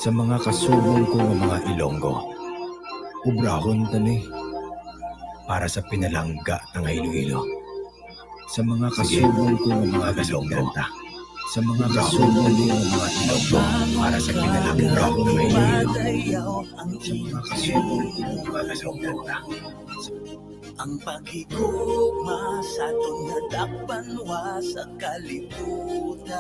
sa mga kasubong ko nga mga Ilonggo. Ubrahon tani para sa pinalangga ng Iloilo. Sa mga kasubong ko nga mga Ilonggo. Sa mga kasubong ko nga mga Ilonggo para sa pinalangga ng Iloilo. Sa mga kasubong ko nga mga Ilonggo. Ang paghigugma sa itong nadakpanwa sa kalibutan.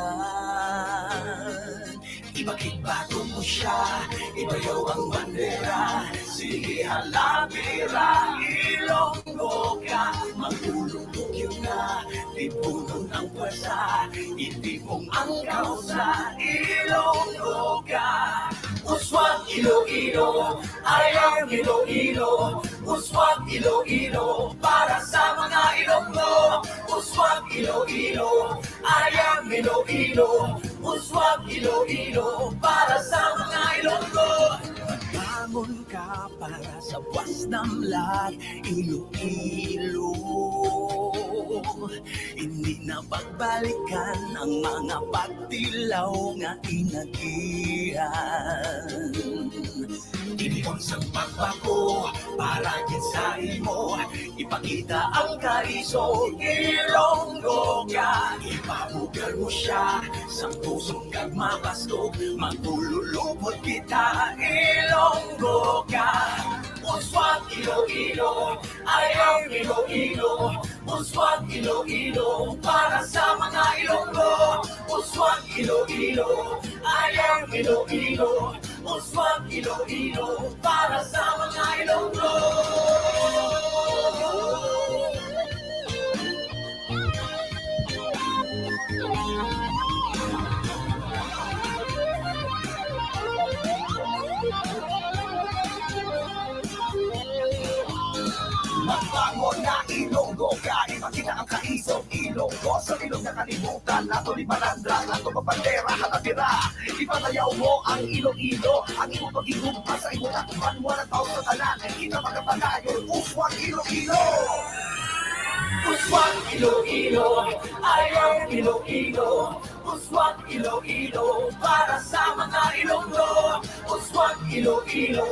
Ibakit bago mo siya, ibayaw ang bandera. Sige halabira, Ilonggo ka. Magululog yun na, lipunon ang pwersa. Hindi mong ang kausa, Ilonggo ka. Uswag Iloilo, ayaw Iloilo. Uswag Iloilo, para sa mga Ilonggo. Uswag Iloilo, ayaw Iloilo. Uswag Iloilo, para sa mga Ilonggo. Bangon ka para sa wasnamlag, Iloilo. Hindi na pagbalikan ang mga pagtilaw nga inagihan. Iniwan sang pagbago para gid sa imo, ipakita ang kaiso. Ilonggo ka, ipabugal mo siya sa pusong kagmapasok. Magululupot kita, Ilonggo ka. Uswag Iloilo, ayaw Iloilo. Uswag Iloilo, para sa mga Ilonggo. Uswag Iloilo, ayaw Iloilo. Uswag Iloilo, para sa mga Ilonggo. Magbangon na Ilonggo ka, ipakita ang kaisog Ilonggo sa ilog na kalibutan. Nato ni Malandra, nato papandera, hatatira. Ipatayaw mo ang Iloilo, ang iyong pag-igugma sa iyong takpan. Walang tao sa tanan, kita magkapanayon. Uswag Iloilo. Uswag Iloilo, ayaw Iloilo. Uswag Iloilo, para sa mga Ilonggo. Uswag Iloilo,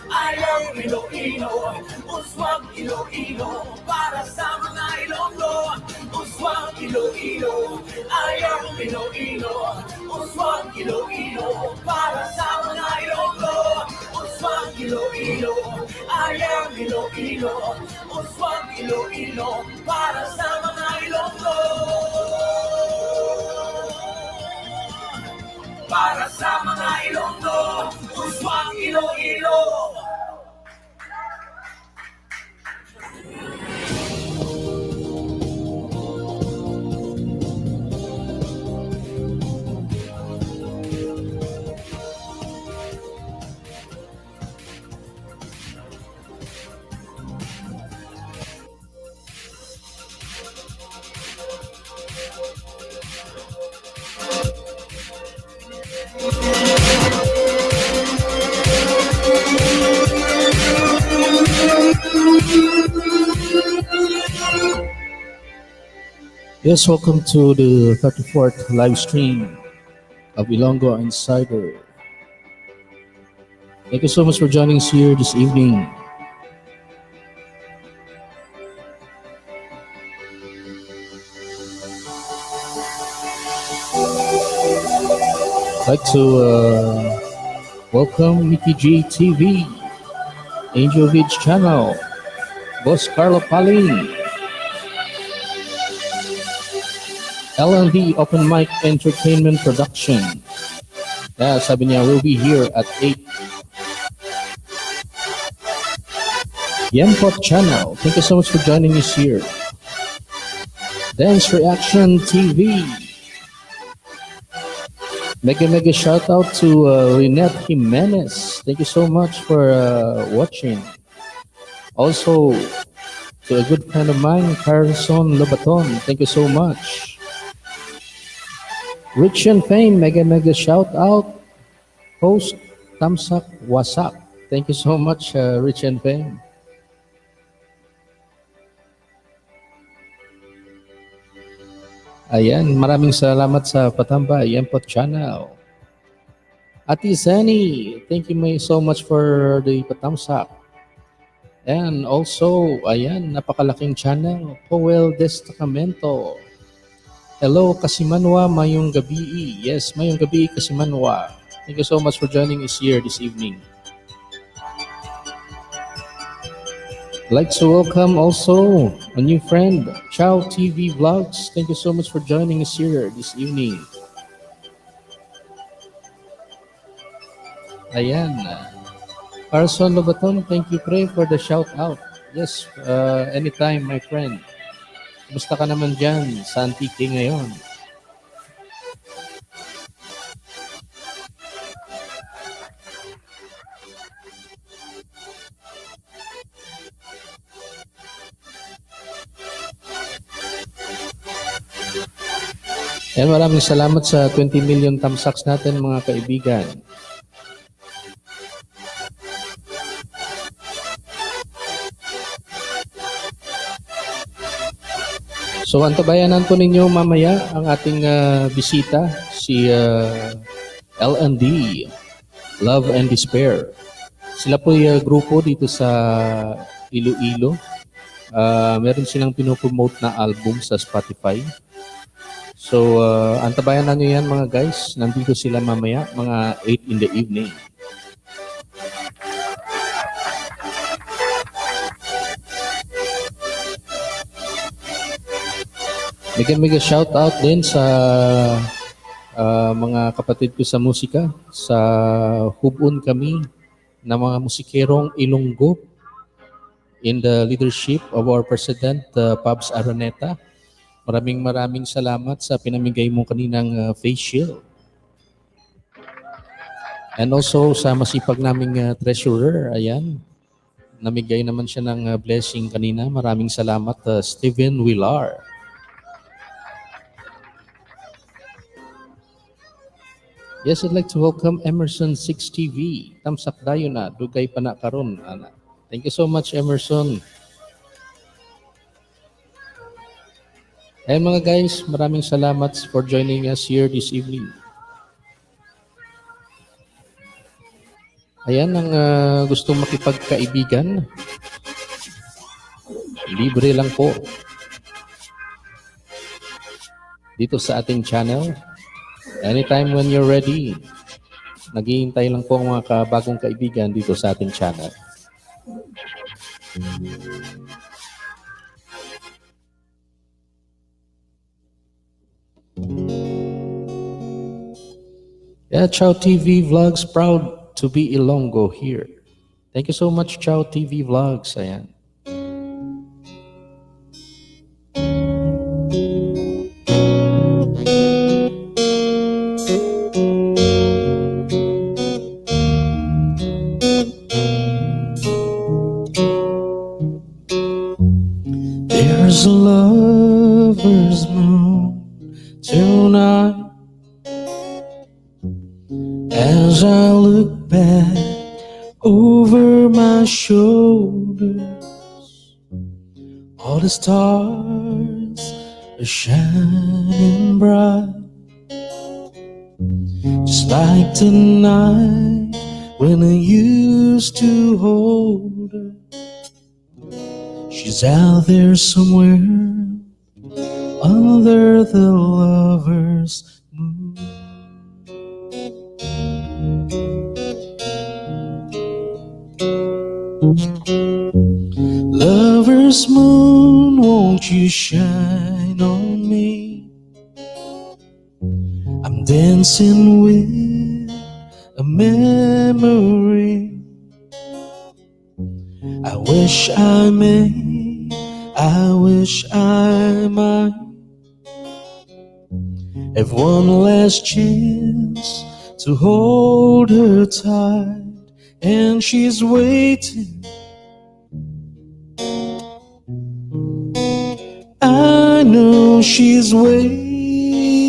ayaw Iloilo. Uswag Iloilo, para sa mga Ilonggo. Uswag Iloilo, ayaw Iloilo. Uswag Iloilo, para sa mga Ilonggo. Uswag Iloilo, ayaw Iloilo. Uswag Iloilo, para sa mga Ilonggo. Para sa mga Ilonggo, Uswag Iloilo. Yes, welcome to the 34th live stream of Ilonggo Insider. Thank you so much for joining us here this evening. I'd like to welcome Mickey G TV, Angel Vidge Channel, Boss Carlo Paling, L&D Open Mic Entertainment Production. Yeah, sabi niya, we'll be here at 8. Yempot Channel, thank you so much for joining us here. Dance Reaction TV. Mega shout out to Lynette Jimenez. Thank you so much for watching. Also, to a good friend of mine, Carson Lobaton. Thank you so much. Rich and Fame, mega shout out. Host Tamsak Wasak. Thank you so much, Rich and Fame. Ayan, maraming salamat sa patambay, Yempot Channel. Ate Zani, thank you so much for the patamsak. And also, ayan, napakalaking channel, Powell Destacamento. Hello, Kasimanwa, mayong gabi. Yes, mayong gabi, Kasimanwa. Thank you so much for joining us here this evening. I'd like to welcome also a new friend, Chow TV Vlogs. Thank you so much for joining us here this evening. Ayan. Carson Lobaton, thank you, pre, for the shout out. Yes, anytime, my friend. Kumusta ka naman dyan sa Antique ngayon? And maraming salamat sa 20 million thumbsacks natin, mga kaibigan. So antabayanan po ninyo mamaya ang ating bisita, si L&D, Love and Despair. Sila po yung grupo dito sa Iloilo. Meron silang pinopromote na album sa Spotify. So antabayanan nyo yan mga guys. Nandito sila mamaya, mga 8 in the evening. Mega shout out din sa mga kapatid ko sa musika, sa hubon kami na mga musikerong Ilonggo in the leadership of our President Pabs Araneta. Maraming salamat sa pinamigay mo kaninang face shield. And also sa masipag naming treasurer, ayan, namigay naman siya ng blessing kanina. Maraming salamat, Steven Villar. Yes, I'd like to welcome Emerson 6 TV. Tamsak dayo na, dugay pa na karon. Thank you so much, Emerson. And mga guys, maraming salamat for joining us here this evening. Ayan, ang gustong makipagkaibigan, libre lang po dito sa ating channel. Anytime when you're ready, naghihintay lang po ang mga bagong kaibigan dito sa ating channel. Yeah, Chow TV Vlogs, proud to be Ilonggo here. Thank you so much, Chow TV Vlogs. Ayan. There's a lover's moon tonight as I look back over my shoulders. All the stars are shining bright, just like tonight when I used to hold her. She's out there somewhere under the lover's moon. Lover's moon, won't you shine on me? I'm dancing with a memory. I wish I may, I wish I might have one last chance to hold her tight, and she's waiting. I know she's waiting.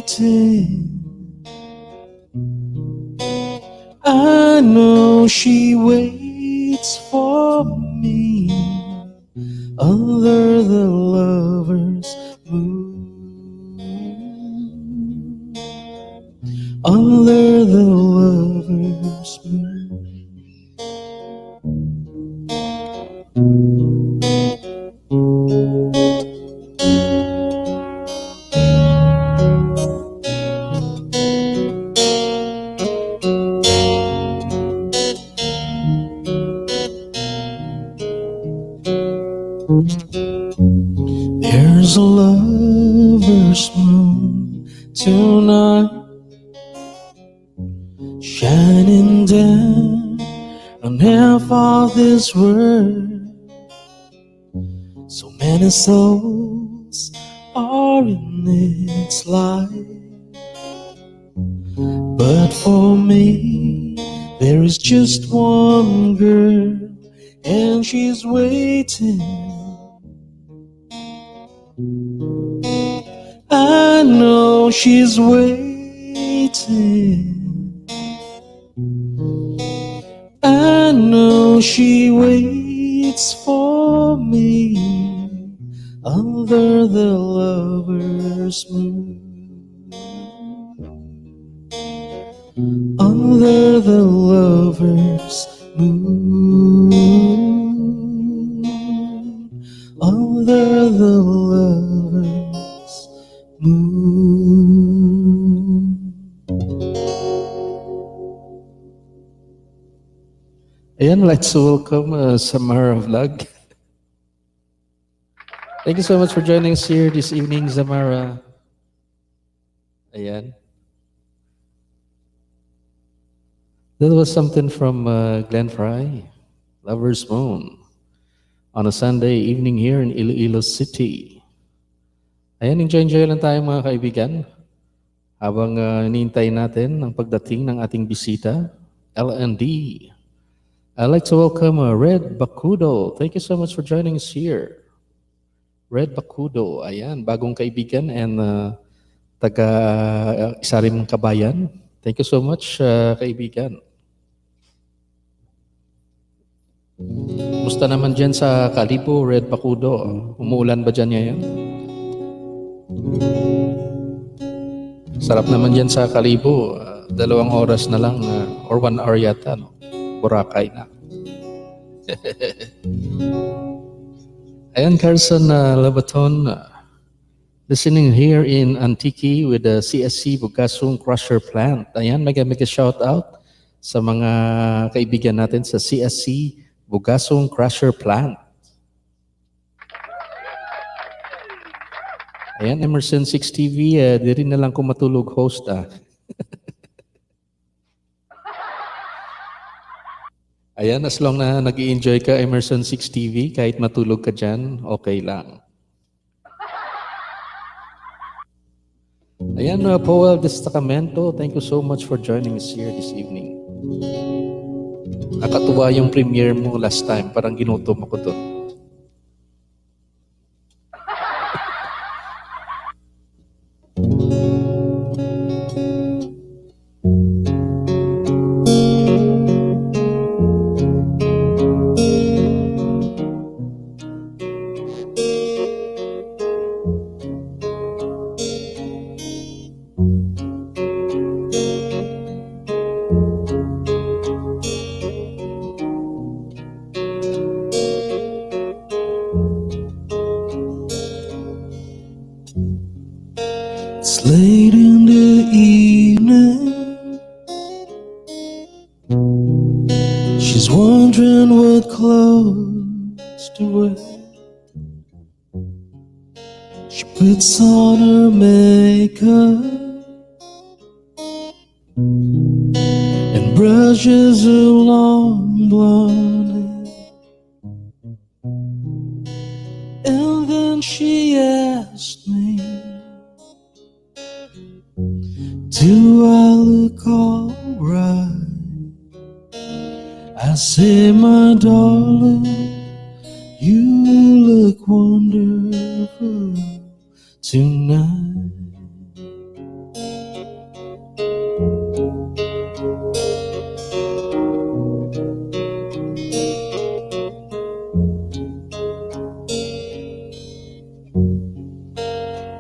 I know she waits for me under the lover's moon. Under the lover's There's a lover's moon tonight, shining down on half of this world. So many souls are in its light, but for me there is just one girl, and she's waiting. I know she's waiting. I know she waits for me under the lover's moon. Under the lover's moon. Under the lover's moon. Ayan, let's welcome Samara Vlog. Thank you so much for joining us here this evening, Samara. Ayan. That was something from Glenn Fry, Lover's Moon, on a Sunday evening here in Iloilo City. Ayan, enjoy lang tayo mga kaibigan habang hinihintay natin ang pagdating ng ating bisita, LND. I'd like to welcome Red Bakudo. Thank you so much for joining us here. Red Bakudo, ayan, bagong kaibigan and taga Isarim Kabayan. Thank you so much, kaibigan. Musta naman dyan sa Kalibo, Red Bakudo? Umuulan ba dyan ngayon? Sarap naman dyan sa Kalibo. 2 oras na lang, or 1 hour yata, no? Boracay na. Ayan, Carson Labaton, listening here in Antique with the CSC Bugasong Crusher Plant. Ayan, mega shout out sa mga kaibigan natin sa CSC Bugasong Crusher Plant. Ayan, Emerson 6 TV, di rin na lang kung matulog host Ayan, as long na nag-i-enjoy ka, Emerson 6 TV, kahit matulog ka dyan, okay lang. Ayan, Powell Destacamento, thank you so much for joining us here this evening. Nakatuwa yung premiere mo last time, parang ginutom ako doon. It's late in the evening. She's wondering what clothes to wear. She puts on her makeup and brushes her long blonde hair. And then she asked me, do I look alright? I say, my darling, you look wonderful tonight.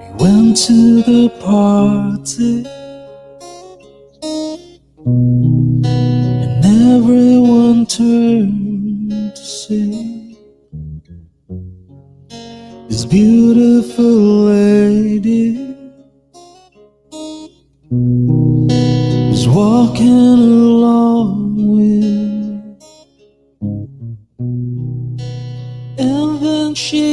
We went to the party and everyone turned to see this beautiful lady was walking along with me. And then she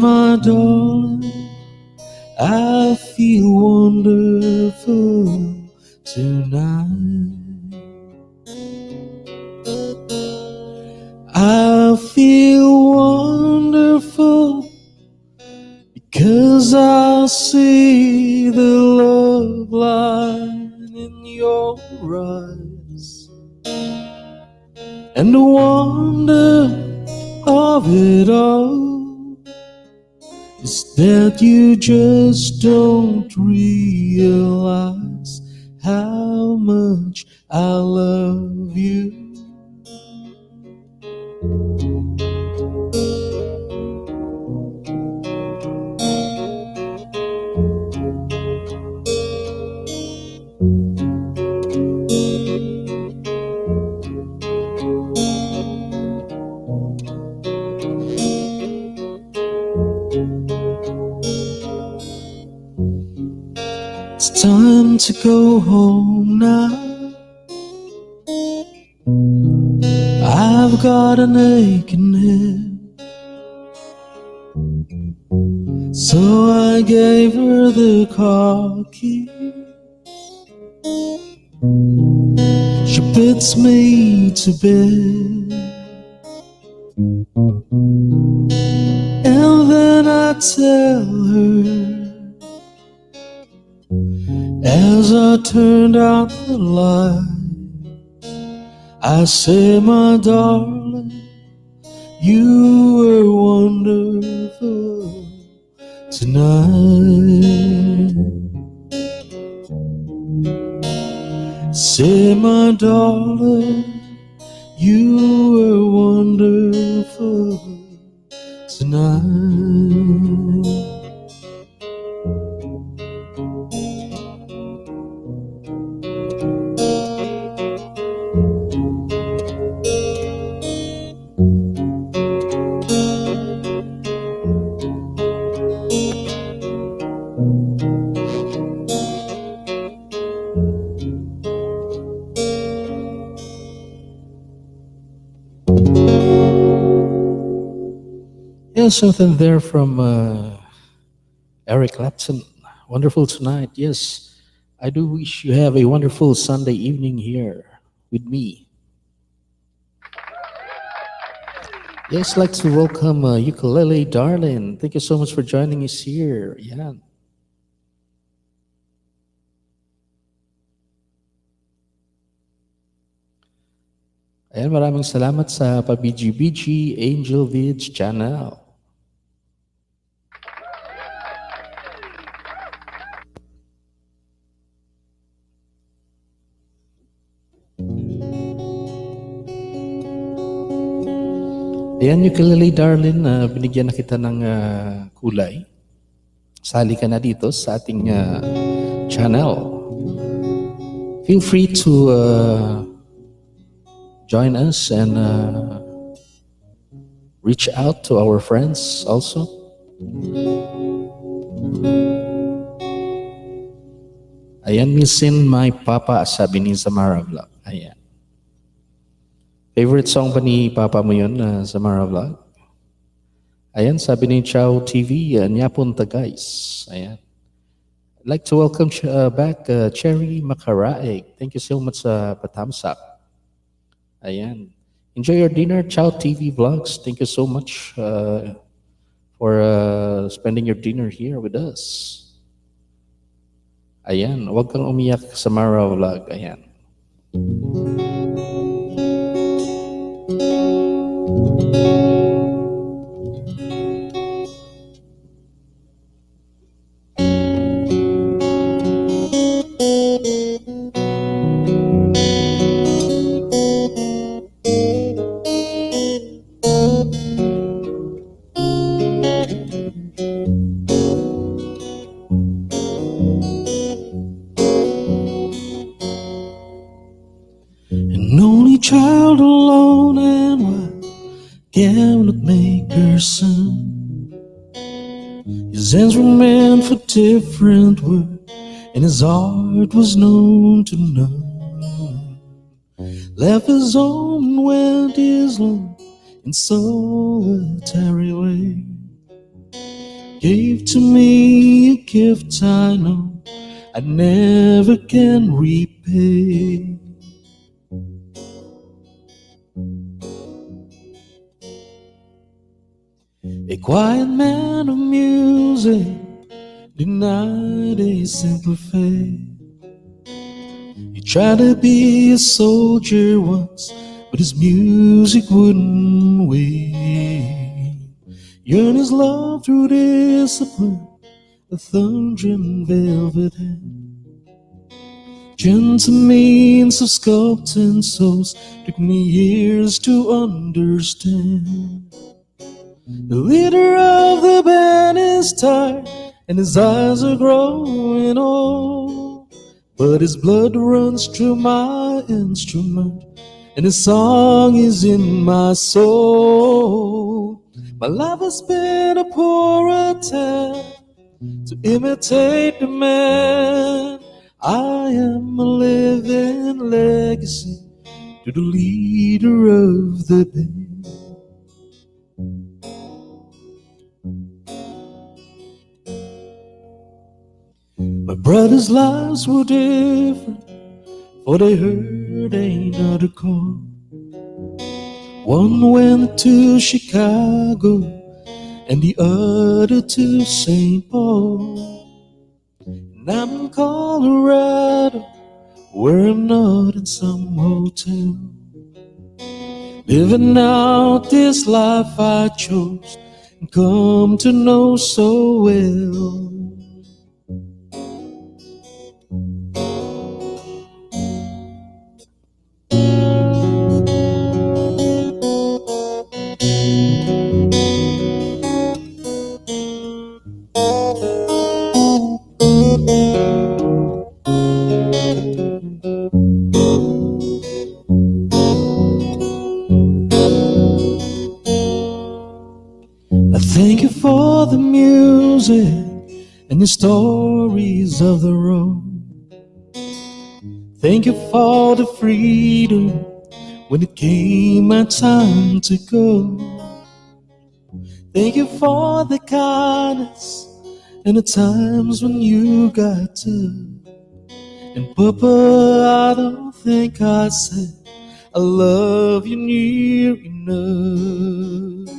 my darling, I feel wonderful tonight. I feel wonderful because I see the love line in your eyes, and the wonder of it all is that you just don't realize how much I love you. It's time to go home now. I've got an aching head, so I gave her the car key. She puts me to bed, and then I tell her, as I turned out the light, I say, my darling, you were wonderful tonight. Say, my darling, you were wonderful tonight. Yeah, something there from Eric Clapton. Wonderful tonight. Yes, I do wish you have a wonderful Sunday evening here with me. Yes, I'd like to welcome Ukulele Darling. Thank you so much for joining us here. Yeah. Ayan, maraming salamat sa pa-BGBG Angel Vids channel. Ayan, Ukulele Darling, binigyan na kita ng kulay. Sali ka na dito sa ating channel. Feel free to join us and reach out to our friends also. Ayan, missing my papa, sabi ni Zamara Vlog. Ayan. Favorite song ba ni papa mo yun, Zamara Vlog? Ayan, sabi ni Chow TV, Nyapunta guys. Ayan. I'd like to welcome back Cherry Makaraeg. Thank you so much sa patamsak. Ayan. Enjoy your dinner, Chow TV Vlogs. Thank you so much for spending your dinner here with us. Ayan. Huwag kang umiyak sa Mara Vlog. Ayan. An only child alone and wild cannot make her son. His hands were meant for different work, and his heart was known to none. Left his home, went his lone in solitary way. gave to me a gift I know I never can repay. A quiet man of music, denied a simple fate. He tried to be a soldier once, but his music wouldn't wait. Yearned his love through discipline, a thundering velvet hand. Gentle means of sculpting souls took me years to understand. The leader of the band is tired and his eyes are growing old, but his blood runs through my instrument and his song is in my soul. My life has been a poor attempt to imitate the man. I am a living legacy to the leader of the band. My brothers' lives were different, for they heard another call. One went to Chicago and the other to St. Paul. And I'm in Colorado, where I'm not in some hotel, living out this life I chose and come to know so well. I thank you for the music and the stories of the road. Thank you for the freedom when it came my time to go. Thank you for the kindness and the times when you got to. And Papa, I don't think I said I love you near enough.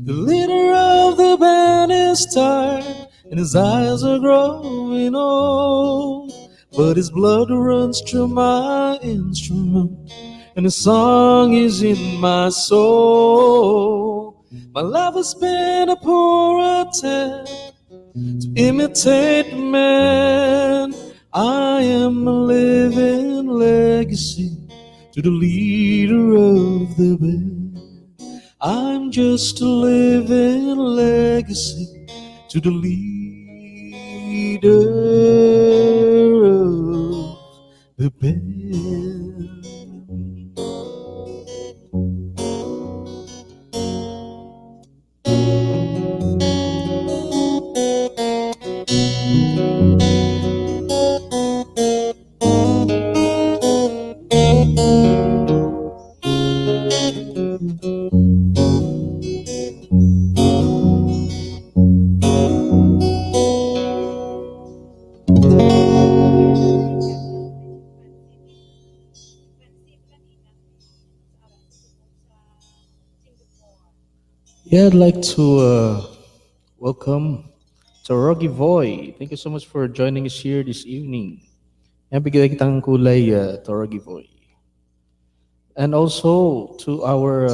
The leader of the band is tired and his eyes are growing old, but his blood runs through my instrument and his song is in my soul. My life has been a poor attempt to imitate the man. I am a living legacy to the leader of the band. I'm just a living legacy to the leader of the band. Yeah, I'd like to welcome Torogi Voy. Thank you so much for joining us here this evening. Yan, bigyan kitang kulay, Torogi Voy. And also to our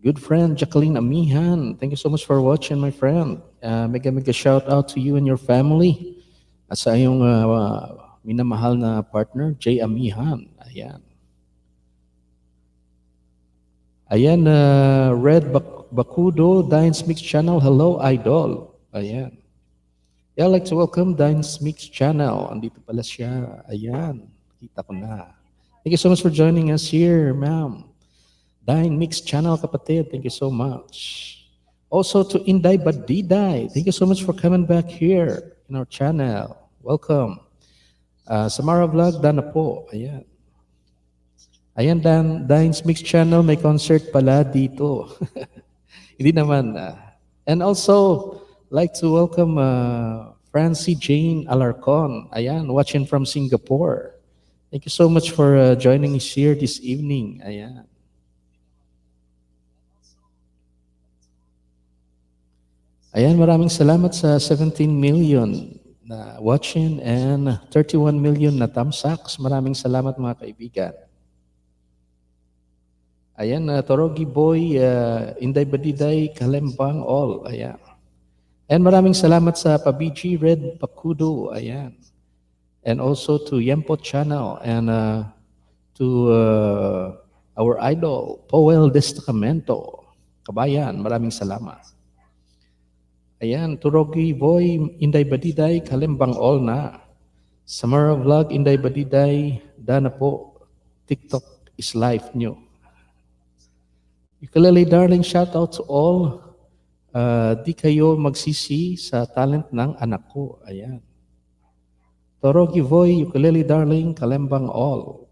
good friend Jacqueline Amihan. Thank you so much for watching, my friend. Mega shout out to you and your family. At sa iyong minamahal na partner, Jay Amihan. Ayan. Ayan, Red Bakudo, Dines Mix Channel. Hello, Idol. Ayan. Yeah, I'd like to welcome Dines Mix Channel. Andito pala siya. Ayan, kita ko na. Thank you so much for joining us here, ma'am. Dine Mix Channel, kapatid. Thank you so much. Also to Inday Badiday. Thank you so much for coming back here in our channel. Welcome. Samara Vlog, Dana po. Ayan. Ayan, Dine's Mix Channel, may concert pala dito. Hindi naman, And also, like to welcome Francie Jane Alarcon. Ayan, watching from Singapore. Thank you so much for joining us here this evening. Ayan. Ayan, maraming salamat sa 17 million na watching and 31 million na thumbsacks. Maraming salamat mga kaibigan. Ayan, Torogi Boy, Inday Badiday, Kalembang all. Ayan. And maraming salamat sa Pabiji Red Pakudo. Ayan. And also to Yempo Channel and to our idol, Powell Destacamento. Kabayan, maraming salamat. Ayan, Turogi Boy, Inday Badiday, Kalembang all na. Samara Vlog, Inday Badiday, Dana po, TikTok is life nyo. Ukulele darling, shout out to all. Di kayo magsisi sa talent ng anak ko. Ayan. Torogi Boy, Ukulele darling, Kalembang all.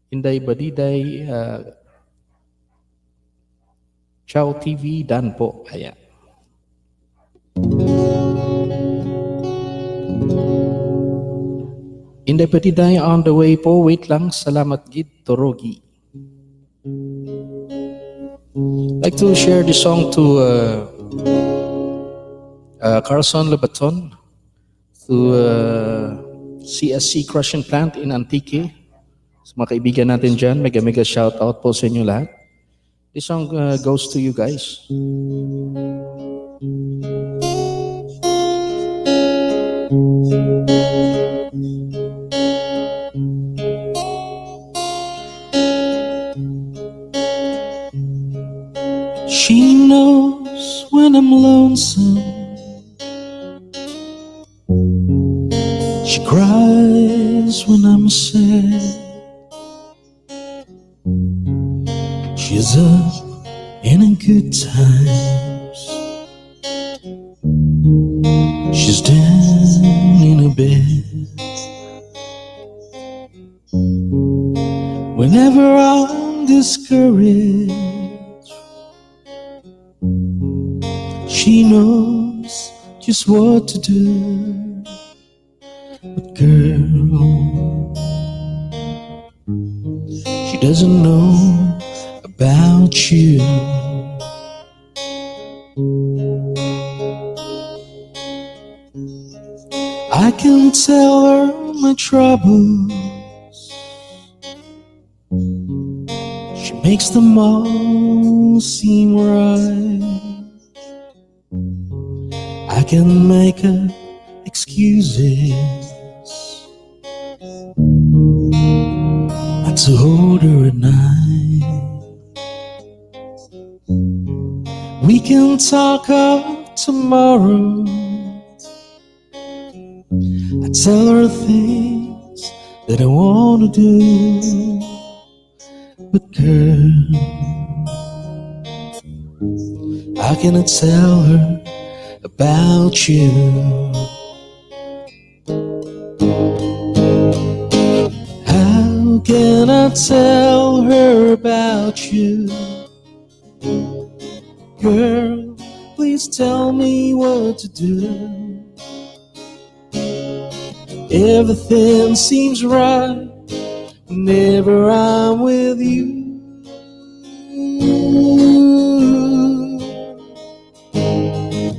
Inday Badiday, Chow TV, Dan po. Ayan. Inday Badiday on the way po. Wait lang. Salamat gid, Torogi. Like to share this song to Carlson Lebaton, to CSC Crushing Plant in Antique. Sa mga kaibigan natin dyan, mega shout out po sa inyo lahat. This song goes to you guys. She knows when I'm lonesome. She cries when I'm sad. She's up in a good times. She's down in a bed. Whenever I'm discouraged, she knows just what to do. But girl, she doesn't know about you. I can tell her my troubles. She makes them all seem right. I can make her excuses not to hold her at night. We can talk of tomorrow. I tell her things that I want to do. But girl, how can I tell her about you? How can I tell her about you? Girl, please tell me what to do. Everything seems right whenever I'm with you.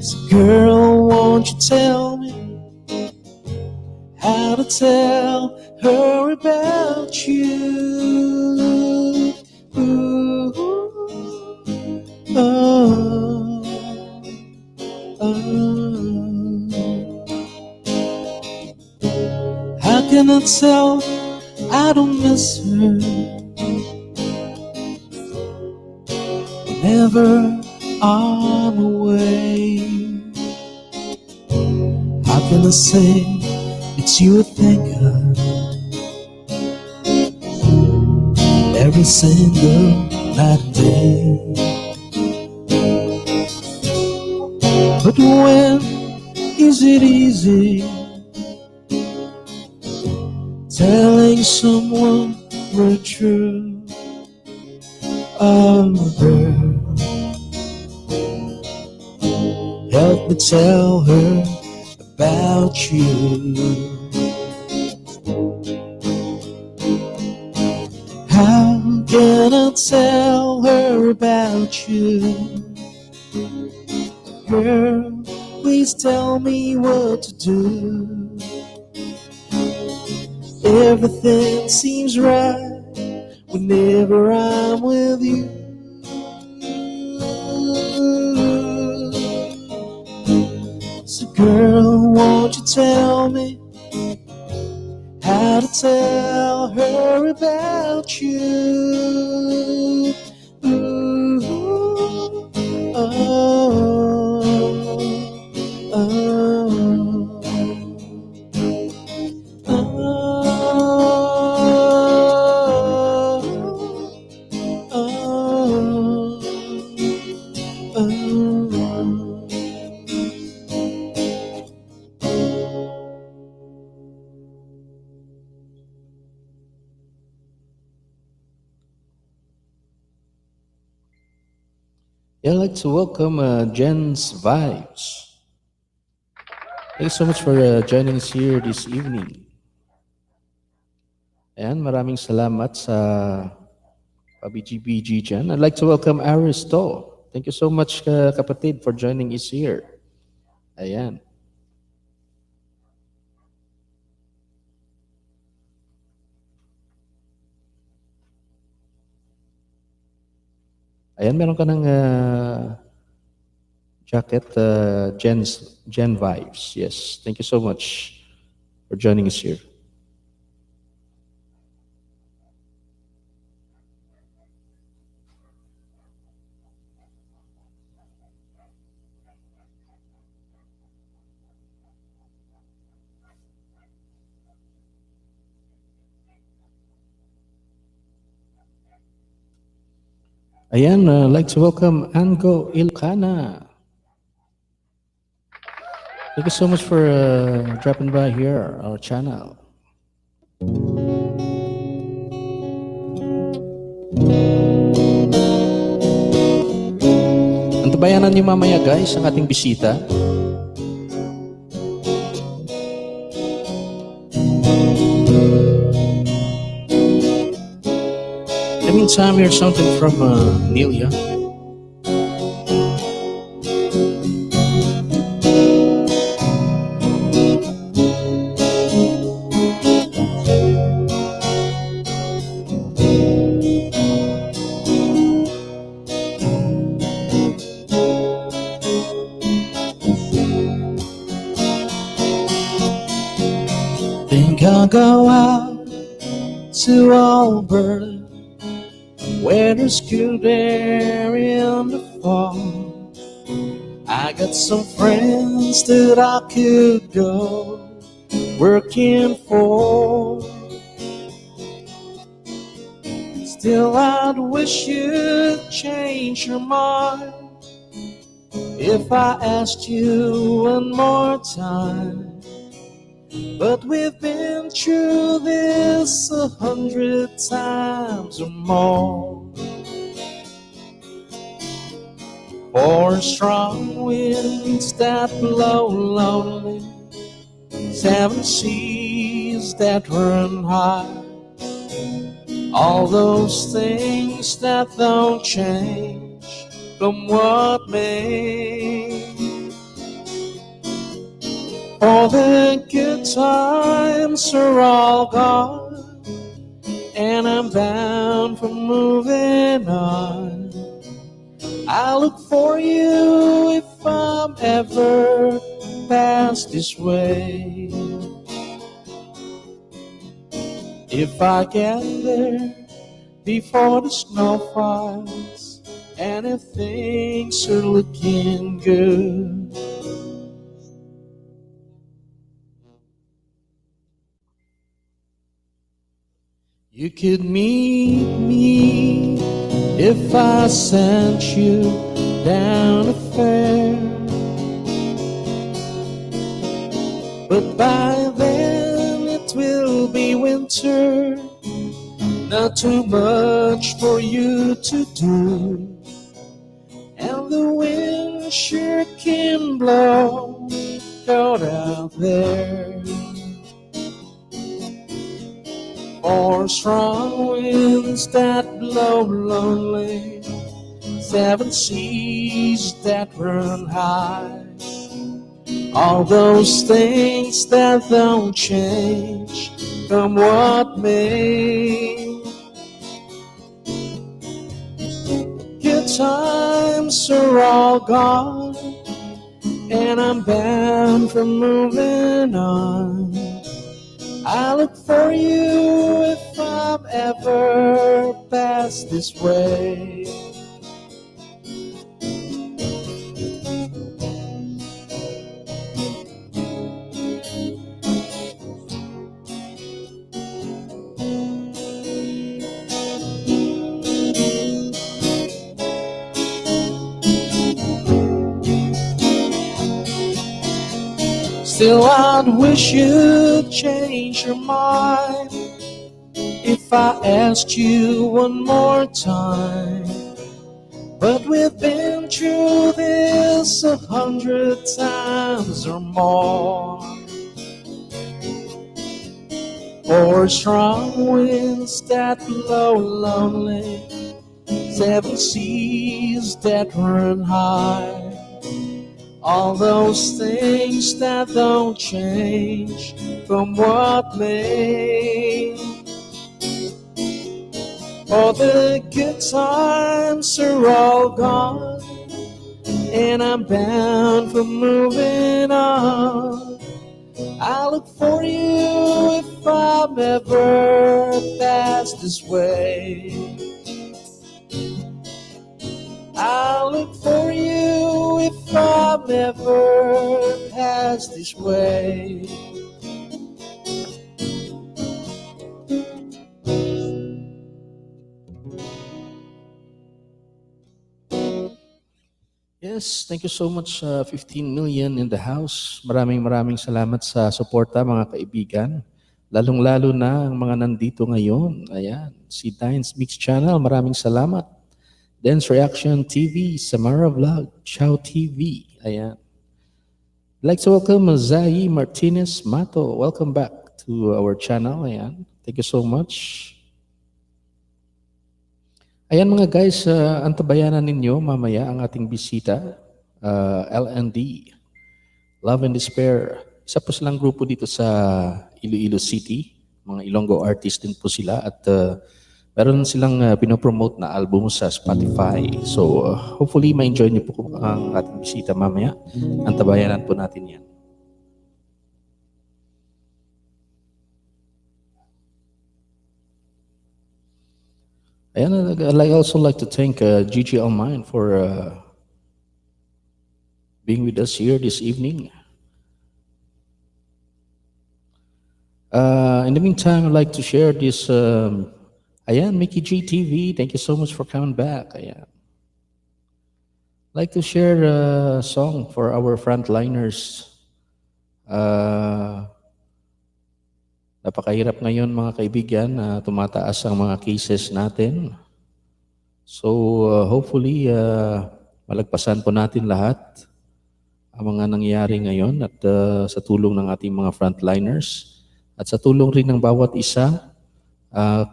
So girl, won't you tell me how to tell her about you? Ooh, oh, oh. How can I tell I don't miss her whenever I'm away? How can I say it's you I think of every single night and day? But when is it easy telling someone we're true? Oh girl, help me tell her about you. How can I tell her about you? Girl, please tell me what to do. Everything seems right whenever I'm with you. So girl, won't you tell me how to tell her about you? Ooh, oh, oh, Yeah, I'd like to welcome Jen's Vibes. Thanks so much for joining us here this evening. Ayan, maraming salamat sa PBGBG dyan. I'd like to welcome Aristo. Thank you so much, kapatid, for joining us here. Ayan. Ayan, meron ka ng jacket, Gen Vibes. Yes, thank you so much for joining us here. Ayan, I'd like to welcome Ango Ilocana. Thank you so much for dropping by here, our channel. Antabayanan niyo mamaya guys ang ating bisita. In the meantime, here's something from Neil Young. Think I'll go out to Alberta, where there's good air in the fall. I got some friends that I could go working for. Still, I'd wish you'd change your mind if I asked you one more time. But we've been through this 100 times or more. For strong winds that blow lonely, 7 seas that run high, all those things that don't change from what may. All the good times are all gone, and I'm bound for moving on. I'll look for you if I'm ever past this way. If I get there before the snow falls, and if things are looking good, you could meet me if I sent you down a fair. But by then it will be winter, not too much for you to do, and the wind sure can blow out out there. Or strong winds that blow lonely, seven seas that run high. All those things that don't change, come what may. Good times are all gone, and I'm bound for moving on. I look for you if I'm ever past this way. Still, I'd wish you'd change your mind if I asked you one more time. But we've been through this 100 times or more. Or strong winds that blow lonely, seven seas that run high. All those things that don't change, from what may. All the good times are all gone, and I'm bound for moving on. I look for you if I'm ever past this way. I look for you if I'm ever past this way. Yes, thank you so much. 15 million in the house. Maraming salamat sa suporta mga kaibigan. Lalong-lalo na ang mga nandito ngayon. Ayan, si Dines Mix Channel, maraming salamat. Dance Reaction TV, Samara Vlog, Chow TV. Ayan. I'd like to welcome Zai Martinez Mato. Welcome back to our channel. Ayan. Thank you so much. Ayan mga guys, antabayanan ninyo mamaya ang ating bisita, LND, Love and Despair. Isa po silang grupo dito sa Iloilo City. Mga Ilonggo artist din po sila at meron silang pinopromote na album sa Spotify. So hopefully ma-enjoy niyo po ang ating bisita mamaya. Antabayanan po natin yan. Ayan, I'd also like to thank Gigi Almine for being with us here this evening. In the meantime, I'd like to share this. Ayan, Mickey G TV, thank you so much for coming back. Ayan. I'd like to share a song for our frontliners. Napakahirap ngayon mga kaibigan, tumataas ang mga cases natin. So hopefully malagpasan po natin lahat ang mga nangyayari ngayon at sa tulong ng ating mga frontliners at sa tulong rin ng bawat isa.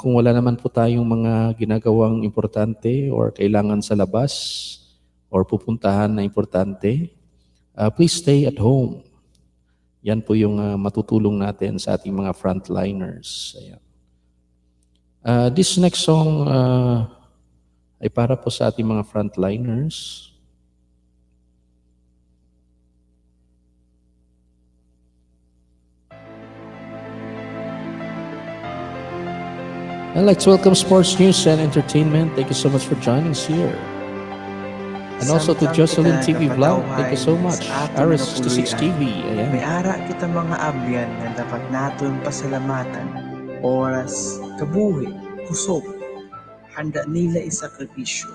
Kung wala naman po tayong mga ginagawang importante or kailangan sa labas or pupuntahan na importante, please stay at home. Yan po yung matutulong natin sa ating mga frontliners. Ayan. This next song ay para po sa ating mga frontliners. I'd like to welcome Sports News and Entertainment. Thank you so much for joining us here. And also to Jocelyn TV Vlog. Thank you so much. Aris66 TV. Ayan. May ara kita mga abyan na dapat naton pasalamatan. Oras, kabuhi, kusog. Handa nila isakripisyo.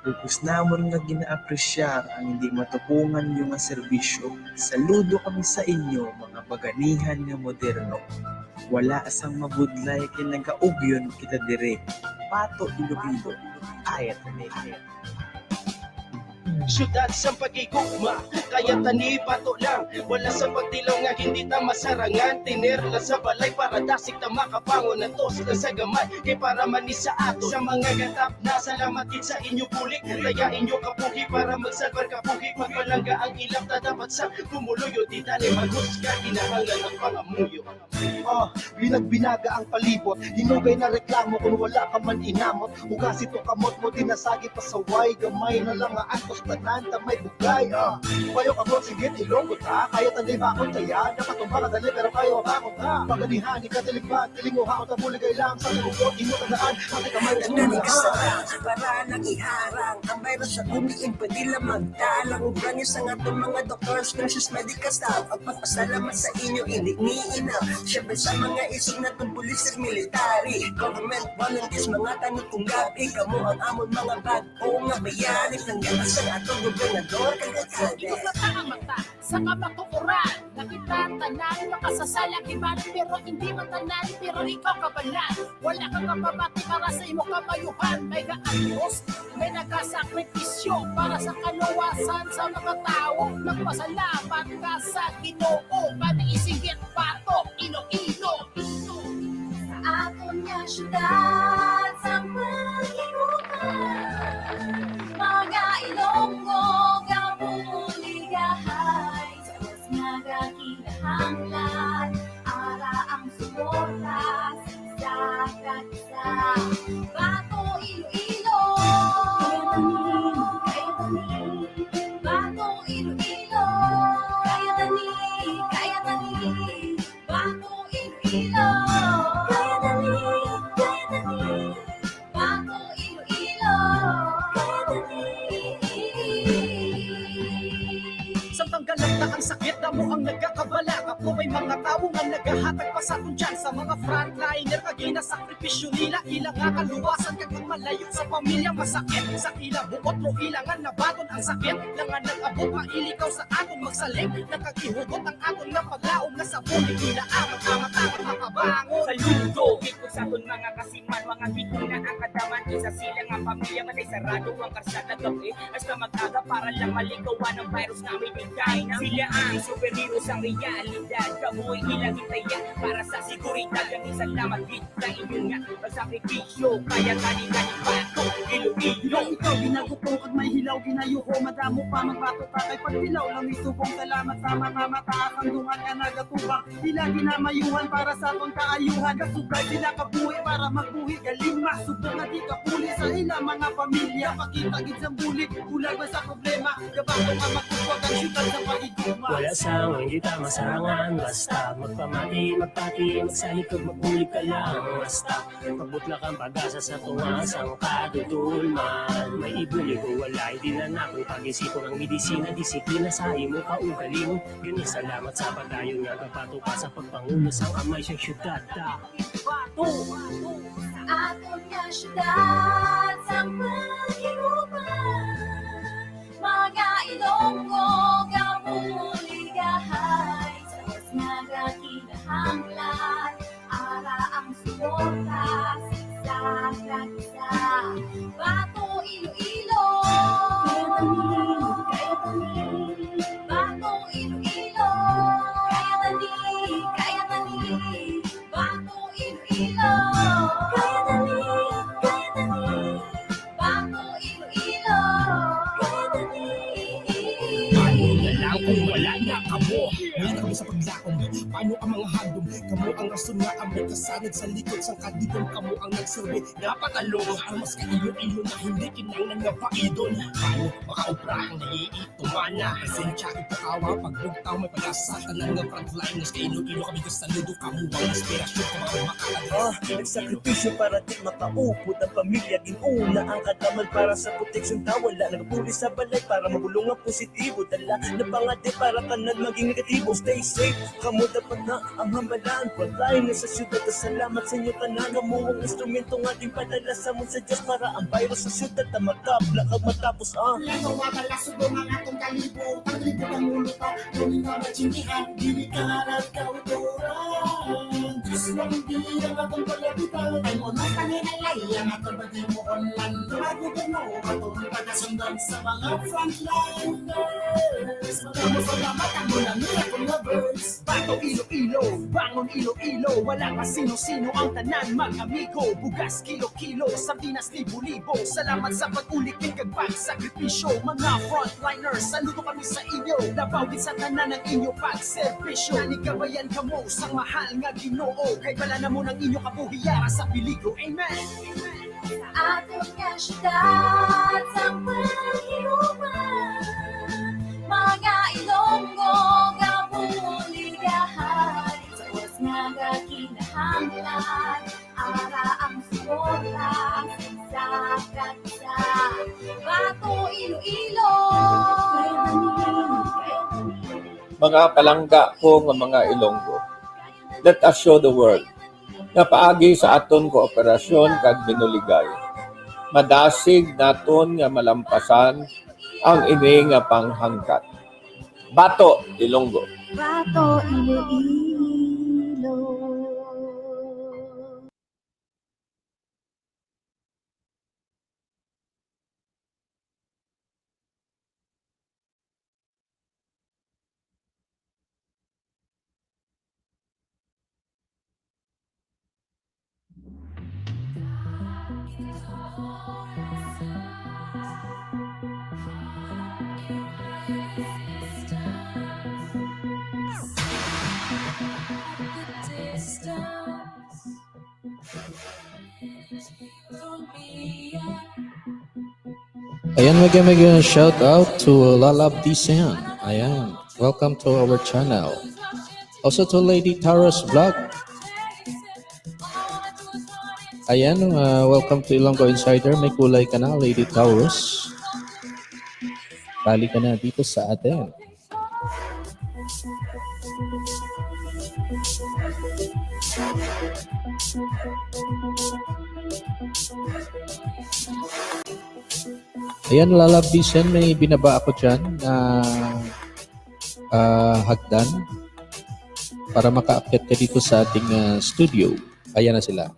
Lupos namon nga ginaapresyar ang hindi matupungan yung nga serbisyo. Saludo kami sa inyo, mga baganihan nga moderno. Wala asang mabudlay kay nagaugyon kita dire. Pato Iloilo, kayat na nila. Syudad sa pagigugma, kaya tani bato lang. Wala sa pagtilaw nga hindi ta masarangan. Tinerla sa balay para dasig ta makapangon. Nato sila sa gamay, kay para manis sa ato. Sa mga gatap na salamat din sa inyo bulik. Kaya inyo kapuhi para magsalbar kapuhi. Pagpalangga ang ilang ta dapat sa pumuluyo. Di tani maghusga, kinahanglan ng pangamuyo. Binagbinaga ang palibot, hinugay na reklamo kung wala ka man inamot. Hugas ito kamot mo, dinasagi pasaway. Gamay na lang ang antos tanan, tamay bugay. Payo ka mo, sige, ilonggo ta. Kaya tanday bakon taya, napatumba ka dali, pero kayo bakon ta. Paganihan, ikatilipan, tilinguha o tabuligay lang. Sa tinugot, imo tandaan, pati kamay na Nanigsaran, para nang iharang ang virus sa umiin, pwede lang magdalang. Ubrangyo sa nga itong mga doctors, nurses, medical staff. Ang pagpasalamat sa inyo, iniina. Siyempre sa mga isog na itong pulis at military, government volunteers, mga tanong kung gabi. Kamu ang amon mga bago nga bayani. Nangyari sa atong gobernador, kagagari. Ang mata sa kamatukuran, nakita tanan, makasasala kiban, pero hindi matanan, pero ikaw kabalan. Wala kang kapabati para sa imo kamayuhan. May gaayos, may nagasakripisyo para sa kaluwasan sa mga tao. Nagpasalamat ka sa Ginoo, paniisigit pato, Iloilo. Sa aton nga syudad, sa paghihuman, mga Ilonggo, kapuligahay, sa mas nga kinahanglan, ara ang suporta, sa isa. Bato Iloilo, kaya tanin, Bato Iloilo, kaya tanin, Bato Iloilo, kaya tanin, Bato Iloilo, kaya tanin. Samtang galak ang sakit na mo ang nagkakabala. Ako may mga tao nga naghahatag pa sa aton dyan. Sa mga frontliner, kagay na sakripisyo nila. Ilang nga kaluwasan kag malayo sa pamilya masakit. Sa ilang buot mo ilangan nabaton ang sakit. Langan nag-abot mailikaw sa aton magsaling. Nakagihugot ang aton na paglaom na sa buhay. Ila amat makabangon. Saludo, ikot sa aton mga kasiman. Mga higuna ang kadaman. Isa silang ang pamilya matay sarado ang karsada gabi. Hasta mag-aga para lang malikawan ang virus na may bigay na. Sila ang superhero sa realidad. Kabuhay ilang itaya para sa seguridad. Ang salamat din sa inyo nga pagsakripisyo. Kaya kani-kani bato, Iloilo. Ikaw ginagupong at may hilaw ginayuho. Madamo pa magbato ka kay pagpilaw lang itubong salamat sa mga mataas ang dungan nga nagatubang. Sila ginamayuhan para sa atong kaayuhan. Kasugay sila kabuhi para magbuhi galima. Subong na di kapuli sa ilang mga pamilya. Pakita gid sa bulik, ulag ba sa problema. Gabato nga magkuswag ang syudad sa pagigugma. Wala sa hindi ta masarangan. Basta magpamati, magpati, magsalikod, magbulig ka lang. Basta pagbutla kang pag-asa sa tungas ang kadudulman. May ibulig o wala, hindi na nakong pag-isipon ang medisina, disiplina sa imo kaugaling. Yun salamat sa pagdayon nga kapato pa sa pagpangunas ang amay siyang syudad. Bato! Aton nga syudad, sa paghihuman, mga Ilonggo, kapuligahay, sa mas nga kinahanglan, ara ang suporta, sa isa. Bato Iloilo, kaya tanin, Bato Iloilo, kaya tanin, Bato Iloilo, kaya tanin, Bato Iloilo, kaya tanin. Paano na lang kung wala na kamo? Ngayon kami sa paglakong. Paano ang mga handom? Kamo ang rason nga ang may kasanid sa likod. Sang kadidon kamo ang nagsurvey. Napatalong ang mas kailo-ilo na hindi kinanglan nga paidon. Paano makaupra ang naiitumana? Presensya ipakawa pagbugtaw may pag-asa. Tanang nga frontliners kailo-ilo kami kasaludo. Kamo ang inspirasyon ka mga makaladras. Nagsakripisyo para di makaupot ang pamilya. Ginuna ang kadaman para sa proteksyon tawala. Nagpuli sa balay para mabulong ang positibo. Dala na pangadi para kanan maging negatibo. Stay safe, kamo dapat na ang hambalaan. Frontline sa syudad, salamat sa inyo tanan. Kamo ang instrumento nga din padala sa mong sa Diyos para ang virus sa syudad na magkabla kag matapos Lago wabala subong ang atong kalibutan. Libo ang ulo ka, gawin ka machinihan. Dili ka harap kauturan. Diyos lang hindi ang atong palabitan. Ay mo na kaninalay ang atong pati mo online. Lago gano, atong pagkasunda salamat sa mga frontliners. Maraming salamat ang mga miracle lovers. Bato Iloilo, bangon Iloilo, wala pa sino-sino ang tanan mga amigo. Bugas kilo-kilo, sardinas libo-libo. Salamat sa pag-ulikin kag pagsakripisyo. Mga frontliners, saludo kami sa inyo. Labawin sa tanan ng inyo pagservisyo. Nanigabayan ka mo sa mahal nga Ginoo. Kay bala na mo ng inyo kabuhiyara sa peligro. Amen. Atong nga syudad sa paghiuman, mga Ilonggo nga buligahan, sa oras nga gakinahanglan, ara ang suporta sa kanisa. Bato Iloilo, Mga palangga po nga mga Ilonggo, let us show the world na paagi sa aton kooperasyon kag binuligay. Madasig naton nga malampasan ang ini nga panghangkat. Bato, Ilonggo. Bato Iloilo. Ayan, mega shout out to Lalab Disan. Ayan, welcome to our channel. Also to Lady Taros Vlog. Ayan, welcome to Ilonggo Insider. May kulay ka na, Lady Taurus. Bali ka na dito sa atin. Ayan, Lalab Disan, may binaba ako dyan na hagdan para maka-update ka dito sa ating studio. Ayan na sila.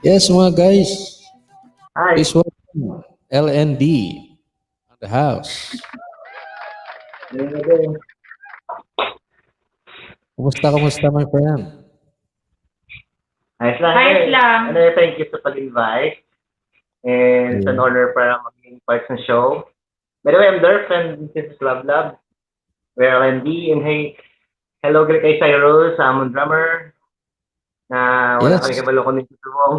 Yes, mga guys. Hi. Please welcome LND on the house. Kumusta, my friend? Ayos lang. Ayos lang. Thank you sa pag-invite. And it's an honor para maging part ng show. By the way, I'm Durf and this is Love Love. We're LND and hey, hello kay Cyrus, Amon drummer. Na wala Yes. kami kabalo ko nito subong.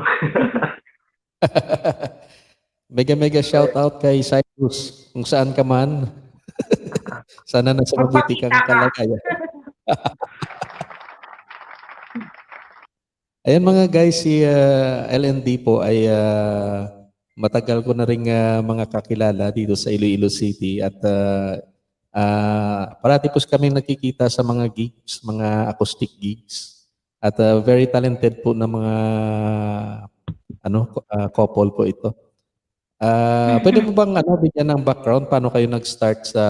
Mega shout out kay Cyrus kung saan ka man. Sana nasa mabuti kang kalagayan. Ayan mga guys, si LND po ay matagal ko na rin mga kakilala dito sa Iloilo City at parati po kami nakikita sa mga gigs, mga acoustic gigs at very talented po na mga couple po ito. Pwede mo bang bigyan ng background paano kayo nag-start sa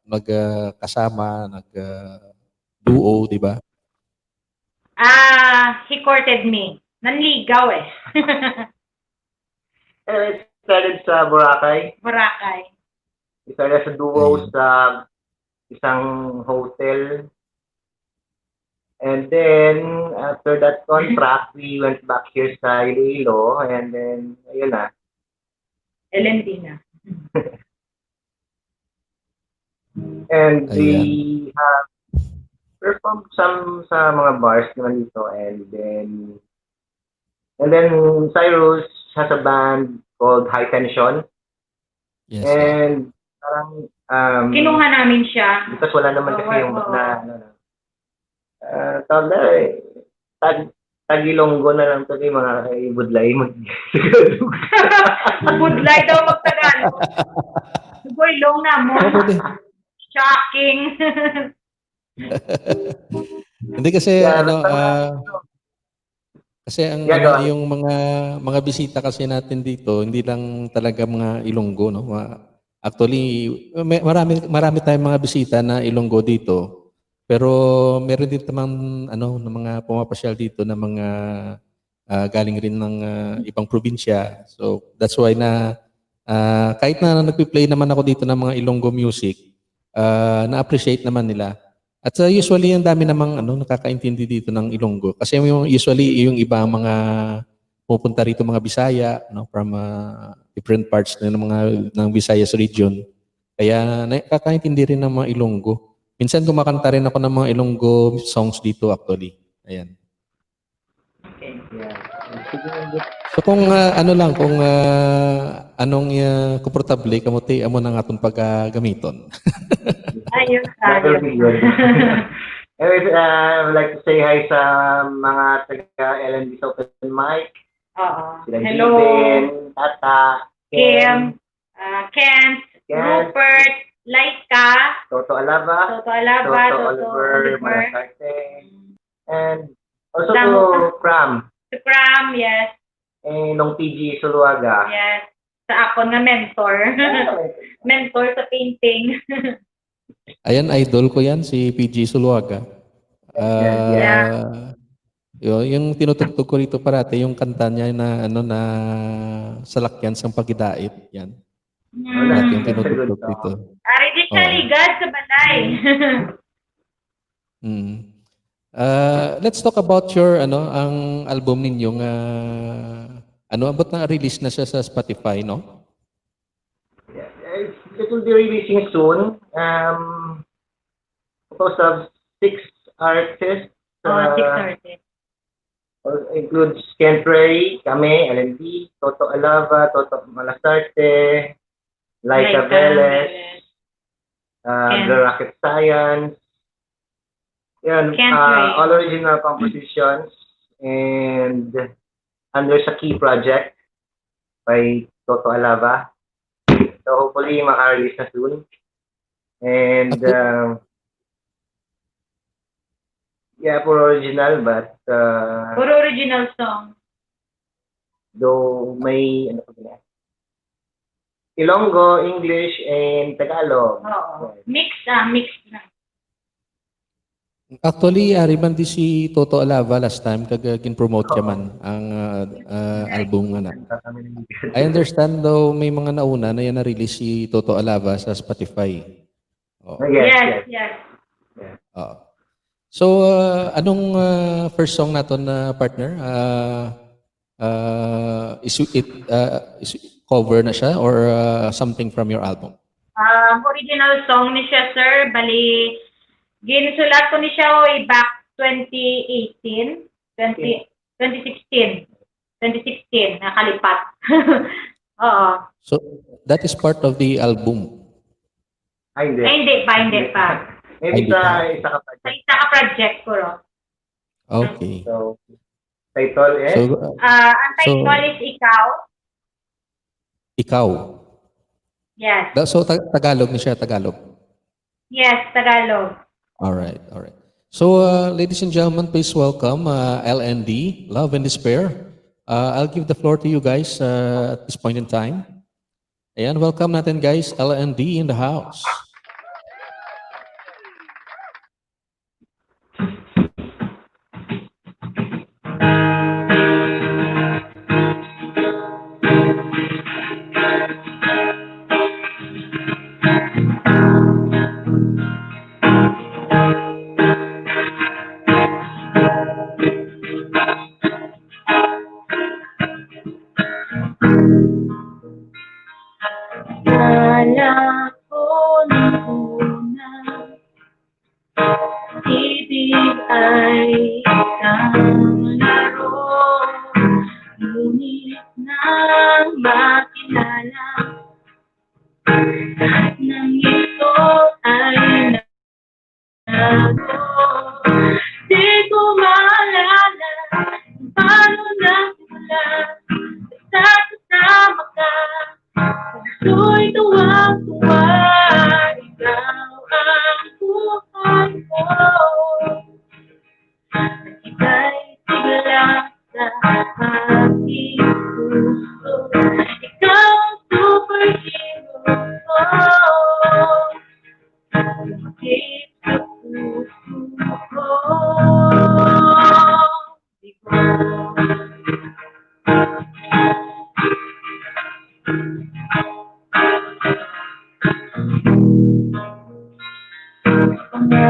nagkasama, nag-duo, di ba? He courted me. Nanligaw eh. It started sa Boracay. Boracay. Started sa duo sa isang hotel. And then, after that contract, we went back here sa Iloilo. And then, ayun na. LND na. And we have performed some sa mga bars naman dito. And then Cyrus has a band called High Tension. Yes. And parang Kinuha namin siya. because wala naman kasi yung tawag na Tagilonggo na lang ito mga budlay Budlay daw magtagalog. Boy, long na mo. Shocking. Hindi kasi Yeah, kasi ang Yeah, go on. yung mga bisita kasi natin dito, hindi lang talaga mga Ilonggo, no. Actually, marami tayong mga bisita na Ilonggo dito. Pero meron din naman ano ng mga pumapasyal dito na mga galing rin ng ibang probinsya. So that's why na kahit na nagpi-play naman ako dito ng mga Ilonggo music, na-appreciate naman nila. At usually ang dami namang nakakaintindi dito ng Ilonggo. Kasi usually yung iba mga pupunta rito mga Bisaya, from different parts ng Visayas region. Kaya nakakaintindi rin ng mga Ilonggo. Minsan kumakanta rin ako ng mga Ilonggo songs dito actually. Ayan. So kung kung anong komportable kamuti amo nang atong paggamiton. Ayun That will tayo. be good. Anyways, I would like to say hi sa mga taga LNB sa Open Mic. Oo. Sila Hello, Jibin, Tata, Kim, Kent, Kent, Rupert, Laika, Toto Alava, Toto Alaba, Toto Toto Oliver, Oliver, Malasarte, and also Damo. to Pram, si Pram, yes, nung TG Suluaga. yes. Sa ako nga mentor. Mentor sa painting. Ayan, idol ko yan, si PG Suluaga. Yung tinutugtog ko rito parati, yung kanta niya na na salakyan sa pagidait. Yan. Parati yung tinutugtog dito. Ari di siya ligad sa balay. Let's talk about your ang album ninyong abot na release na siya sa Spotify, no? It will be releasing soon. Composed of 6 artists. 6 artists. Includes Kent Ray, kami, LNB, Toto Alava, Toto Malasarte, Laika Velez, The Rocket Science. Yan, all original compositions and under sa Key Project by Toto Alava. So hopefully maka-release na soon. And puro original but Puro original song. though may Ilonggo, English, and Tagalog. Oo. Mix na. Actually, ariman di si Toto Alava last time kag gin-promote niya man ang album nga na. I understand though may mga nauna na yan na-release si Toto Alava sa Spotify. Yes. So, anong first song naton na partner? Is it cover na siya or something from your album? Original song ni siya, sir. Bali, ginsulat ko ni siya way back 2016, nakalipat. Oo. So, that is part of the album? Hindi pa. Maybe sa isa ka project. Sa isa ka project ko. Okay. So, title is? Ang title is Ikaw. Ikaw? Yes. So, Tagalog ni siya, Tagalog? Yes, Tagalog. All right. So, ladies and gentlemen, please welcome LND, Love and Despair. I'll give the floor to you guys at this point in time. Ayan, welcome natin guys, LND in the house. Kala ko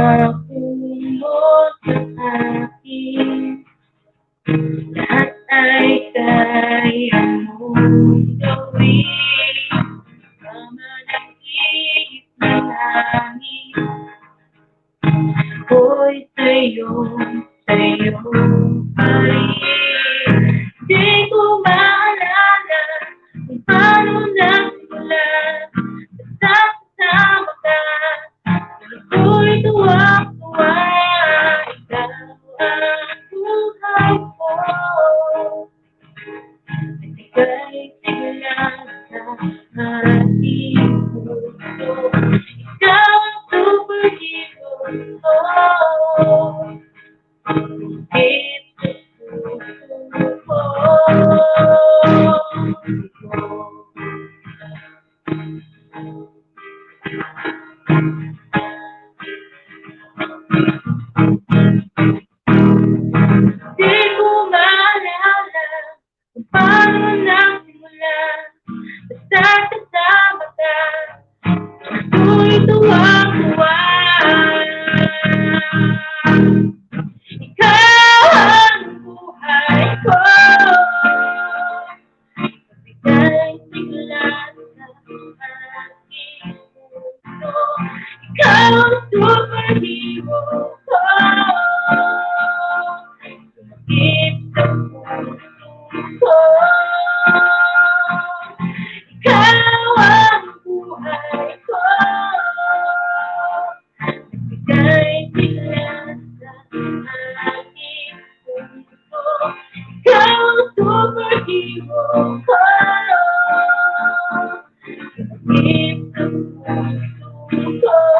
pangako mo sa akin, lahat ay kaya mong gawin. Mamalangit na langit, ako'y sa'yo pa rin. Di ko maalala kung paano nagsimula, basta kasama ka, ako'y tuwa-tuwa. Ikaw ang buhay ko, nagbigay sigla sa aking puso. Ikaw ang superhero ko, ito ko. Di ko maalala kung paano nagsimula, basta kasama ka, ako'y tuwa-tuwa. Ikaw ang buhay ko, nagbigay sigla sa aking puso. Ikaw ang superhero ko, sumakit sa puso ko. Ikaw ang buhay ko, nagbigay sigla sa aking puso. Ikaw ang superhero ko, sumakit sa puso ko.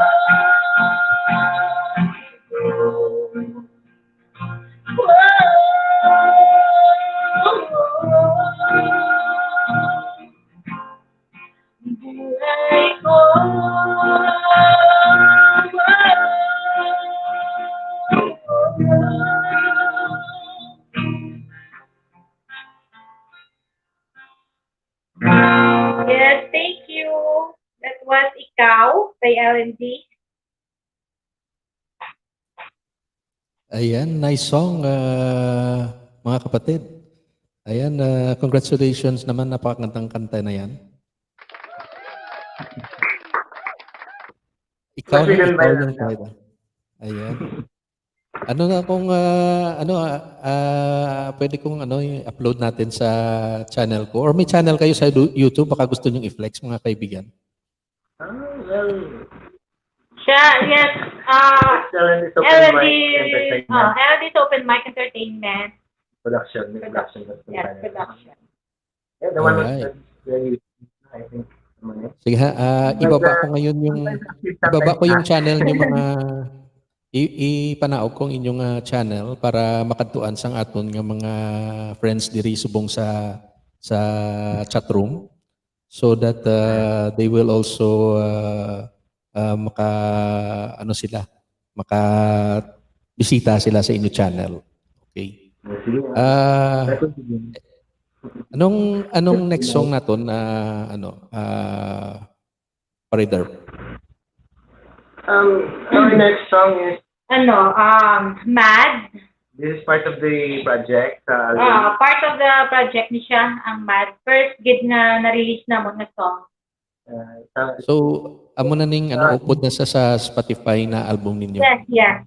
Buhay ko. Yes, thank you. That was Ikaw by LND. Ayan, nice song, mga kapatid. Ayan, congratulations naman, napakagandang kanta na yan. Ikaw Brazilian ikaw vibe. yung title. Ayan. Ano na kung pwede kong i-upload natin sa channel ko, or may channel kayo sa YouTube, baka gusto niyo i-flex, mga kaibigan. Well, Siya, yes, LND's Open LND, Mic Entertainment LND's Open Mic Entertainment. Production. Yes, production. Yeah, the one Alright. with I think. naman eh. Sige ha, ibaba ko ngayon yung channel niyo, mga ipanaog kong inyong channel para makadtuan sang aton nga mga friends diri subong sa chat room, so that they will also maka bisita sila sa inyo channel. Okay. Anong next song naton Paridar? Our next song is Mad. This is part of the project. Part of the project ni siya, ang Mad. First gig na na-release na mo na song. So, amo na ning upod na sa Spotify na album ninyo. Yes, yeah.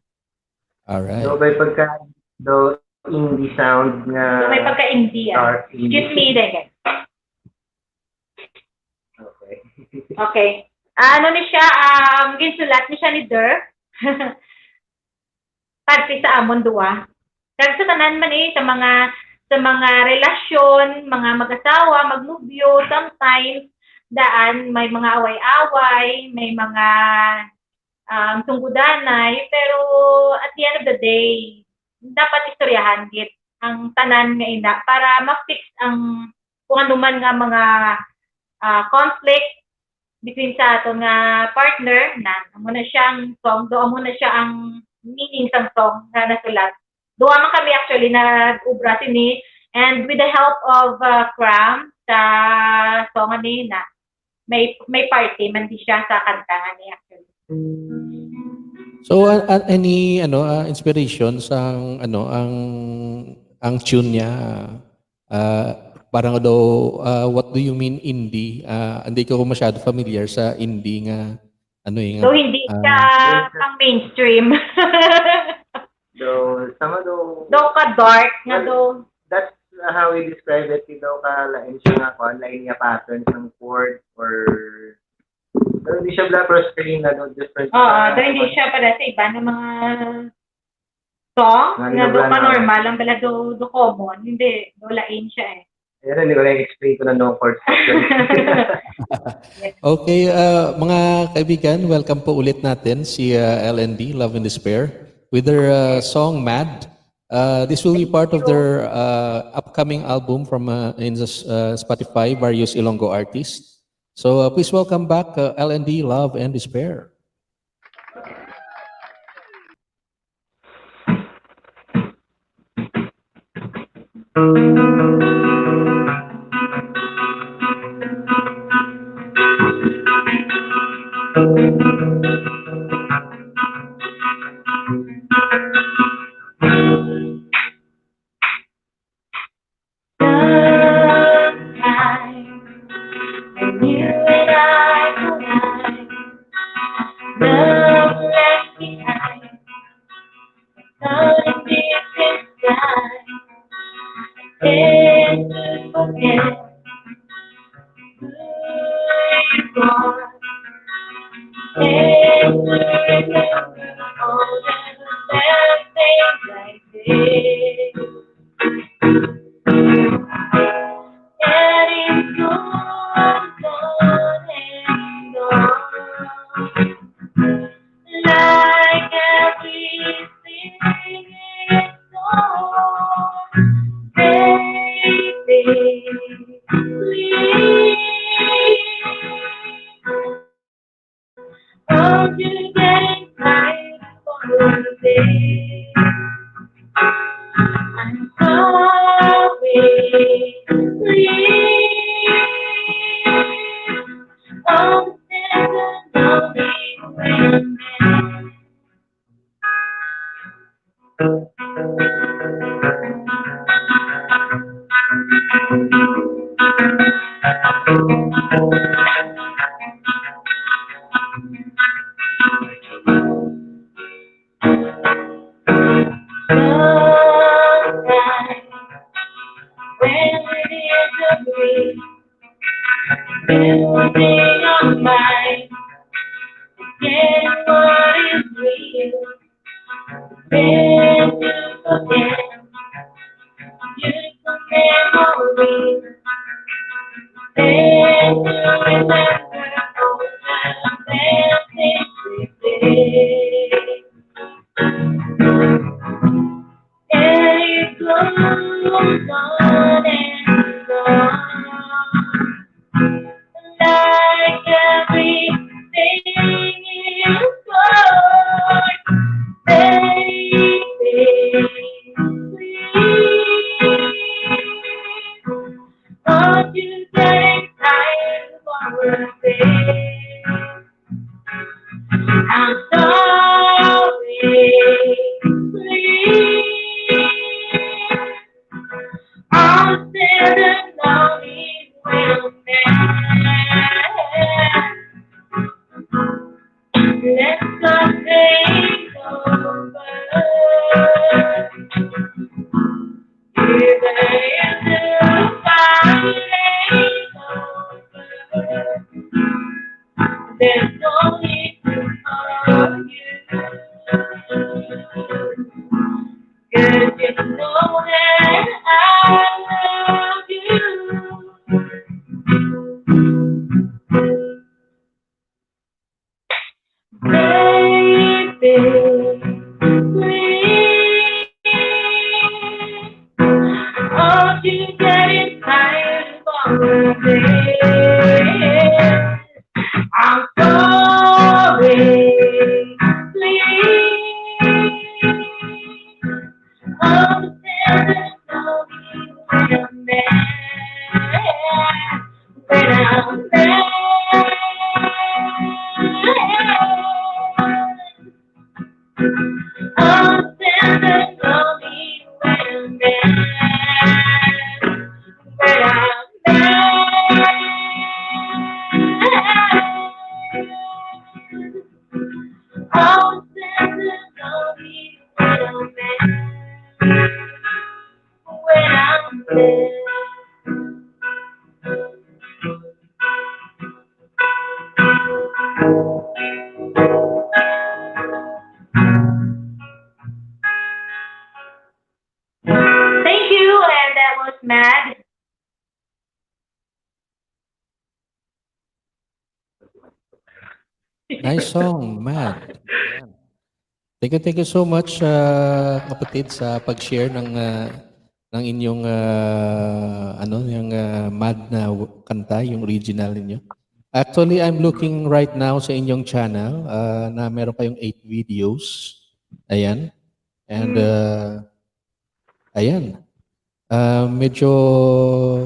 Alright. So, may pagka indie sound nga. So, may pagka-indie. Excuse me, Degen. Okay. Okay. Ano ni siya, ginsulat ni siya ni Der. Parte sa amon duwa. Kasi sa tanan man sa mga relasyon, mga mag-asawa, magnubyo, sometimes daan may mga away-away, may mga tunggudanay, pero at the end of the day, dapat istoryahan git ang tanan nga ina para ma-fix ang kung ano man nga mga conflict between sa ato nga partner na amo na siyang song, do amo na siya ang meaning sa song na nasulat. Duwa man kami actually na ubra sini, and with the help of Cram sa song ni na may party man di siya sa kanta ni actually. So any inspiration sa ang tune niya, parang daw, what do you mean indie? Hindi ko masyado familiar sa indie nga So, hindi siya pang mainstream. So, sama do, Daw ka dark nga daw. that's how we describe it. Daw ka lain siya nga ko, lain niya patterns ng chord or pero hindi siya black or screen na no, different. Daw hindi siya para sa iba ng mga song nga daw pa normal lang bala do common. Hindi, daw lain siya eh. Pero hindi ko lang explain ko na no chord section. Okay, mga kaibigan, welcome po ulit natin si LND, Love and Despair, with their song Mad. This will be part of their upcoming album from in the Spotify, various Ilonggo artists. So please welcome back LND, Love and Despair. When you and I collide, love left behind, something deep inside, tend to forget who you are, tend to remember all the bad things I did. And it's gone, gone and gone. Like everything is gone. Baby, please. Oh, you getting tired for the day. I'm sorry, please. Oh, there's a lonely women. Sometimes when it disagrees, building on mind, forget what is real, then to forget beautiful memories, then to remember all the bad things we did. And it goes on and on, like everything is gone. Baby, please. Aren't you getting tired for a day? I'm sorry, please. I'll stand and lonely will let the days over. Even if the fight over, there's no need to argue. 'Cause you know that I love you. Baby, please. Aren't you getting tired of the day? I'm sorry, please. Oh, there's no when I'm there. All senses of you when I'm there. Thank you, and that was Mad. Nice song, Mad. Ayan. Thank you so much, kapatid, sa pag-share ng inyong yung Mad na kanta, yung original ninyo. Actually, I'm looking right now sa inyong channel na meron kayong 8 videos. Ayan. And ayan. Medyo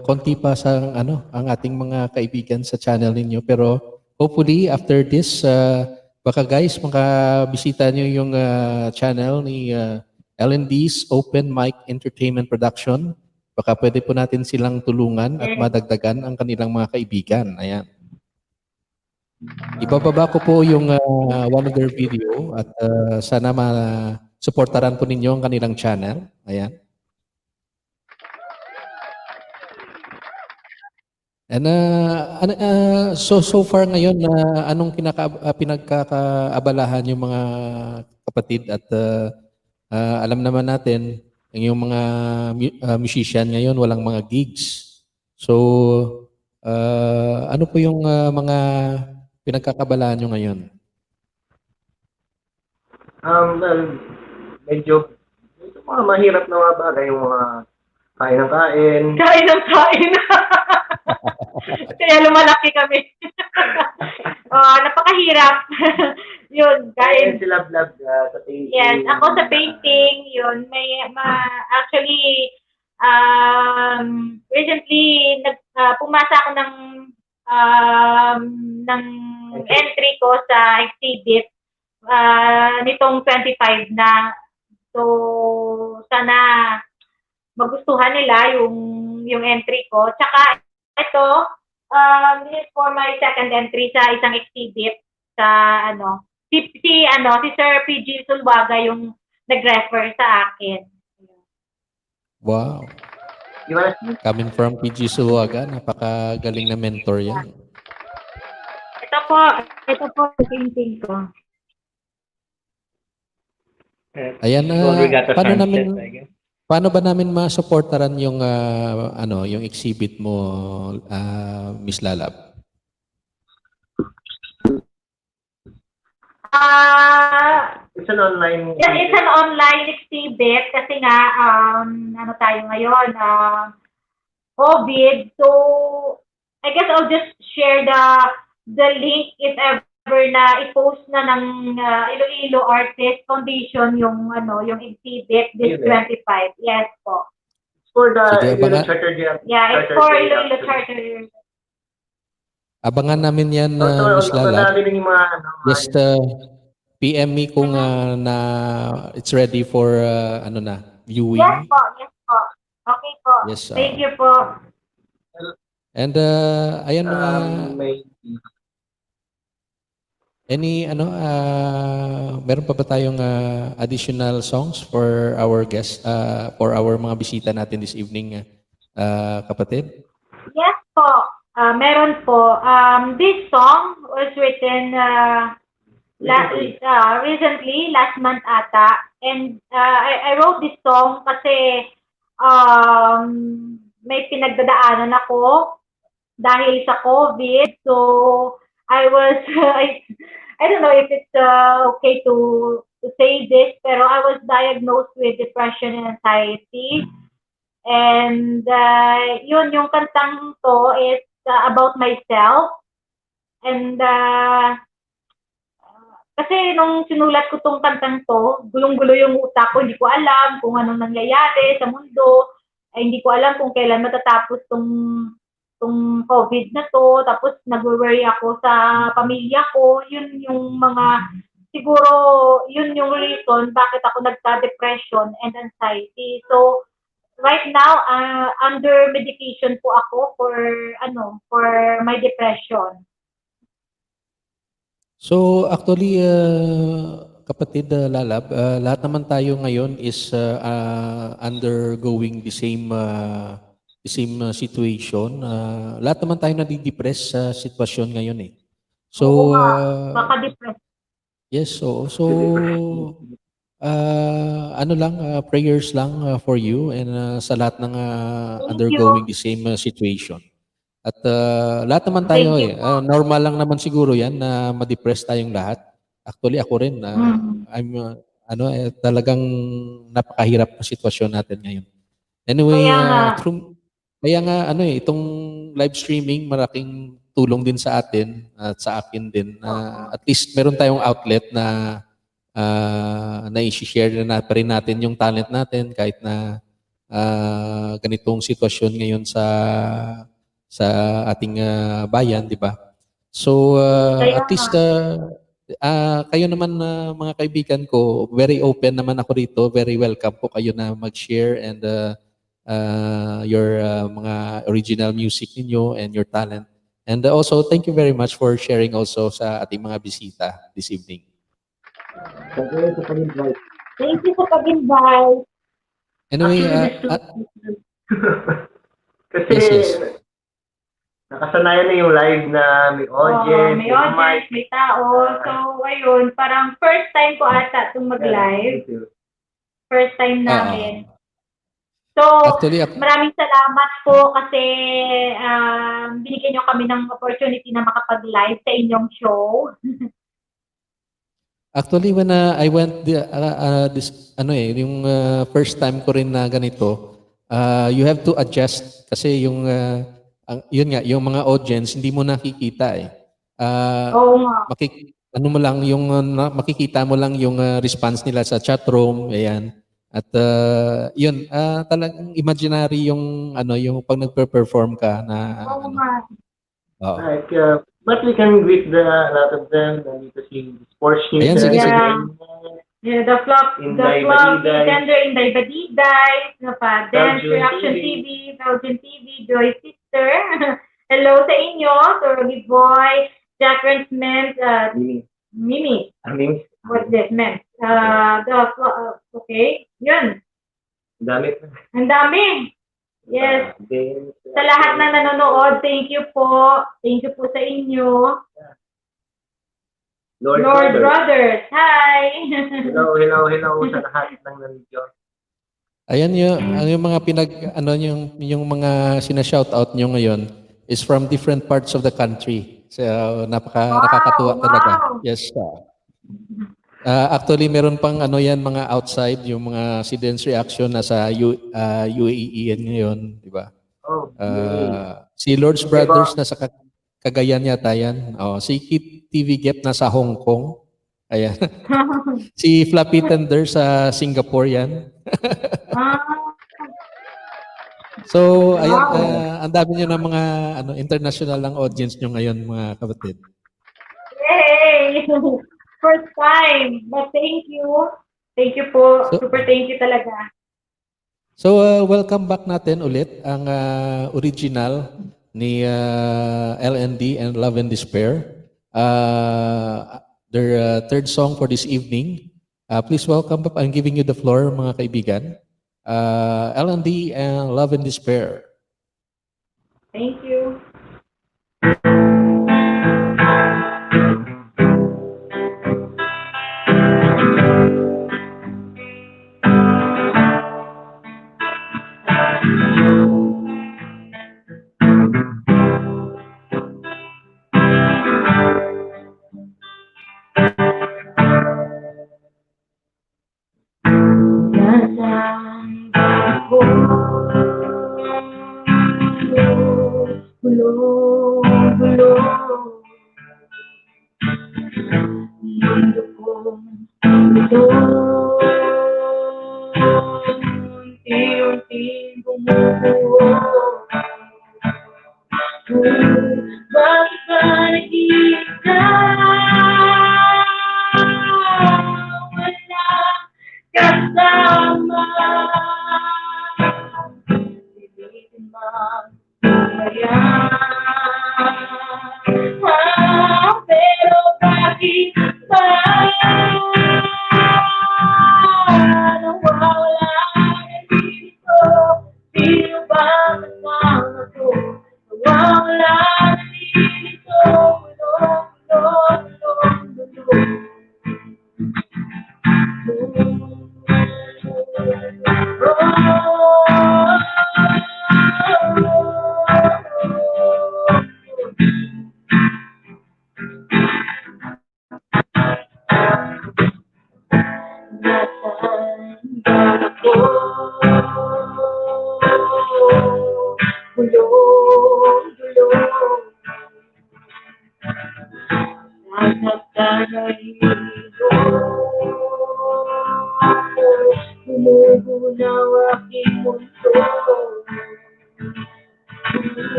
konti pa sa ang ating mga kaibigan sa channel ninyo, pero hopefully after this baka guys makabisita niyo yung channel ni L&D's Open Mic Entertainment Production. Baka pwede po natin silang tulungan at madagdagan ang kanilang mga kaibigan. Ayan. Ibababa ko po yung one of their video at sana ma-supportaran po ninyo ang kanilang channel. Ayan. And so far ngayon anong pinagkakaabalahan yung mga kapatid at alam naman natin yung mga musician ngayon walang mga gigs. So ano po yung mga pinagkakaabalahan nyo ngayon? Well, medyo mga mahirap na mga bagay, yung mga kain ng kain. Kain ng kain. Kaya lumalaki kami. Napakahirap. Yun, Kain kain. sila vlog sa painting. Yes, ako sa painting, yun, actually, recently, pumasa ako ng entry ko sa exhibit nitong 25 na. So, sana magustuhan nila yung entry ko. Tsaka, ito, this is for my second entry sa isang exhibit sa si Sir PG Sulwaga yung nag-refer sa akin. Wow. Coming from PG Sulwaga, napakagaling na mentor yan. Ito po painting ko. Ayan paano ba namin ma-supportaran yung yung exhibit mo, Miss Lalab? It's an online Yes, it's an online exhibit kasi nga tayo ngayon, COVID. So I guess I'll just share the link if ever na i-post na ng Iloilo Artist Foundation yung exhibit this 25. Yes po. It's for the Sige, Iloilo Charter Day. Yeah, it's for Iloilo Charter. Abangan namin yan, Miss Lalab. namin yung mga Just PM me kung na it's ready for viewing. Yes po, yes po. Okay po. Yes, Thank you po. And ayan may meron pa ba tayong additional songs for our guests, for our mga bisita natin this evening, kapatid? Yes po. Meron po. This song was written recently, last month ata. And I wrote this song kasi may pinagdadaanan ako dahil sa COVID. So, I was, I don't know if it's okay to say this, pero I was diagnosed with depression and anxiety. And yun, yung kantang to is about myself. And kasi nung sinulat ko tong kantang to, gulong-gulo yung utak ko, hindi ko alam kung anong nangyayari sa mundo. Hindi ko alam kung kailan matatapos tong COVID na to, tapos nag-worry ako sa pamilya ko. Yun yung siguro yun yung reason bakit ako nagka-depression and anxiety. So right now under medication po ako for my depression. So actually, kapatid Lalab, lahat naman tayo ngayon is undergoing the same situation. Lahat naman tayo nadidepress sa sitwasyon ngayon eh. Oo So, nga, baka depressed. yes, so ano lang, prayers lang for you and sa lahat ng Thank undergoing you. the same situation. At lahat naman Thank tayo you po. normal lang naman siguro 'yan na ma-depress tayong lahat. Actually ako rin I'm talagang napakahirap na sitwasyon natin ngayon. Anyway, Kaya nga, kaya nga itong live streaming malaking tulong din sa atin at sa akin din na at least meron tayong outlet na na-i-share na pa rin natin yung talent natin kahit na ganitong sitwasyon ngayon sa ating bayan, di ba? So kaya at least nga. kayo naman mga kaibigan ko, very open naman ako rito, very welcome po kayo na mag-share and your mga original music ninyo and your talent. And also thank you very much for sharing also sa ating mga bisita this evening. Thank you sa pag-invite. Anyway, Kasi yes, yes. nakasanayan na yung live na may audience, May audience, may tao. So, ayun, parang first time ko ata itong mag-live. First time namin. So, Actually, maraming salamat po kasi binigyan nyo kami ng opportunity na makapag-live sa inyong show. Actually, when I went yung first time ko rin na ganito, you have to adjust kasi yun nga, yung mga audience hindi mo nakikita eh. Oo nga. Makikita mo lang yung response nila sa chat room, ayan. At yun, talagang imaginary yung yung pag nagpe-perform ka na Oo nga. Like, but we can greet a lot of them dito si Sports News. Ayan, sige, sige. Yeah, the Flop Tender, Inday Badiday, Dance, Reaction TV, Belgian TV, Joy Sister. Hello sa inyo, Sorry Boy, Jack Smith, Mimi. What's this, man? Okay, yun. Ang dami. Yes. Sa lahat na nanonood, thank you po. Thank you po sa inyo. Lord Brothers. Hi. Hello sa lahat ng nandito. Ayan yung mga yung mga sina-shoutout nyo ngayon is from different parts of the country. So nakakatuwa talaga. Yes. Actually meron pang mga outside yung mga si Dance Reaction nasa UAE ngayon, di ba? Si Lord's Brothers nasa Cagayan yata yan. Si Kit TV Gap nasa Hong Kong. Ayan. Si Flappy Tender sa Singapore yan. So, ayan, ang dami nyo ng mga international lang audience nyo ngayon, mga kapatid. Yay! First time. But thank you. Thank you po. Super thank you talaga. So, welcome back natin ulit ang original ni LND and Love and Despair. Their third song for this evening. Please welcome back. I'm giving you the floor, mga kaibigan. LND and Love and Despair. Thank you. Pero bakit mahilo. Gumugunaw aking mundo.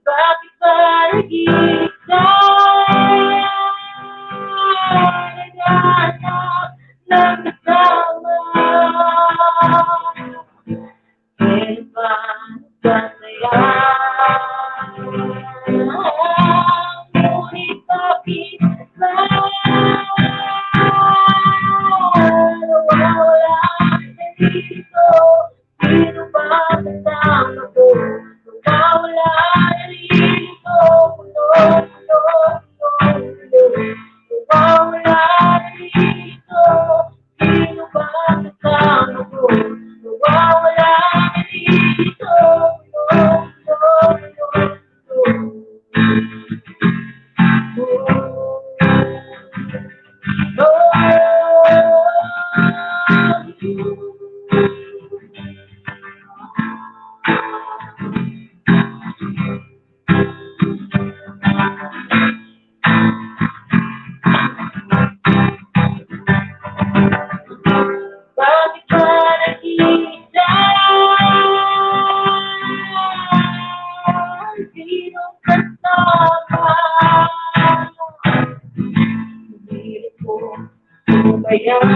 Bakit ba nag-iisa naghahanap ng kasama? Kailan ba nagkasaya? Ngunit bakit ba nawawala dito? Sino ba kasama ko? Nawawala dito. Nawawala dito. Sino ba kasama ko? Nawawala dito. Bakit ba nag-iisa? Sinong kasama? Hindi ko mabayaan.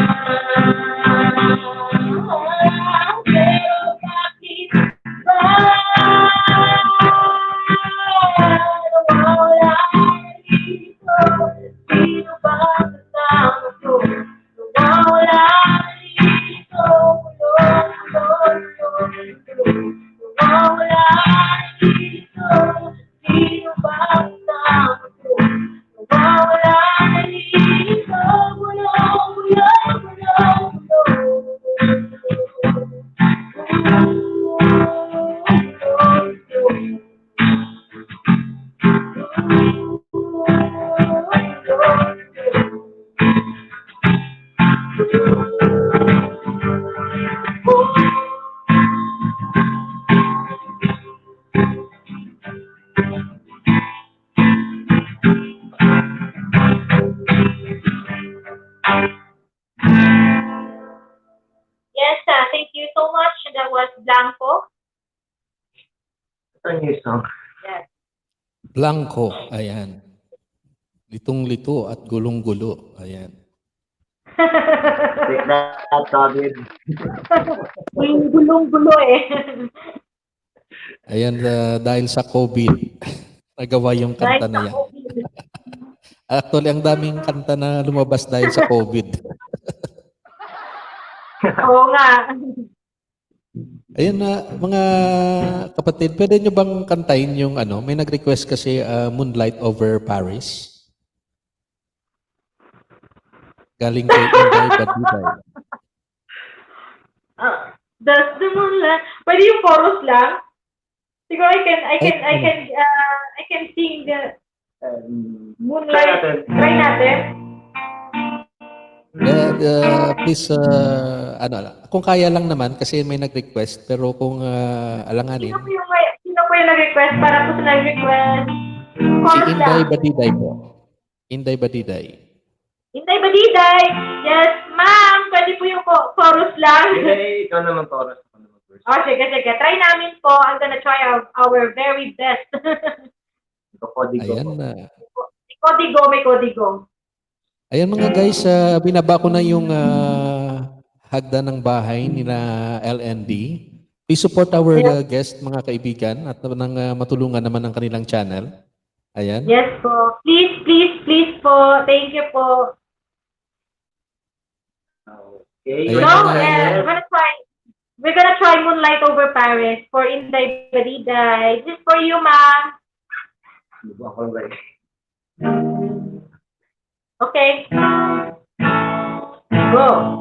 Pero bakit ba nawawala dito? Sino ba kasama ko? Nawawala dito. Nawawala dito. Sino ba kasama ko? Nawawala dito. Yes, thank you so much. That was Blanco. Ito yung song. Yes. Blanco, ayan. Litong-lito at gulong-gulo, ayan. Take that, David. Yung gulong-gulo eh. Ayan, dahil sa COVID, nagawa yung kanta na yan. Actually, ang daming kanta na lumabas dahil sa COVID. Oo nga. Ayan na, mga kapatid, pwede nyo bang kantahin yung ano? May nag-request kasi Moonlight Over Paris. Galing kay Inday Badiday. Does the moonlight? Pwede yung chorus lang? Siguro I can sing the moonlight. Try natin. Please, kung kaya lang naman, kasi may nag-request, pero kung alanganin. Sino po yung nag-request? Para po sa nag-request. Si Inday Badiday po. Inday Badiday. Inday Badiday! Yes, ma'am! Pwede po yung chorus lang. Hindi, ikaw naman chorus. Oh, sige. Try namin po. I'm gonna try our very best. Ayan na. Kodigo, may kodigo. Ayan mga guys, binaba ko na yung hagdan ng bahay nila LND. Please support our guest, mga kaibigan, at matulungan naman ang kanilang channel. Ayan. Yes po. Please po. Thank you po. Okay. Ayan, we're gonna try Moonlight Over Paris for Inday Badiday. Just for you, ma'am. Okay. Go.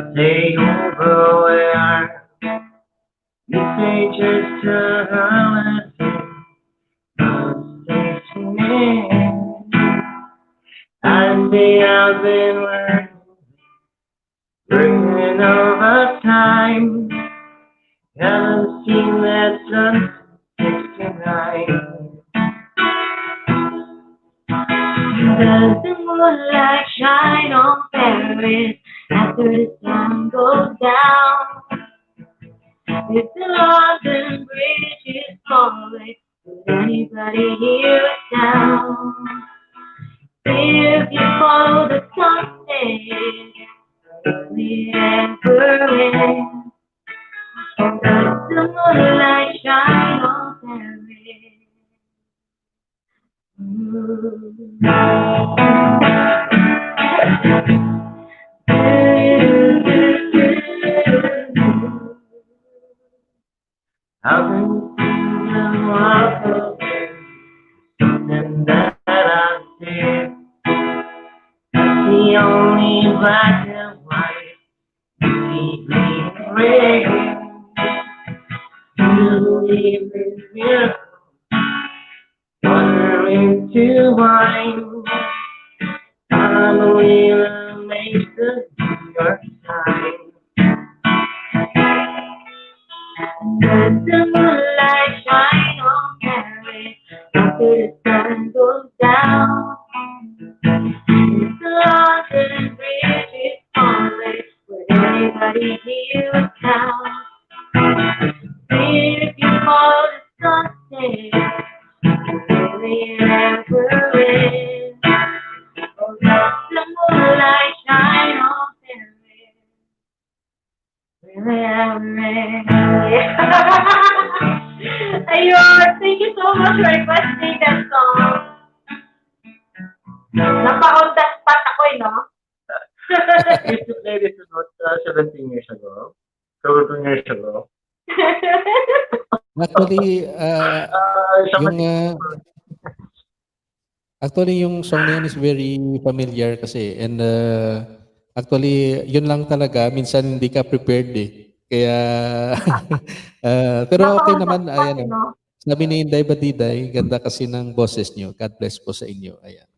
Stay over where you say just how I stay to me. I say I've been working over time. Haven't seen that sunset tonight. Does the moonlight shine on Paris after the sun goes down? If the London Bridge is falling, will anybody hear a sound? If you follow the sunset, will it ever end? Does the moonlight shine on Paris? I've been thinking of something that I see. The only black and white, see green and red. You leave me here, wondering to mine. I believe it makes the New York Times. Does the moonlight shine on Paris after the sun goes down? If the London Bridge is falling, will anybody hear a sound? If you follow the sunset, will it ever end? Oh, does the moonlight shine on Paris? Will it ever end? Ayun, thank you so much for requesting that song. Napa-on the spot ako no? I used to play this about 17 years ago. 2 years ago. Actually, yung song na yun is very familiar kasi. And actually, yun lang talaga. Minsan hindi ka prepared eh. Kaya, pero okay naman. Ayan, sabi ni Inday Batiday, ganda kasi ng boses nyo. God bless po sa inyo. Ayan.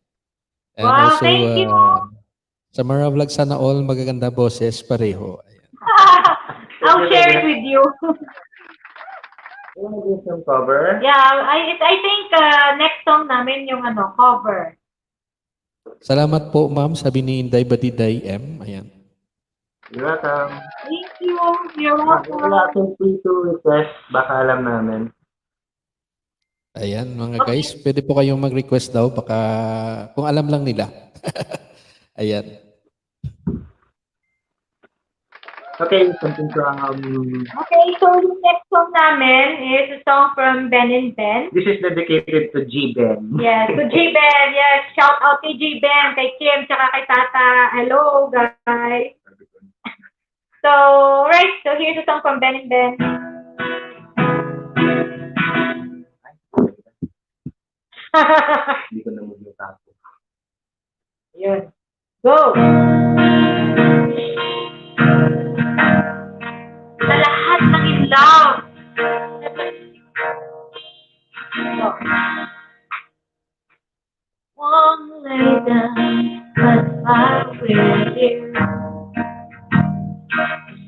And Wow, also, thank you. sa Mara Vlog, sana all magaganda boses pareho. Ayan. I'll share it with you. You want to do some cover? Yeah, I think next song namin yung cover. Salamat po, ma'am. Sabi ni Inday Batiday M. Ayan. You're welcome. Thank you. You're welcome. Wala akong free to request. Baka alam namin. Ayan, mga guys, pwede po kayong mag-request daw, baka kung alam lang nila. Ayan. Okay, something from... Okay, so yung next song namin is a song from Ben and Ben. This is dedicated to G. Ben. Yes, to G. Ben. Yes, shout out kay G. Ben, kay Kim, tsaka kay Tata. Hello, guys. So, right, so here's a song from Ben and Ben. Hindi ko na yung tapo. Yun. Go! Sa lahat ng in love. Won't lay down, but I will hear.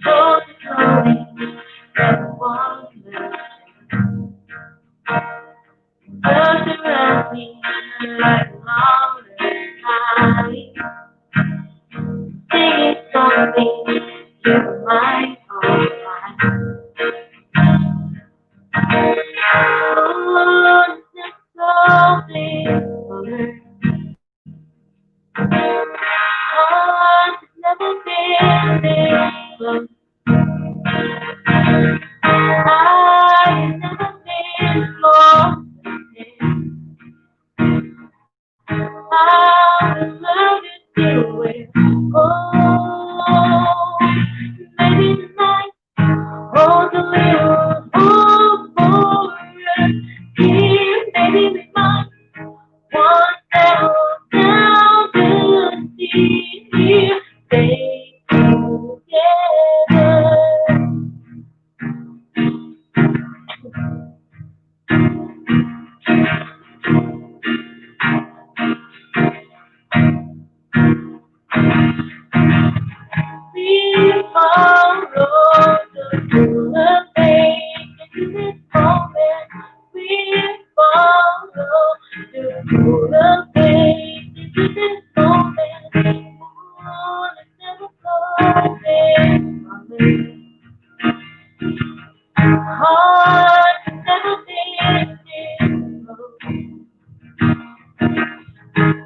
So slowly, that one will just around me like mountain high. Singing something you might alright. Oh, just something other. Oh, just never heart never been this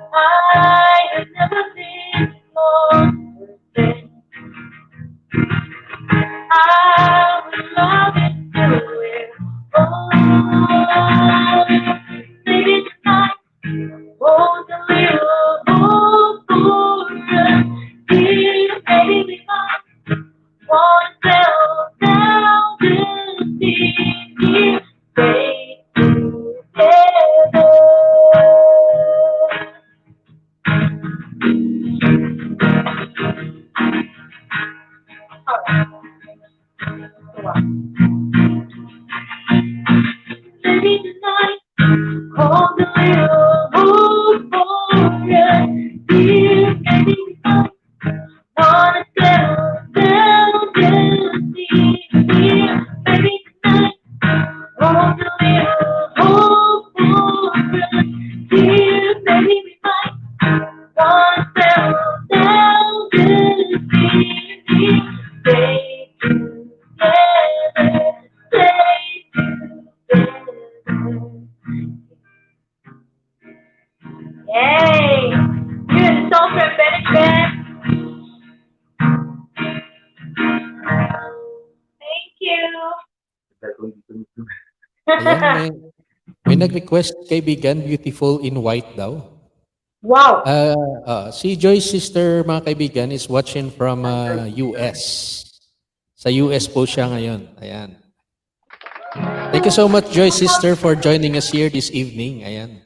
I have never been more perfect. I will love it till we're old. Maybe tonight, hold a little hope for us. Dear baby, we might wanna settle down to see you stay together. Maybe tonight, hold a little hope for us. Dear baby, we might wanna settle down to see you. Maybe tonight, hold a little hope for us. Dear baby, we might wanna settle down to see you. Stay together, stay together. Yay! Here's the song from Bennett Band. Thank you. Ayan, may nag-request kaibigan, beautiful in white daw. Wow. Si Joy's sister, mga kaibigan, is watching from US. Sa US po siya ngayon. Ayan. Thank you so much, Joy's sister, for joining us here this evening. Ayan.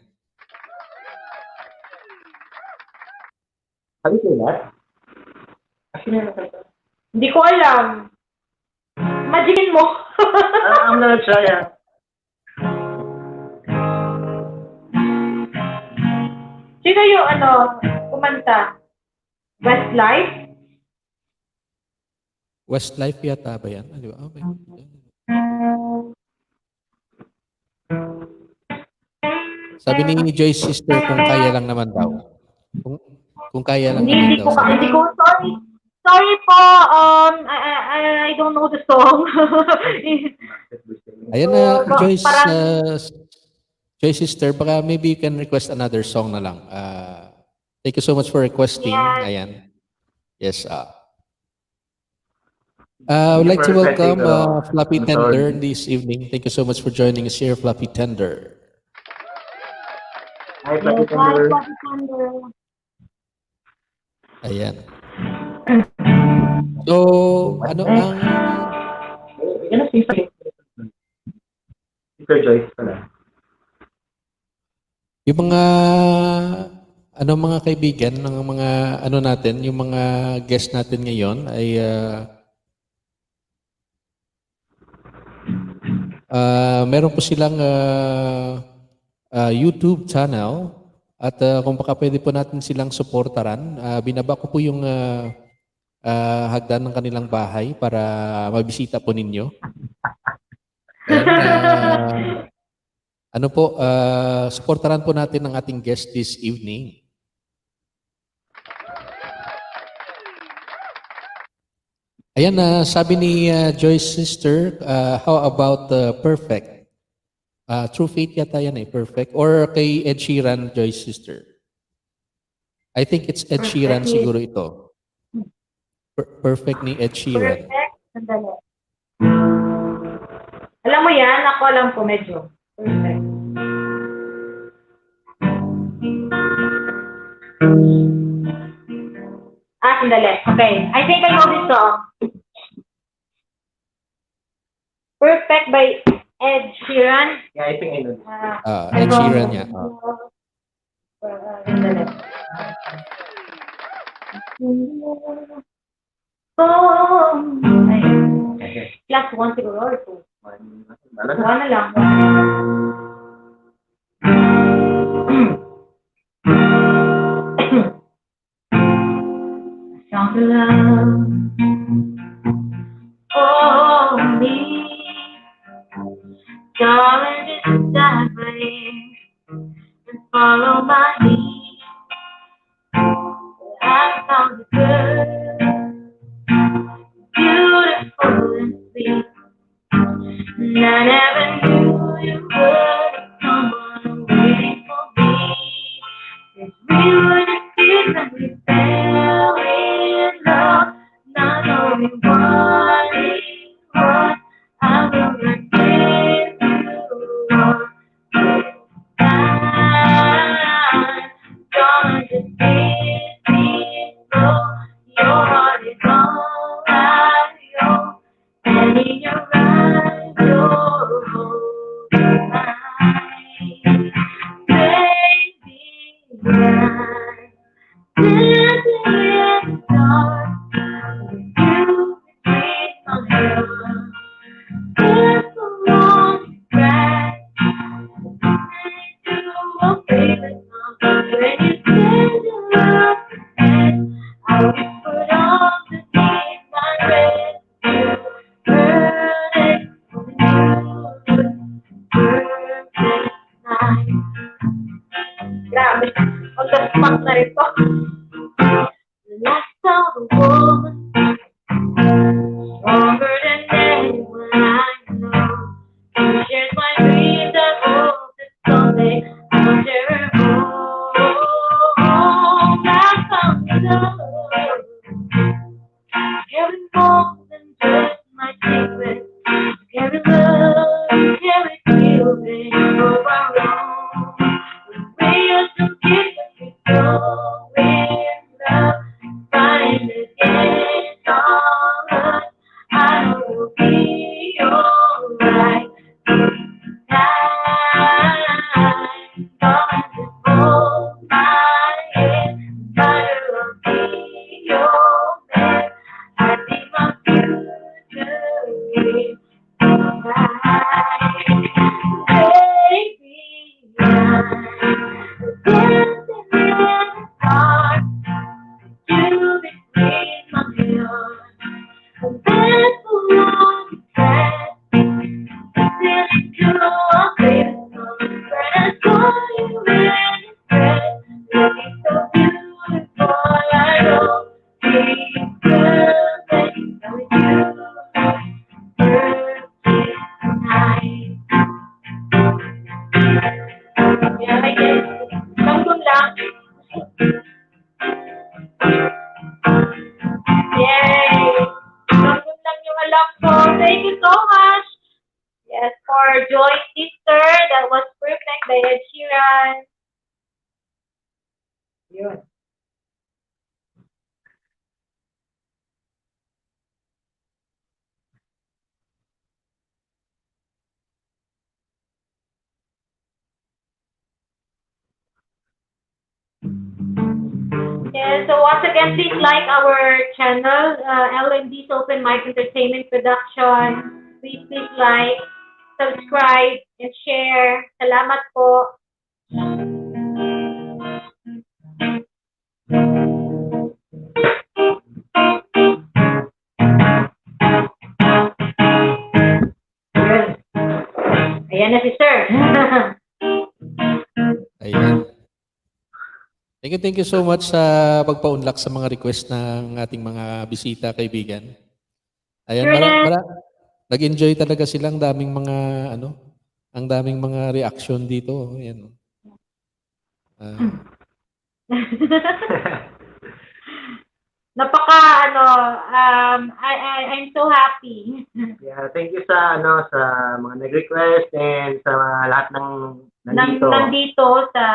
Sabi ko lahat? Hindi ko alam. Imagine mo. I'm gonna try ah. Sino yung kumanta? Westlife? Westlife yata ba yan? Ano ba? Oh, may... Sabi ni Joy's sister kung kaya lang naman daw. Kung kaya lang naman daw. Hindi ko, sorry. Sorry po, I don't know the song. Ayan na, Joy's, Joy's sister, baka maybe you can request another song na lang. Thank you so much for requesting. Yes. Ayan. Yes. I would like to welcome Fluffy Tender this evening. Thank you so much for joining us here, Fluffy Tender. Hi, Fluffy Tender. Ayan. So, ano ang... Yan ang Sister Joyce pala. Yung mga... mga kaibigan ng mga natin, yung mga guest natin ngayon ay meron po silang YouTube channel at kung baka pwede po natin silang suportaran, binaba ko po yung hagdan ng kanilang bahay para mabisita po ninyo. And, suportaran po natin ang ating guest this evening. Ayan, sabi ni Joy's sister, how about Perfect? True Faith yata yan Perfect. Or kay Ed Sheeran, Joy's sister. I think it's Ed Sheeran siguro ito. Perfect ni Ed Sheeran. Perfect. Sandali. Alam mo yan, ako alam ko medyo. Perfect. Sandali. Okay. I think I know this song. Perfect by Ed Sheeran. Yeah, I think I know. Ed Sheeran, yeah. Sandali. Class 1 siguro or 2? 1 na lang. Song to love. Oh, me. Darling, just dive right in and follow my lead. I found a girl, beautiful and sweet. And I never knew you were someone waiting for me. 'Cause we were just kids and we fell in love, not knowing what it was. I will not give you up. Don't just kiss me slow. Your heart is all I own, and in your eyes, you're holding mine. Baby, I'm dancing in the dark with you between my hands. It's a long ride. When you stand up and I whispered underneath my breath, perfect night. Grabe, on the spot na rin to. The last of the woman, stronger than anyone I know. She shares my dreams and hopes that someday I'll share her home. I found love, carry more than just my secret. Carry love, carry feeling of our own. We used to kiss and we go in love, find against all us. I know we'll be alright. Thank you so much. Yes, for Joy Sister, that was perfect by Ed Sheeran. Yun. Yeah, so once again, please like our channel, LMD's Open Mic Entertainment Production. Please like, subscribe, and share. Salamat po. Ayan na si Sir. Ayan. Thank you so much sa pagpaunlak sa mga request ng ating mga bisita, kaibigan. Ayan, nag-enjoy talaga silang daming mga ang daming mga reaction dito. Ayan. I'm so happy. Yeah, thank you sa mga nag-request and sa lahat ng nandito sa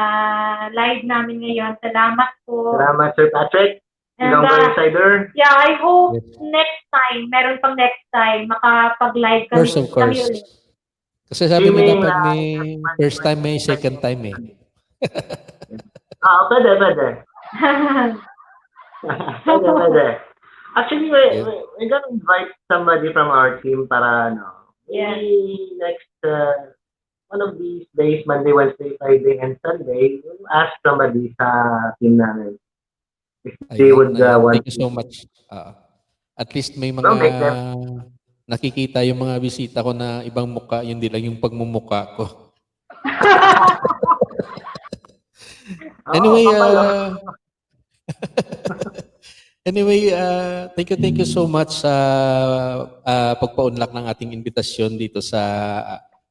live namin ngayon. Salamat po. Salamat, Sir Patrick. Ilonggo Insider. Yeah, I hope next time, meron pang next time, makapag-live kami. Of course. Kasi sabi mo dapat may first time, may second time eh. Pwede. Pwede. Actually, we're gonna invite somebody from our team para next one of these days, Monday, Wednesday, Friday, and Sunday, we'll ask somebody sa team namin if they would want. Thank you so much. At least may mga nakikita yung mga bisita ko na ibang muka, yun di lang yung pagmumuka ko. Anyway, Anyway, thank you so much sa pagpaunlak ng ating invitasyon dito sa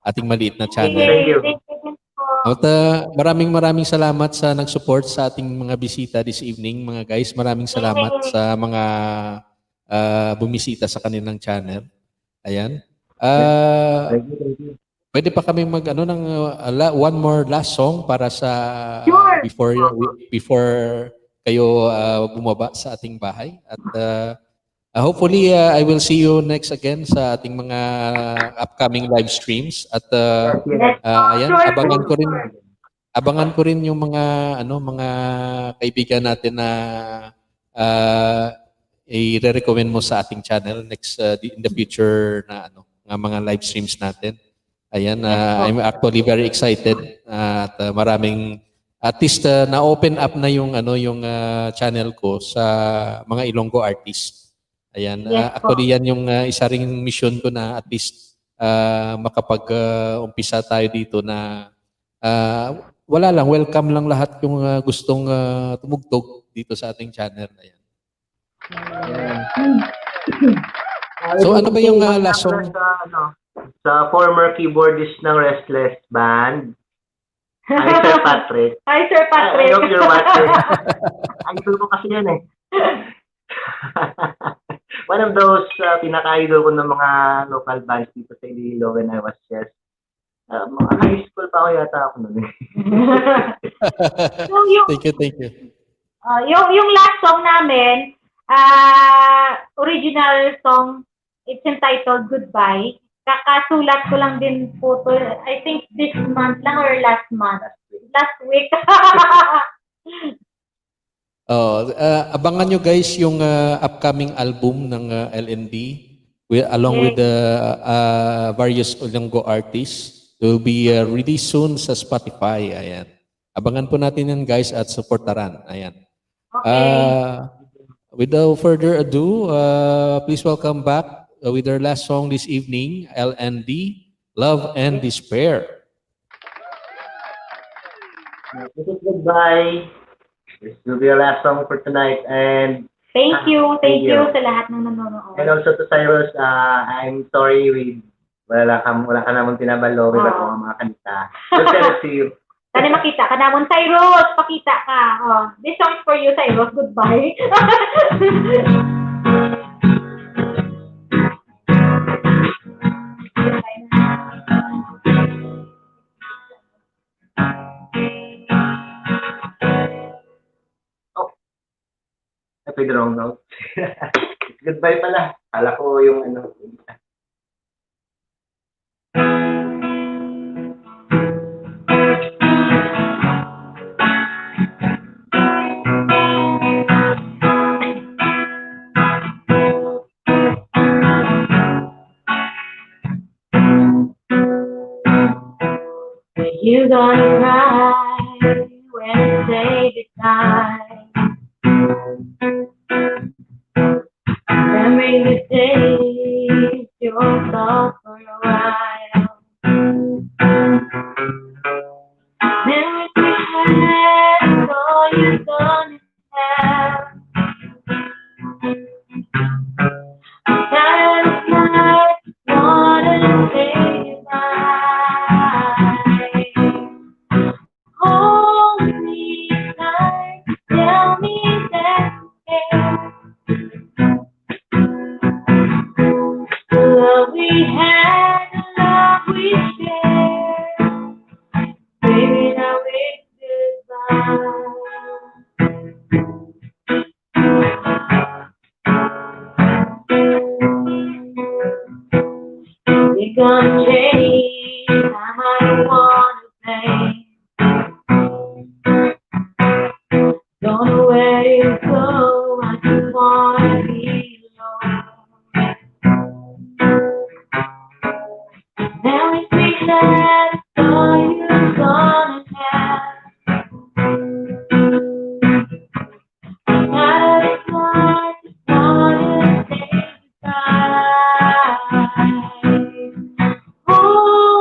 ating maliit na channel. Thank you. Thank you din po. At maraming salamat sa nag-support sa ating mga bisita this evening, mga guys. Maraming salamat sa mga bumisita sa kanilang channel. Ayan. Thank you. Pwede pa kami mag ng one more last song para sa Sure. before kayo bumaba sa ating bahay. At hopefully I will see you next again sa ating mga upcoming live streams. At ayan, abangan ko rin yung mga mga kaibigan natin na i-recommend mo sa ating channel next in the future na nga mga live streams natin. Ayan, I'm actually very excited at maraming at least na-open up na yung channel ko sa mga Ilonggo artists. Ayan, actually yan yung isa ring mission ko na at least makapag-umpisa tayo dito na wala lang, welcome lang lahat yung gustong tumugtog dito sa ating channel. Ayan. So ano ba yung last song? Sa former keyboardist ng Restless Band. Hi, Sir Patrick. Hi, Sir I Patrick. hope you're watching. Idol ko kasi yan eh. One of those pinaka-idol ko ng mga local bands dito sa Iloilo when I was just mga high school pa ako yata ako nun eh. Thank you. Yung last song namin, original song, it's entitled Goodbye. Kakasulat ko lang din po to, I think this month lang or last month. Last week. Abangan nyo guys yung upcoming album ng LND along with the various Ilonggo artists. It will be released soon sa Spotify. Ayan. Abangan po natin yan guys at supportaran. Ayan. Okay. Without further ado, please welcome back with our last song this evening, LND, Love and Despair. This is Goodbye. This will be our last song for tonight. And Thank you sa lahat ng nanonood. and also to Cyrus, I'm sorry wala ka namang tinabalo with mga kanta. We'll tell it to you. Sana makita ka namon, Cyrus, pakita ka. This song is for you, Cyrus. Goodbye. I played the wrong note. Goodbye pala. Kala ko yung You gonna cry when I say goodbye. Remember the days you thought for a while. Never had all you're gonna have. Tired of life, wanna say goodbye. Hold me tight, tell me that you care. The love we had, the love we shared. Baby, now it's goodbye. We're gonna change, time I don't wanna play. Don't know where you go, I just wanna be alone. Now it's me that all you're gonna have. Not as much as wanna say goodbye. Oh,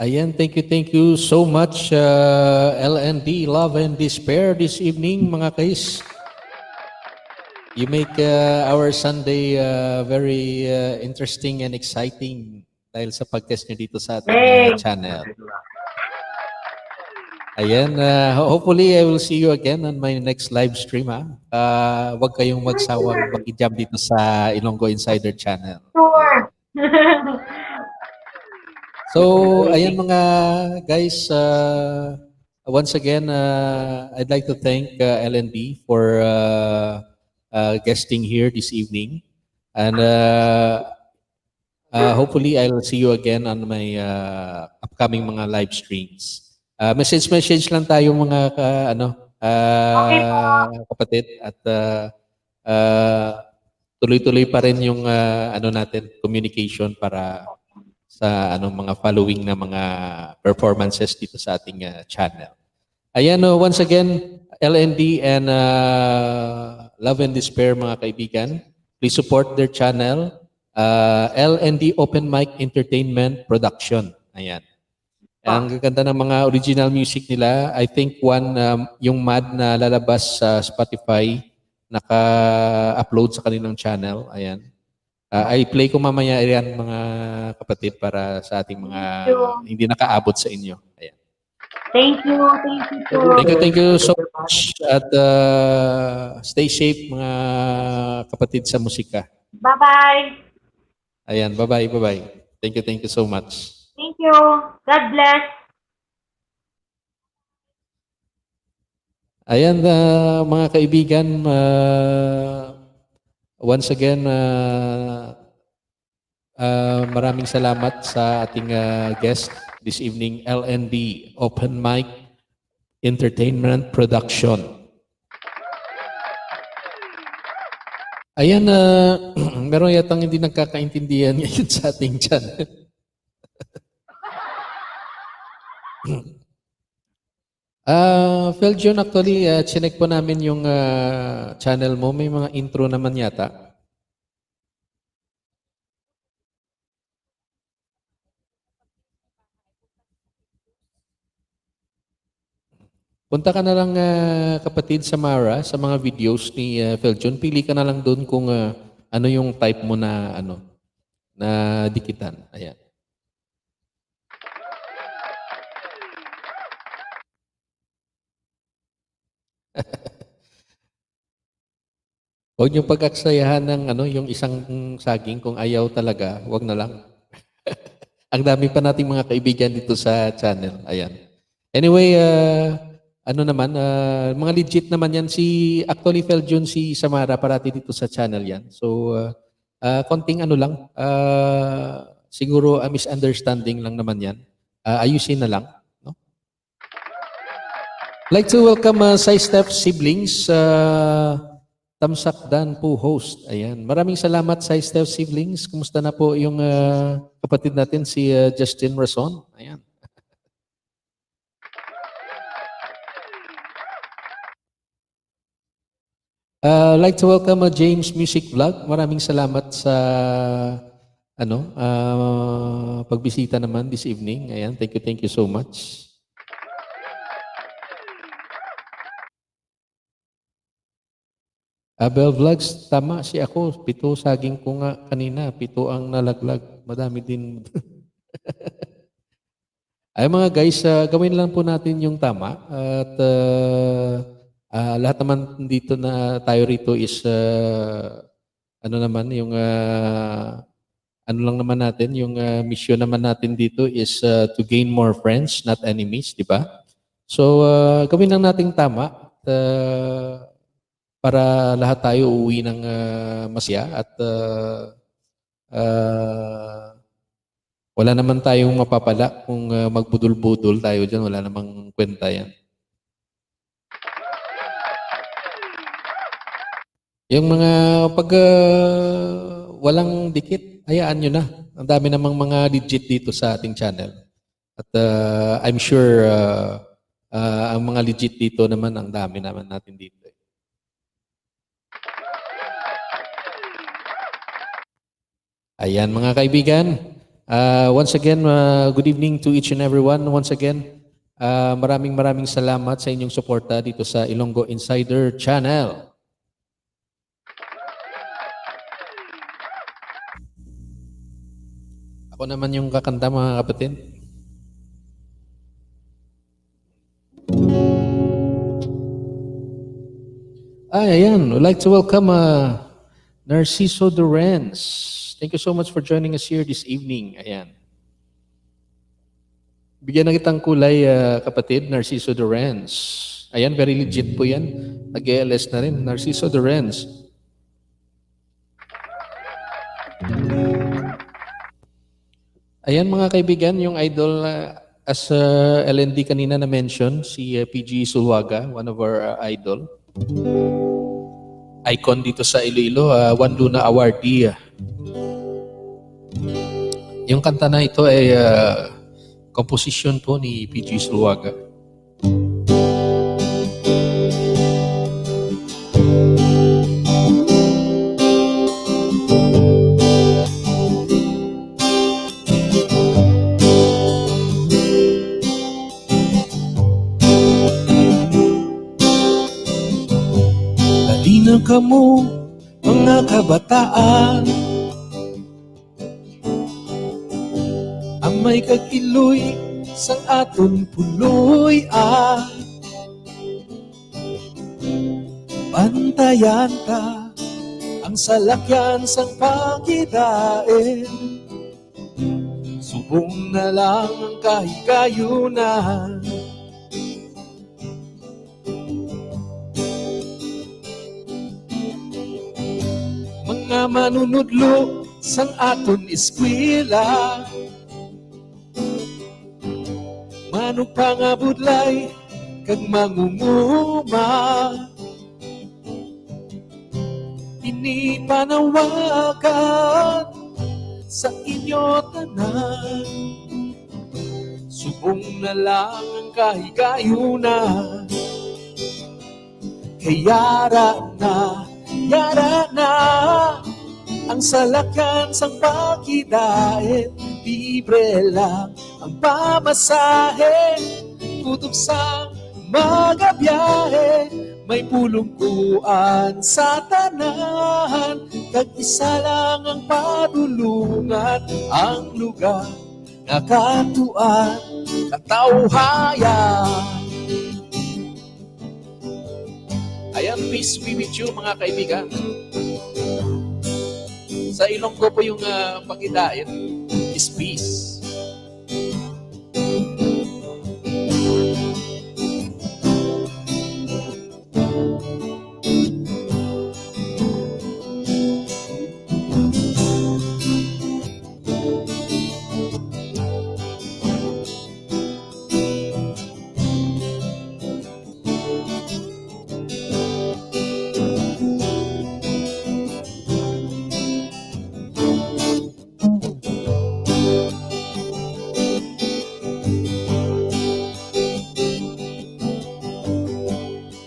Ayan, thank you so much, LND, Love and Despair this evening, mga kais. You make our Sunday very interesting and exciting dahil sa pag-test nyo dito sa ating channel. Ayan, hopefully I will see you again on my next live stream. Huwag kayong magsawang mag-jump dito sa Ilonggo Insider channel. Sure. So, ayan mga guys, once again, I'd like to thank LND for guesting here this evening. And hopefully, I'll see you again on my upcoming mga live streams. Message lang tayo mga kapatid. At tuloy-tuloy pa rin yung natin, communication para sa mga following na mga performances dito sa ating channel. Ayan, once again, LND and Love and Despair, mga kaibigan, please support their channel, LND Open Mic Entertainment Production. Ayan. Ang gaganda ng mga original music nila. I think yung MAD na lalabas sa Spotify, naka-upload sa kanilang channel. Ayan. I play ko mamaya yan, mga kapatid, para sa ating mga hindi nakaabot sa inyo. Ayan. Thank you. Thank you so much. At stay safe, mga kapatid sa musika. Bye-bye. Ayan, bye-bye. Thank you so much. Thank you. God bless. Ayan, mga kaibigan, once again, maraming salamat sa ating guest this evening, LND Open Mic Entertainment Production. Ayan, meron yatang hindi nagkakaintindihan ngayon sa ating channel. Feljon, actually, chinek po namin yung channel mo. May mga intro naman yata. Punta ka na lang, kapatid Samara, sa mga videos ni Feljon. Pili ka na lang doon kung ano yung type mo na na dikitan. Ayan. Huwag niyong pag-aksayahan ng yung isang saging. Kung ayaw talaga, huwag na lang. Ang dami pa nating mga kaibigan dito sa channel. Ayan. Anyway, mga legit naman yan. Actually, Feljon, si Samara, parati dito sa channel yan. So, konting lang. Siguro, misunderstanding lang naman yan. Ayusin na lang. No? Like to welcome Sidestep Siblings, Tamsak Dan po host. Ayan. Maraming salamat, Sidestep Siblings. Kumusta na po yung kapatid natin, si Justin Rason? Ayan. Like to welcome James Music Vlog. Maraming salamat sa pagbisita naman this evening. Ayan, thank you so much. Abel Vlogs, tama si ako. 7 saging ko nga kanina. 7 ang nalaglag. Madami din. Ay mga guys, gawin lang po natin yung tama. At lahat naman dito na tayo rito is yung mission naman natin dito is to gain more friends, not enemies, di ba? So gawin lang nating tama at para lahat tayo uuwi ng masaya at wala naman tayong mapapala kung magbudol-budol tayo dyan, wala namang kwenta yan. Yung mga pag walang dikit, hayaan nyo na. Ang dami namang mga legit dito sa ating channel. At I'm sure ang mga legit dito naman, ang dami naman natin dito. Ayan mga kaibigan, Once again, good evening to each and everyone. Once again, maraming salamat sa inyong suporta dito sa Ilonggo Insider Channel. Ako naman yung kakanta, mga kapatid. Ayan. We'd like to welcome Narciso Durens. Thank you so much for joining us here this evening. Ayan. Bigyan na kitang kulay, kapatid, Narciso Durens. Ayan, very legit po yan. Nag-ALS na rin. Narciso Durens. Ayan mga kaibigan, yung idol as LND kanina na mention, si PG Sulwaga, one of our idol. Icon dito sa Iloilo, One Luna awardee. Yung kanta na ito ay composition po ni PG Sulwaga. Halina kamo mga kabataan, amay kagiloy sang aton puloy bantayan ta ang salakyan sang pagidain, subong na lang ang kahigayunan. Mga manunudlo sang aton eskwela, manong pangabudlay kag mangunguma, inipanawagan sa inyo tanan, subong na lang ang kahigayunan. Kayara na ang salakyan sang pagidain, libre lang ang pamasahe, kutob sa mga biyahe, may pulungkuan sa tanan, kag isa lang ang padulungan, ang lugar na katuan, katawhayan. Ayan, peace be with you mga kaibigan. Sa Ilonggo po yung pagidain is peace.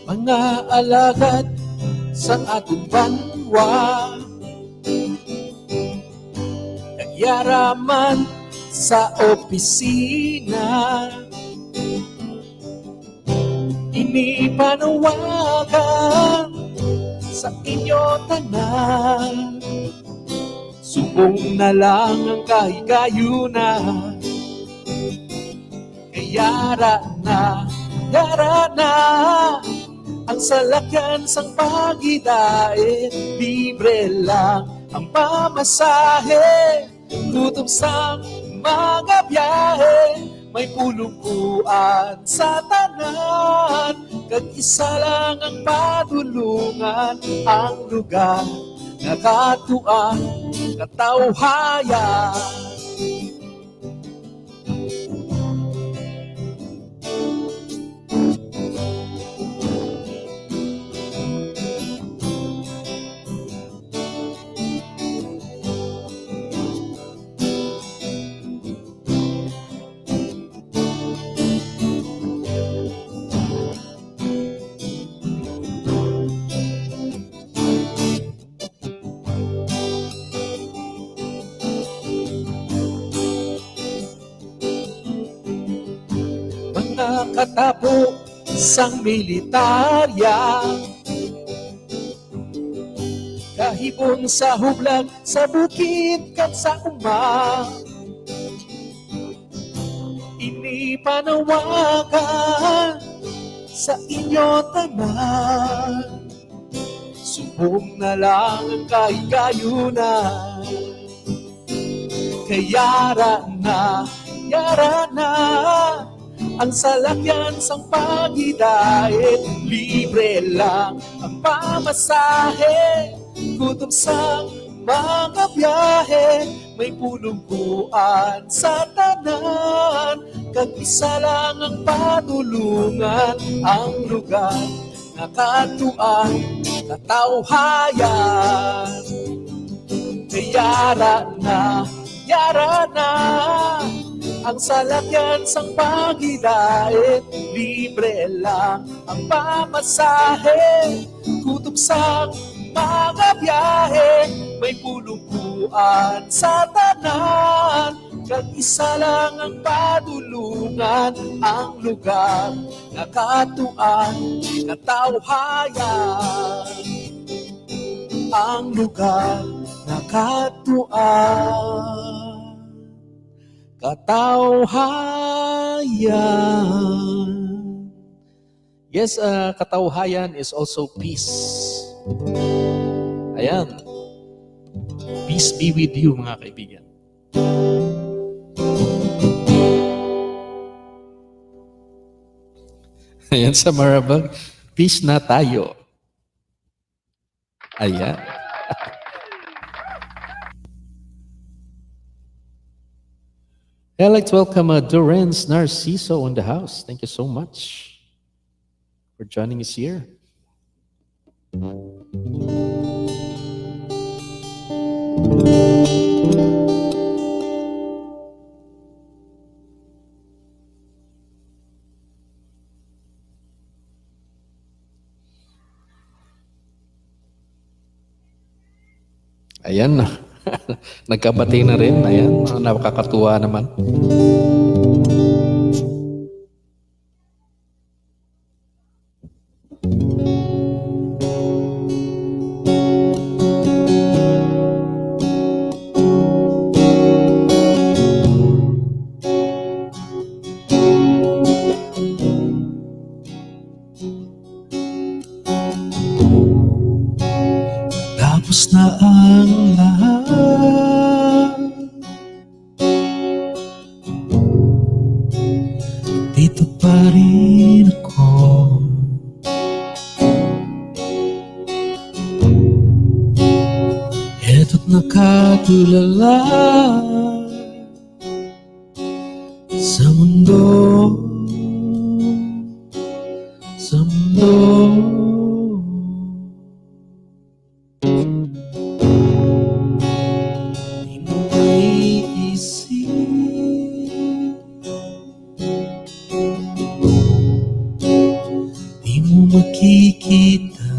Mga alagad sa atong banwa, nagyaraman sa opisina, inipanawagan sa inyo tanan, subong na lang ang kahigayunan. Yara na ang salakyan sang pagidain, libre lang ang pamasahe, kutob sa mga biyahe, may pulungkuan sa tanan, kag isa lang ang padulungan, ang lugar na katuan, katawhayan. nakatapos ang militarya. Kahibon sa hublag, sa bukid kat sa uma, inipanawagan sa inyo tanan. Subong na lang ang kahigayunan. Kayara na ang salakyan sang pagidait. Libre lang ang pamasahe, gutom sang mga biyahe. May pulungkuan sa tanan, kag isa lang ang patulungan. Ang lugar na katuan, katawhayan. Yara na ang salakyan sang pagidait. Libre lang ang pamasahe, kutob sang mga biyahe. May pulungkuan sa tanan, kag isa lang ang patulungan. Ang lugar na katuan, katawhayan. Ang lugar na katuan, katawhayan. Yes, katawhayan is also peace. Ayan. Peace be with you, mga kaibigan. Ayan sa Marabag, peace na tayo. Ayan. I'd like to welcome Dorens Narciso in the house. Thank you so much for joining us here. Ayan na. Nagkabati na rin. Ayan, nakakatuwa naman. Tapos na ang lahat, dito pa rin ako. Eto't nakatulala sa mundo, sa mundo. Makikita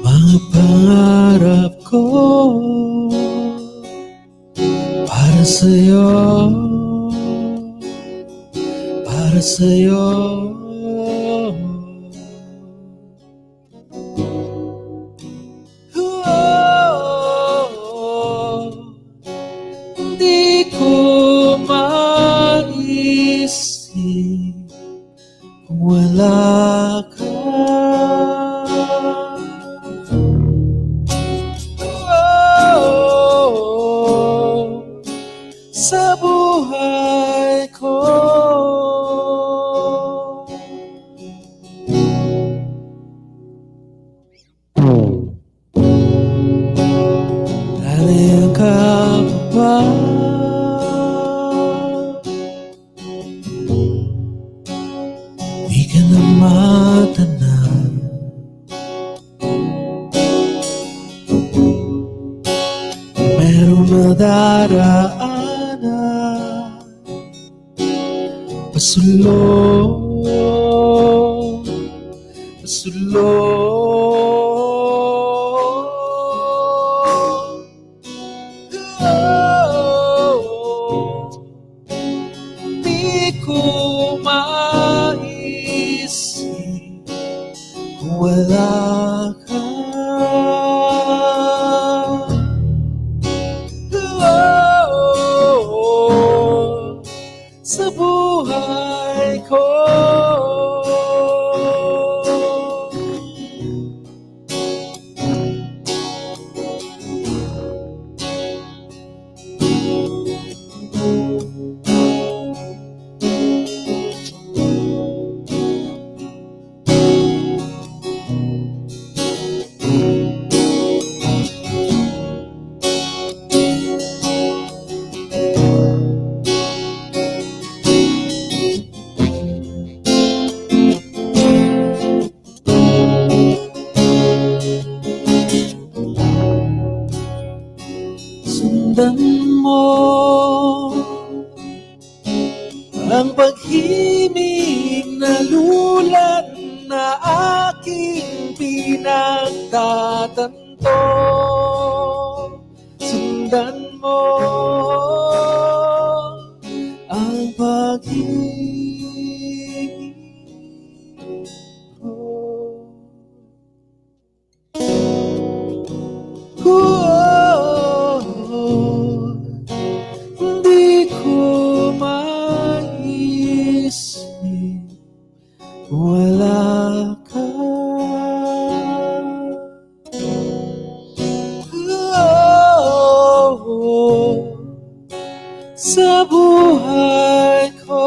mga pangarap ko para sa'yo, para sa'yo. Hindi ko maisip kung wala ka. Sa buhay ko, dahil ka ba? Di ka na matanaw, merong nadaraanan, pasulong, pasulong. ko. Sundan mo ang paghimig na lulat na aking pinagtatanto. Sundan mo ang paghimig ko. Hindi ko maisip wala ka. Sa buhay ko.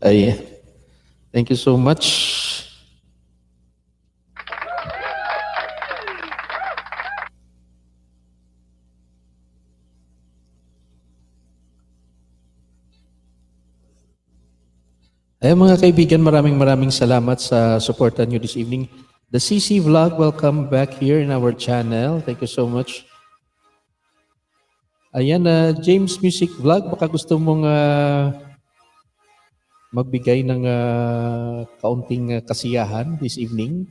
Ay, thank you so much. Ay, mga kaibigan, maraming salamat sa suportan nyo this evening. The CC Vlog, welcome back here in our channel. Thank you so much. Ayan, James Music Vlog, baka gusto mong magbigay ng kaunting kasiyahan this evening.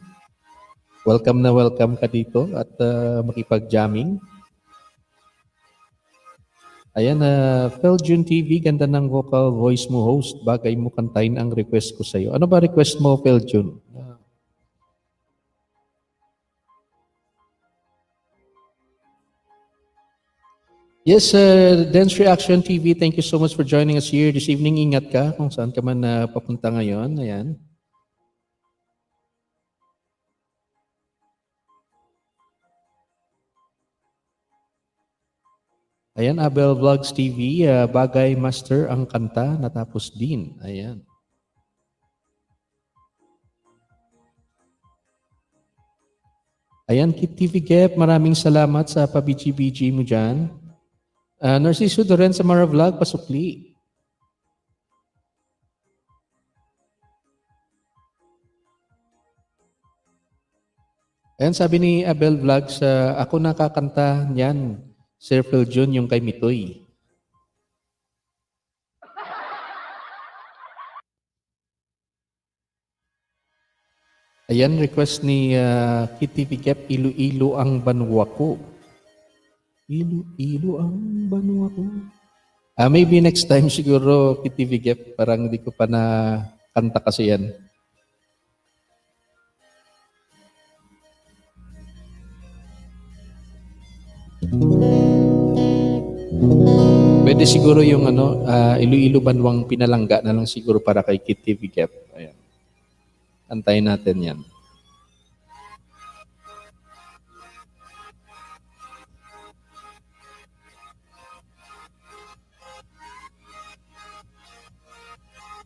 Welcome na welcome ka dito at makipag-jamming. Ayan, Feljun TV, ganda ng vocal voice mo, host. Bagay mo kantahin ang request ko sa'yo. Ano ba request mo, Feljun? Yes, Dance Reaction TV, thank you so much for joining us here this evening. Ingat ka kung saan ka man papunta ngayon. Ayan. Ayan, Abel Vlogs TV, Bagay Master ang kanta, natapos din. Ayan. Ayan, Kit TV Gep, maraming salamat sa pabiji-biji mo dyan. Narciso Doren sa Mara Vlog, pasukli. Ayan, sabi ni Abel Vlogs, ako nakakanta niyan. Sir Phil Jun, yung kay Mitoy. Ayan, request ni Kitty Pigep, Iloilo ang banwa ko. Iloilo ang banwa ko. Maybe next time siguro, Kitty Pigep, parang hindi ko pa na kanta kasi yan. Pwede siguro yung Iloilo Banwang Pinalangga na lang siguro para kay Kitty Vigep. Ayan. Antayin natin yan.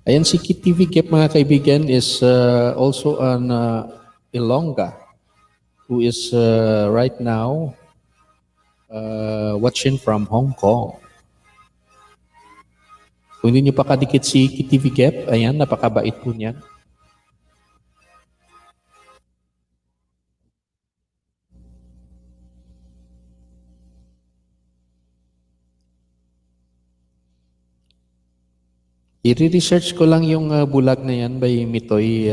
Ayan, si Kitty Vigep, mga kaibigan, is also an Ilongga who is right now watching from Hong Kong. Kung hindi nyo pa kadikit si Kitty Vigep, ayan, napakabait po niyan. I-research ko lang yung bulag na yan by Mitoy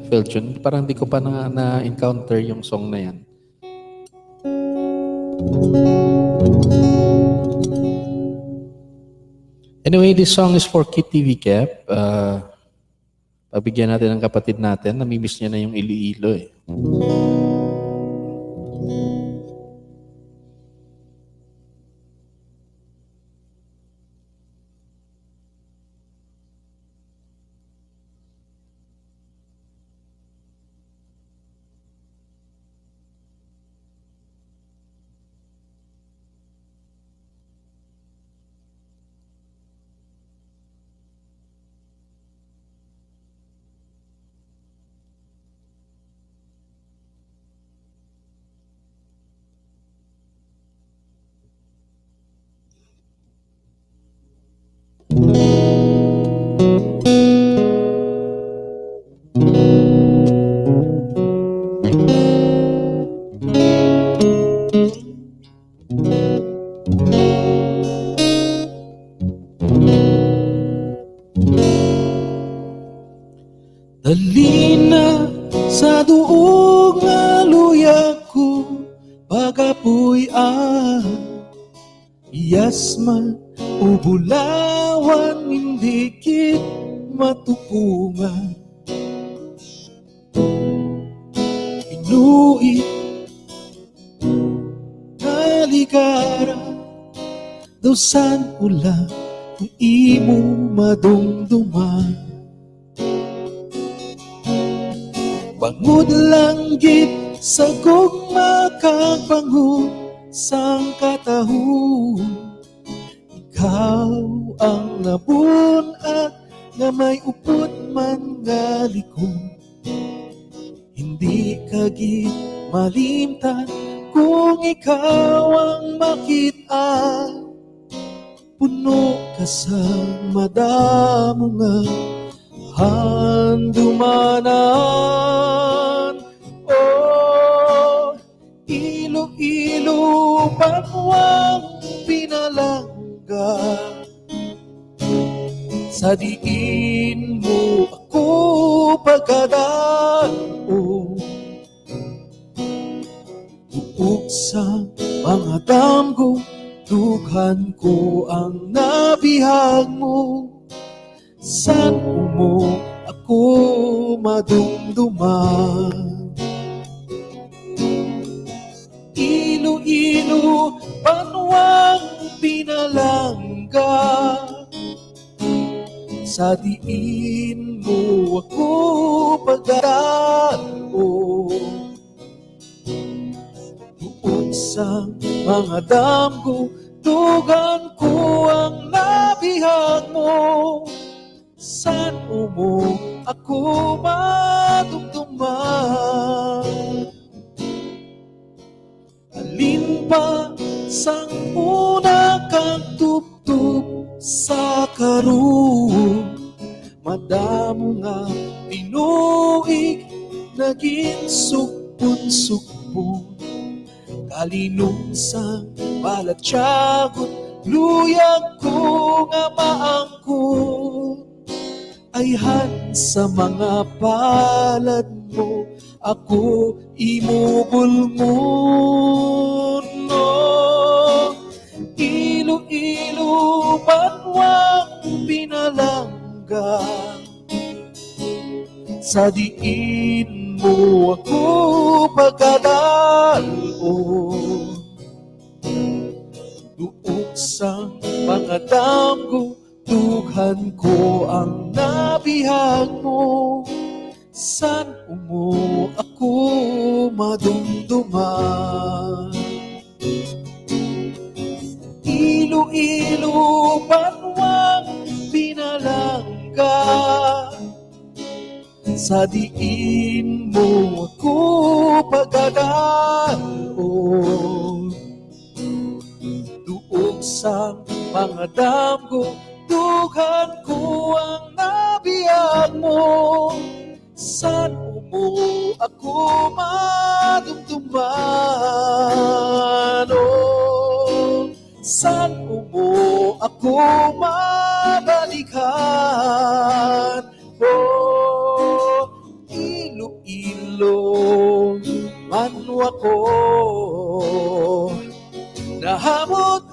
Feljun. Parang hindi ko pa na-encounter yung song na yan. Anyway, this song is for Kitty Vigep. Pagbigyan natin ng kapatid natin, namimiss niya na yung Iloilo eh. Dalina sa duog nga luya ko, pagapuy iyasman o bulawan, hindi kit matupungan. Inuit naligara, daw san ula kung imo madumduman. Bangod lang git sa gugma kag bangod sang katahon. Ikaw ang nabun at nga may upot man nga likod. Hindi ka git malimtan kung ikaw ang makita. Puno ka sa madamo nga handumanan. Oh, Iloilo, banwang pinalangga. Sa diin mo ako pagkadao. Buog sa mga damgo, dughan ko ang nabihag mo. San mo ako madumduman? Iloilo, banwang pinalangga. Sa diin mo ako pagdarao. Buog sa mga damgo, dugan ko ang nabihag mo. San mo ako madumduman? Alin pa sang una kang tuptup sa karon? Madamo nga tinuig, naging sukpon-sukpon. Kalinungsang balatyagon, luyag ko nga maangkot. Ayhan sa mga palad mo, ako imubulngon. No, Iloilo, banwang pinalangga. Sa diin mo ako pagkadalo. Duog sa mga damgo, dughan ko ang nabihag mo. San mo ako madumduman? Iloilo, banwang pinalangga. Sa diin mo ako pagdadalo. Duog sa mga damgo, dughan ko ang nabiyag mo. San mo ako madumduman? Oh, san mo ako mabalikan? Oh, Iloilo, manwa ko nahamot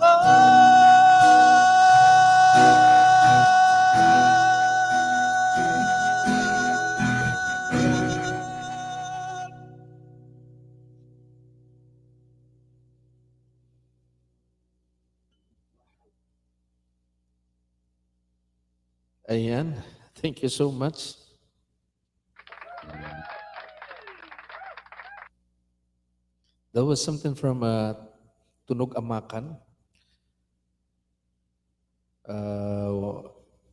Ayan. Thank you so much. That was something from Tunog Amakan.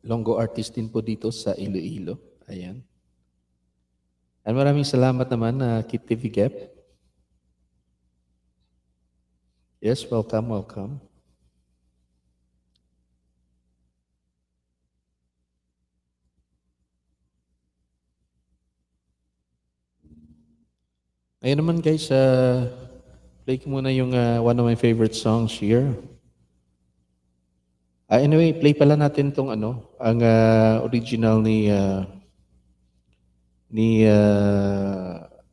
Longo artist din po dito sa Iloilo. Ayan. At maraming salamat naman Kit TV Gap. Yes, welcome, welcome. Ngayon naman guys, play ko muna yung one of my favorite songs here. Anyway, play pala natin tong ang original ni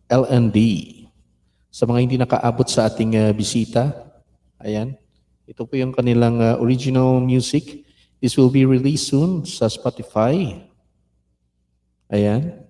LND. Sa mga hindi nakaabot sa ating bisita, ayan. Ito po yung kanilang original music. This will be released soon sa Spotify. Ayan.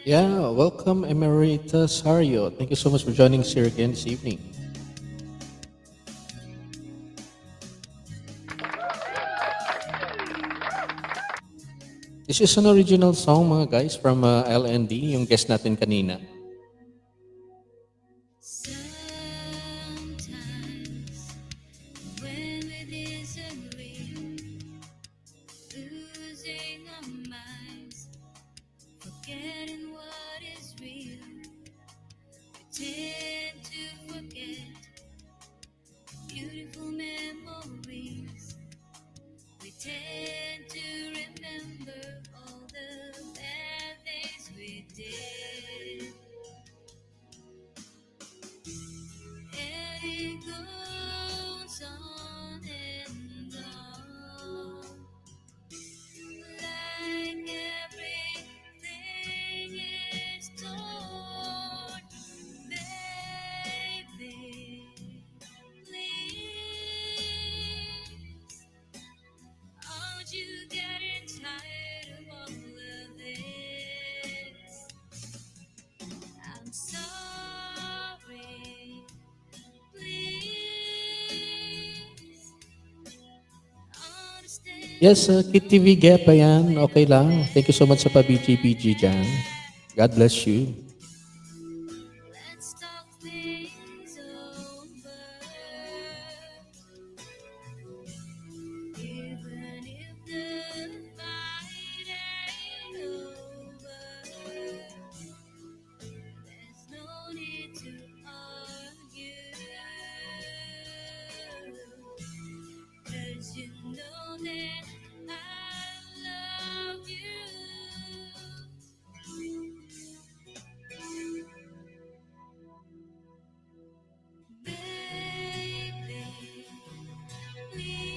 Yeah, welcome Emeritus Hario. Thank you so much for joining us here again this evening. This is an original song mga guys from LND, yung guest natin kanina. Yes, Kit TV Gap, ayan. Okay lang. Thank you so much sa pa-BG dyan. God bless you.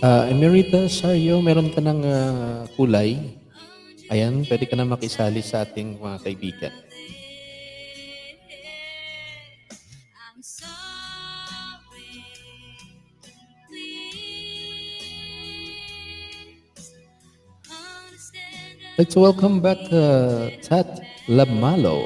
Emeritus Sario, meron ka ng kulay. Ayan, pwede ka na makisali sa ating mga kaibigan. I'd like to welcome back Tat Labmalo.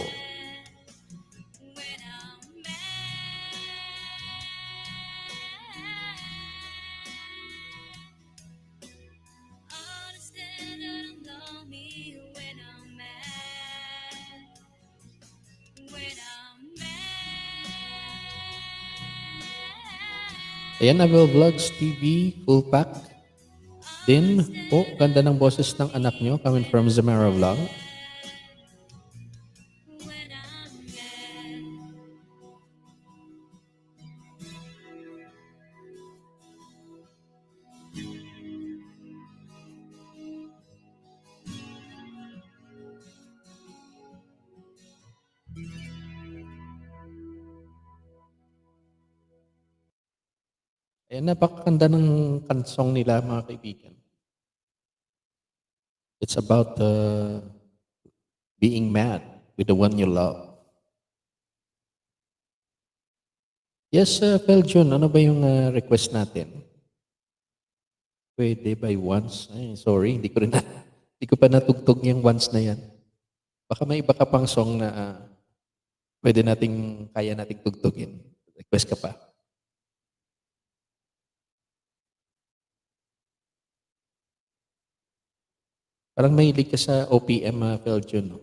Ayan, Abel Vlogs TV, full pack. Din po, ganda ng boses ng anak nyo coming from Zamara Vlog. Ayan, napakaganda ng kansong nila, mga kaibigan. It's about being mad with the one you love. Yes, Peljun, ano ba yung request natin? Pwede by once? Ay, sorry, hindi ko pa natugtog yung once na yan. Baka may iba ka pang song na kaya nating tugtugin. Request ka pa. Parang mahilig ka sa OPM, Peljun. No?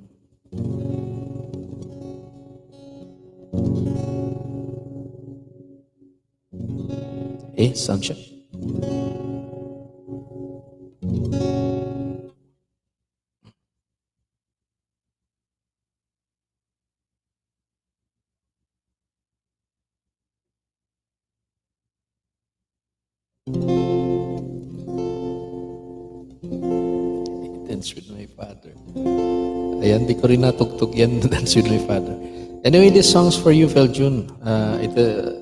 Sunshine. Dance with my father. Ayan, di ko rin natugtog yan, Dance with my father. Anyway, this song's for you, Peljun.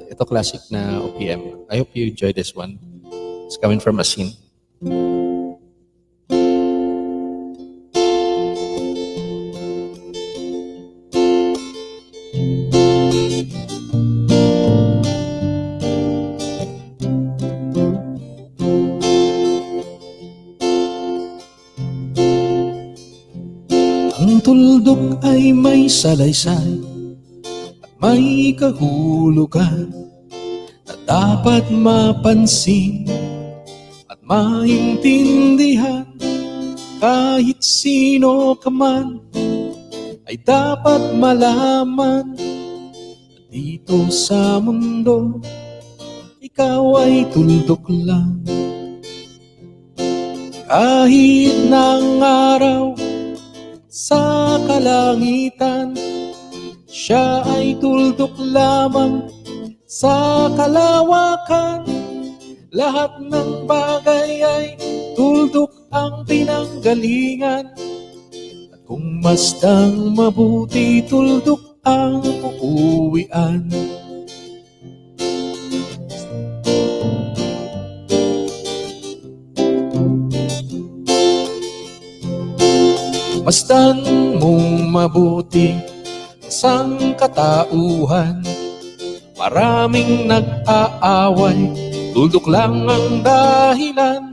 Ito classic na OPM. I hope you enjoy this one. It's coming from Asin. Ang tuldok ay may salaysay at may kahulugan na dapat mapansin at maintindihan. Kahit sino ka man ay dapat malaman na dito sa mundo ikaw ay tuldok lang. Kahit ng araw sa kalangitan, siya ay tuldok lamang sa kalawakan. Lahat ng bagay ay tuldok ang pinanggalingan. At kung masdang mabuti, tuldok ang uuwian. Masdan mong mabuti ang katauhan. Maraming nag-aaway, tuldok lang ang dahilan.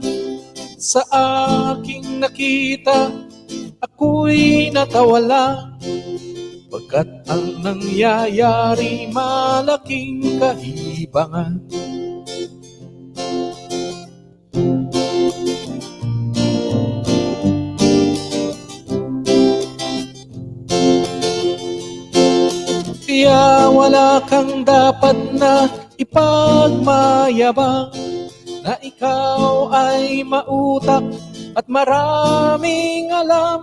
Sa aking nakita, ako'y natawa lang, pagkat ang nangyayari malaking kahibangan. Kaya wala kang dapat na ipagmayabang, na ikaw ay mautak at maraming alam.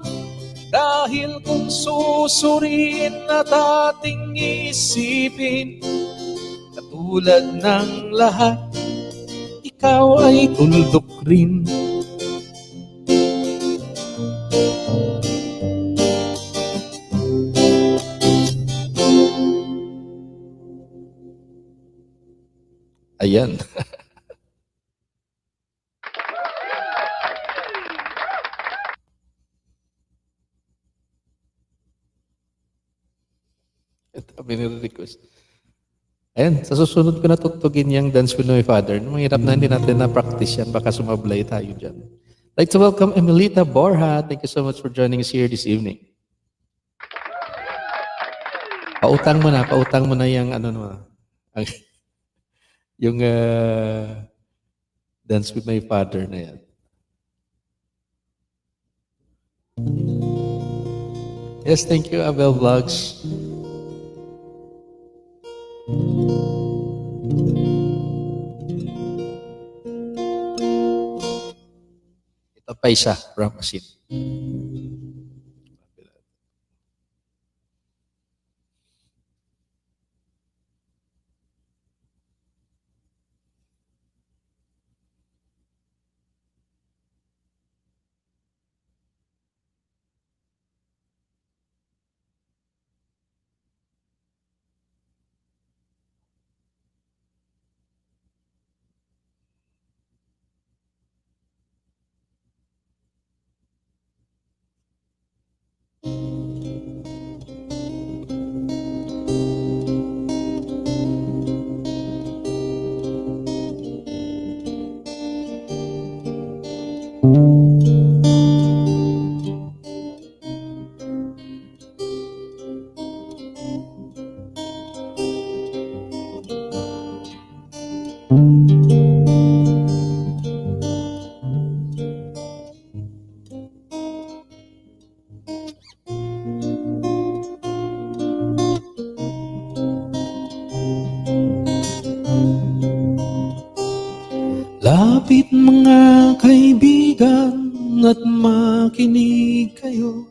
Dahil kung susuriin at ating isipin, katulad ng lahat, ikaw ay tuldok rin. Ayan. Ito, request. Ayan, sa susunod ko na tugtugin yung Dance with My Father. Mahirap na hindi natin na-practice yan. Baka sumablay tayo dyan. I'd like to welcome Emilita Borja. Thank you so much for joining us here this evening. Pautang mo na yung ano no, yung Dance with My Father na yan. Yes, thank you, Abel Vlogs. Ito pa isa, Ramasin. Lapit mga kaibigan at makinig kayo.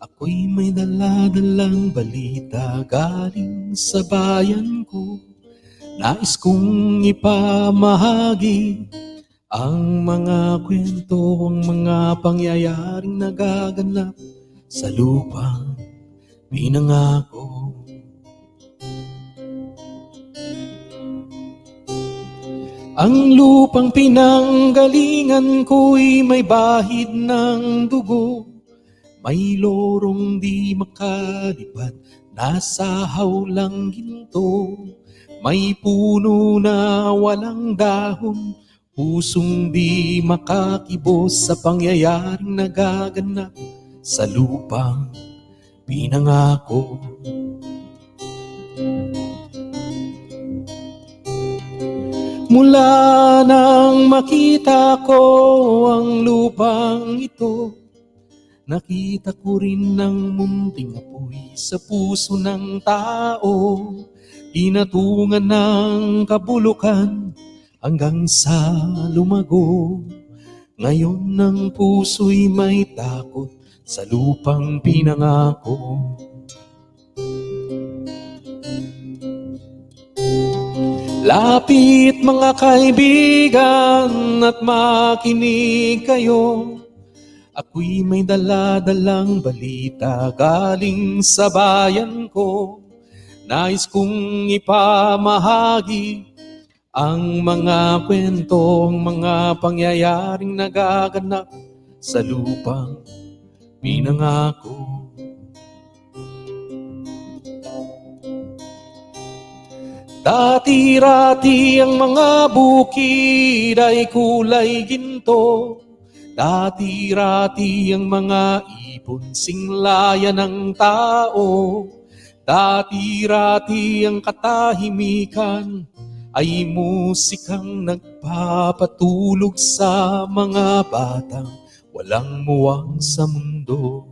Ako'y may dala-dalang balita galing sa bayan ko. Nais kong ipamahagi ang mga kwento, ang mga pangyayaring nagaganap sa lupang pinangako. Ang lupang pinanggalingan ko'y may bahid ng dugo, may lorong di makalipad, nasa hawlang ginto, may puno na walang dahon, pusong di makakibos sa pangyayaring nagaganap sa lupang pinangako. Mula nang makita ko ang lupang ito, nakita ko rin ang munting apoy sa puso ng tao, inatungan ng kabulukan hanggang sa lumago. Ngayon ang puso'y may takot sa lupang pinangako. Lapit mga kaibigan at makinig kayo. Ako'y may dala-dalang balita galing sa bayan ko. Nais kong ipamahagi ang mga kwento, ang mga pangyayaring nagaganap sa lupang pinangako. Dati-rati ang mga bukid ay kulay ginto. Dati-rati ang mga ibon singlayan ng tao. Dati-rati ang katahimikan ay musikang nagpapatulog sa mga batang walang muwang sa mundo.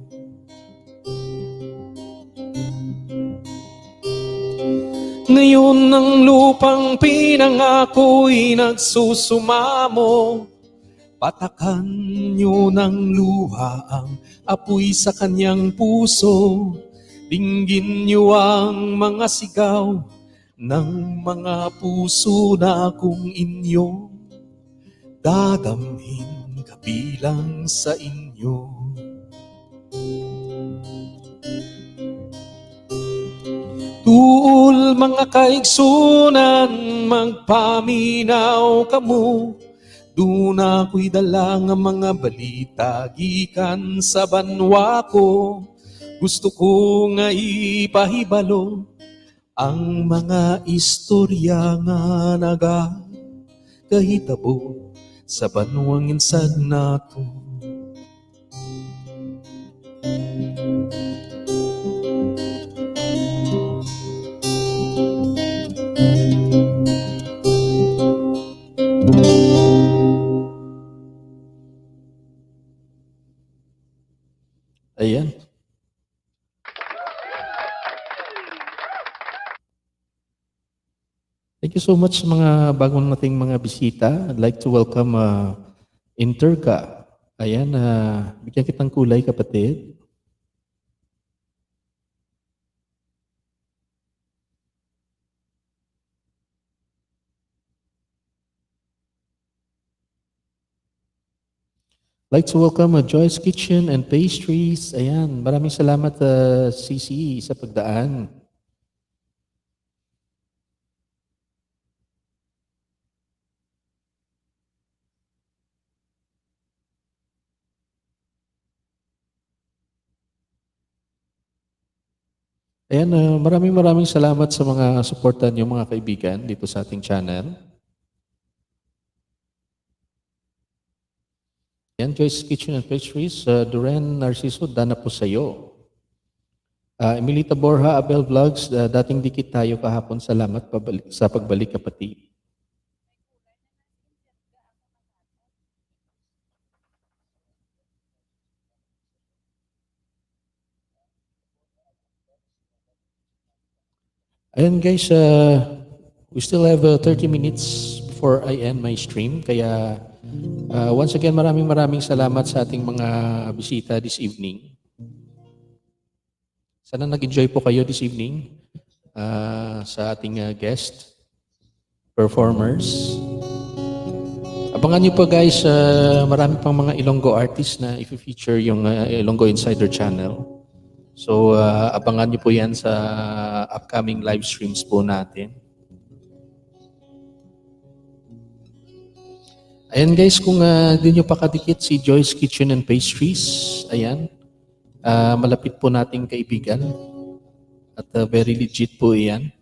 Ngayon ang lupang pinangako'y nagsusumamo. Patakan nyo ng luha ang apoy sa kanyang puso. Dinggin nyo ang mga sigaw ng mga puso na kung inyo dadamhin kabilang sa inyo. Tuol mga kaigsunan, magpaminaw kamo. Doon ako'y dala nga mga balita gikan sa banwa ko. Gusto ko nga ipahibalo ang mga istorya nga nagakahitabo sa banwang insad nato. Ayan. Thank you so much sa mga bagong nating mga bisita. I'd like to welcome Interca. Ayan, bigyan kitang kulay, kapatid. I'd like to welcome Joy's Kitchen and Pastries. Ayan, maraming salamat CC sa pagdaan. Ayan, maraming salamat sa mga suportan niyo mga kaibigan dito sa ating channel. Ayan, Joy's Kitchen and Pastries, Duren Narciso, dana po sa iyo. Emilita Borja, Abel Vlogs, dating dikit tayo kahapon. Salamat sa pagbalik, kapatid. Ayan guys, we still have 30 minutes before I end my stream. Kaya once again, maraming salamat sa ating mga bisita this evening. Sana nag-enjoy po kayo this evening sa ating guest performers. Abangan niyo po guys, marami pang mga Ilonggo artists na i-feature yung Ilonggo Insider Channel. So, abangan niyo po yan sa upcoming live streams po natin. Ayan guys, kung di nyo pa kadikit si Joy's Kitchen and Pastries, ayan, malapit po nating kaibigan at very legit po yan.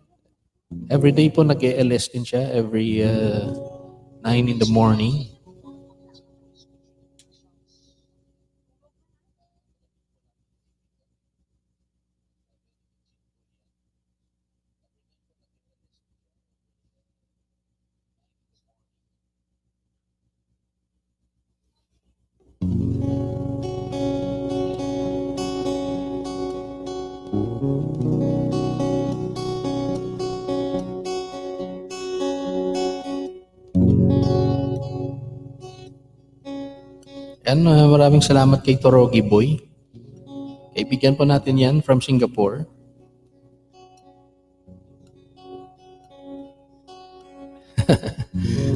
Everyday po nag-ELS din siya, every 9 in the morning. Yan, maraming salamat kay Torogi Boy. Kaibigan po natin yan from Singapore.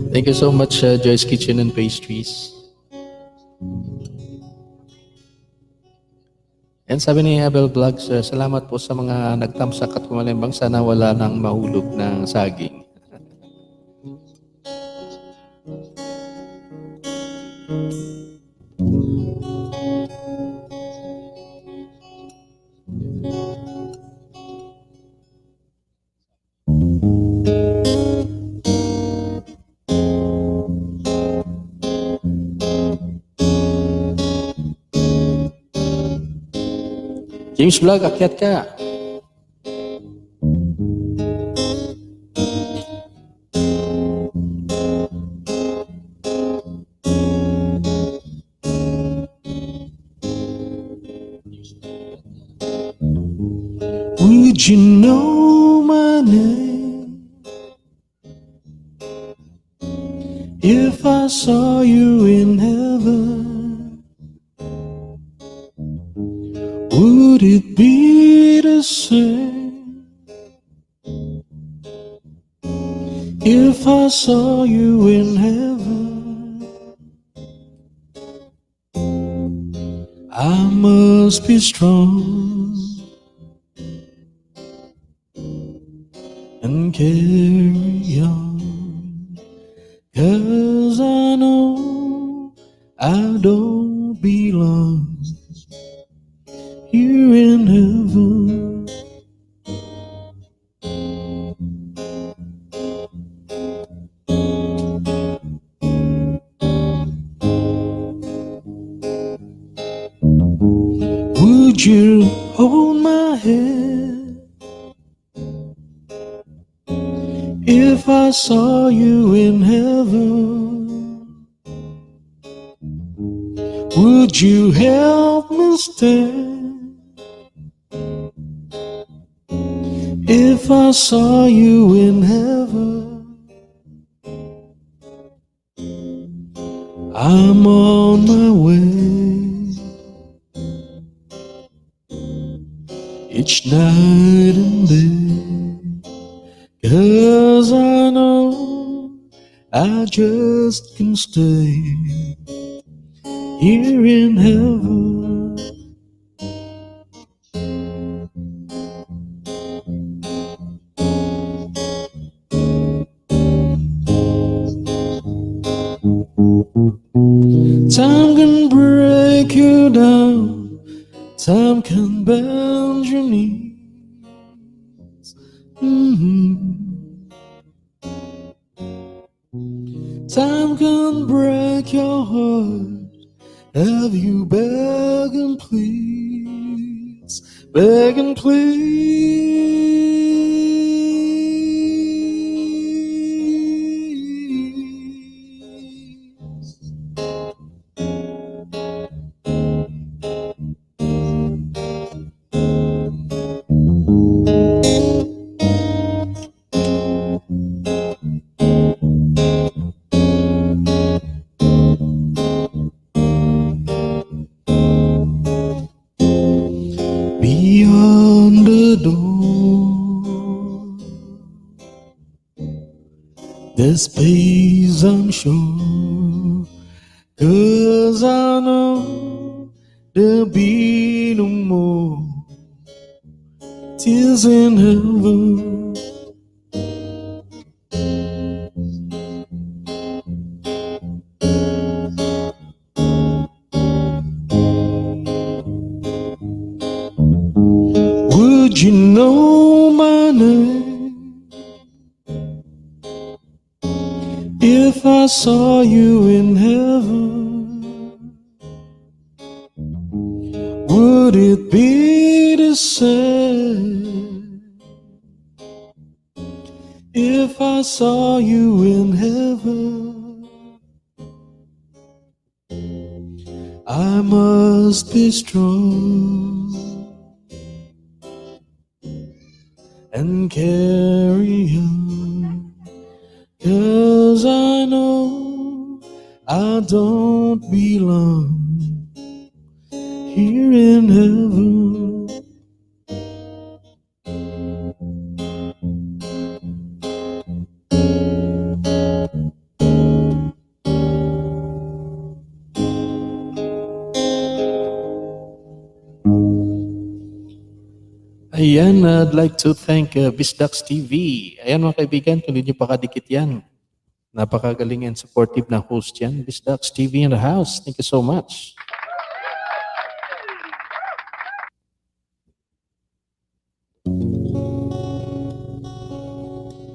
Thank you so much, Joy's Kitchen and Pastries. And sabi ni Abel Vlogs, salamat po sa mga nagtamsak at kumalimbang, sana wala nang mahulog ng saging. James Vlog, akyat ka. Would you know my name if I saw you in heaven? Would it be the same if I saw you in heaven? I must be strong and carry on, 'cause I know I don't belong here in heaven. Would you hold my hand if I saw you in heaven? Would you help me stand if I saw you in heaven? I'm on my way each night and day, 'cause I know I just can't stay here in heaven. Time can break you down, time can bend your knees. Time can break your heart. Have you beg and please, beg and please? Beyond the door, there's peace, I'm sure, 'cause I know there'll be no more tears in heaven. Would you know my name if I saw you in heaven? Would it be the same if I saw you in heaven? I must be strong and carry on, 'cause I know I don't belong here in heaven. Ayan, I'd like to thank Bisdax TV. Ayan mga kaibigan, kung hindi nyo pakadikit yan. Napakagaling and supportive na host yan. Bisdax TV in the house. Thank you so much.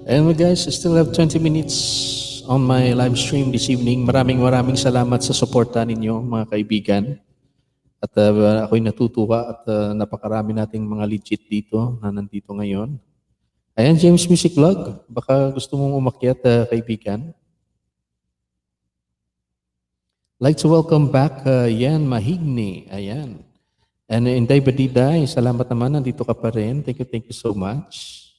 And guys, I still have 20 minutes on my live stream this evening. Maraming salamat sa suporta ninyo mga kaibigan. At ako'y natutuwa at napakarami nating mga legit dito na nandito ngayon. Ayan, James Music Vlog. Baka gusto mong umakyat, kaibigan. Like to welcome back Yan Mahigni. Ayan. And Inday Badiday, salamat naman. Nandito ka pa rin. Thank you so much.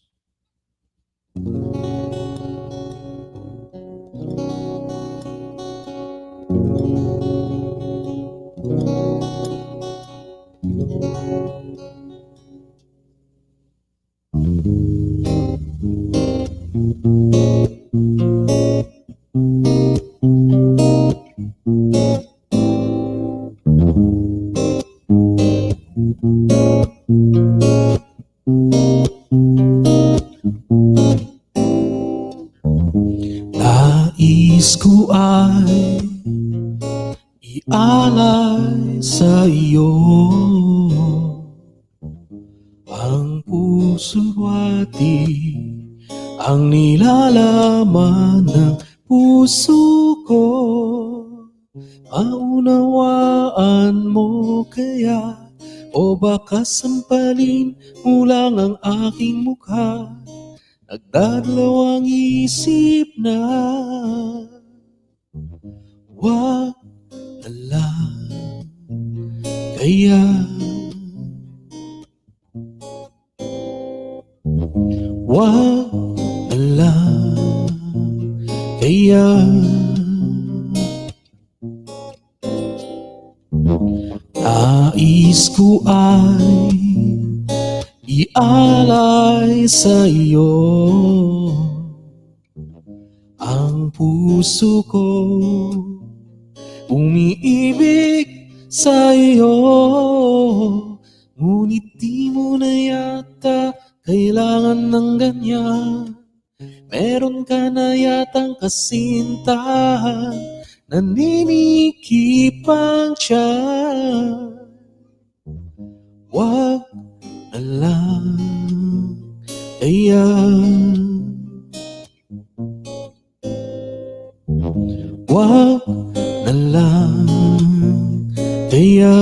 Nais ko ay ialay sa iyo ang puso't wati, ang nilalaman ng puso ko. Maunawaan mo kaya O baka sampalin mo lang ang aking mukha, nagdadalawang isip na wag na lang kaya. Wag na lang kaya. Nais ko ay ialay sa iyo ang puso ko, umiibig sa iyo, ngunit di mo na yata kailangan ng ganyan. Meron ka na yatang kasintahan, naninikip ang tiyan. Wag na lang kaya. Wag na lang kaya.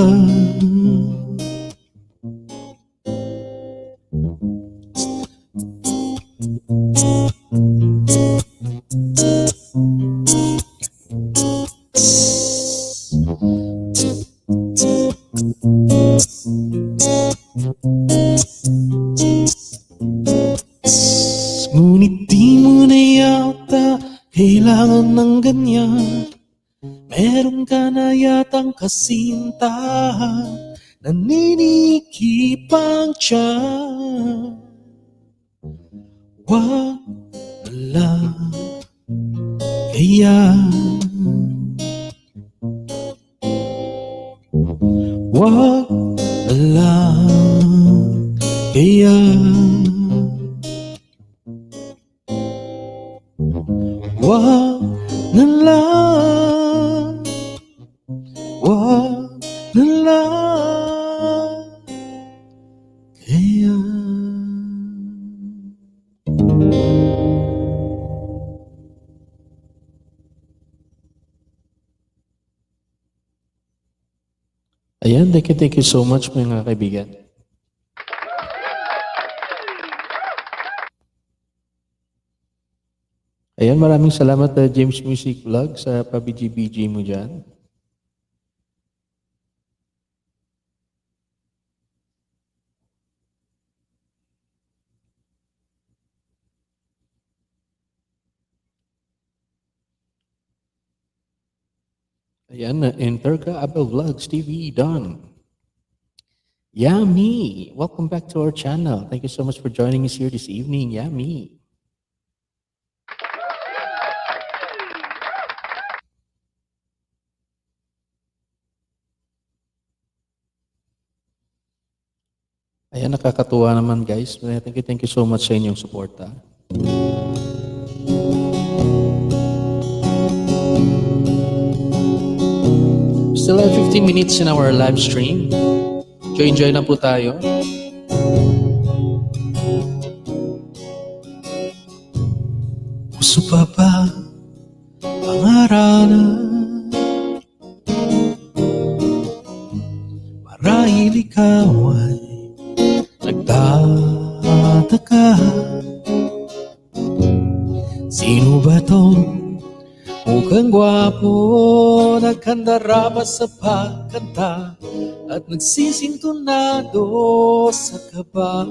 Ngunit di mo na yata kailangan ng ganyan. Meron ka na yatang kasintahan, naninikip ang tiyan. Wag na lang kaya. Wag na lang kaya. Wag na lang, wag na lang kaya. Ayan, thank you so much mga kaibigan. Ayan, maraming salamat James Music Vlog sa pabiji-biji mo dyan. Ayan, Interga Abel Vlogs TV, Don. Yummy! Welcome back to our channel. Thank you so much for joining us here this evening. Yummy! Ayan, nakakatuwa naman guys. Thank you so much sa inyong suporta. Still have 15 minutes in our live stream. Enjoy na po tayo. Gusto pa ba pangaralan? Marahil ikaw ay nagtataka. Sino ba tong mukhang gwapo, nagkandara pa sa pagkanta at nagsisintunado sa kaba?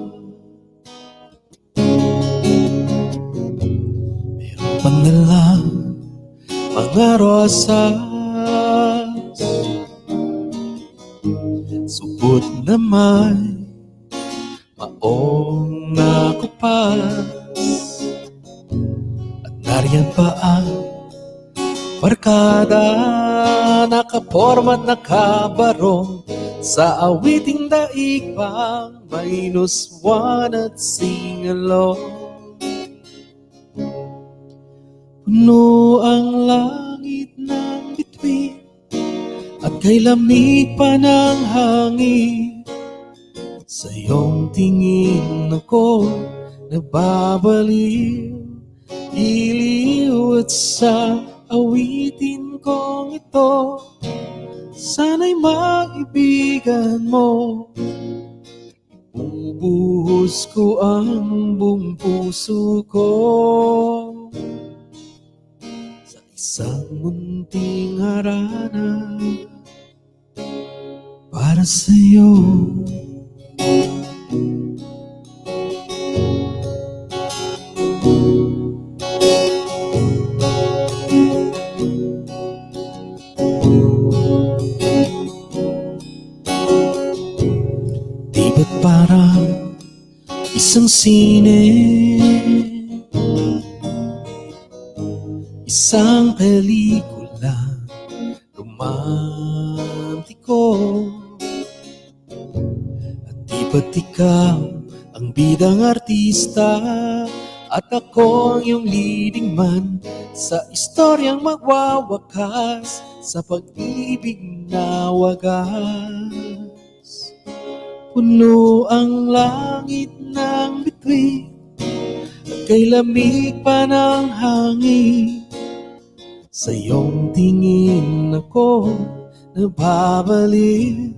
Meron pang dalang mga rosas, subot na may maong nakupas, at nariyan pa ang barkada, nakaporma at nakabarong sa awiting daigpang -1 at sing along. Puno ang langit ng bituin at kay lamig pa ng hangin. Sa iyong tingin ako nababaliw, iliw at sa awitin kong ito Sana'y maibigan mo. Bubuhos ko ang buong puso ko sa isang munting harana para sa'yo. Di ba't parang isang sine, isang pelikula romantiko, at di ba't ikaw ang bidang artista at ako ang iyong leading man sa istoryang magwawakas sa pag-ibig na wagas. Puno ang langit ng bituin at kay lamig pa ng hangin. Sa iyong tingin ako nababaliw,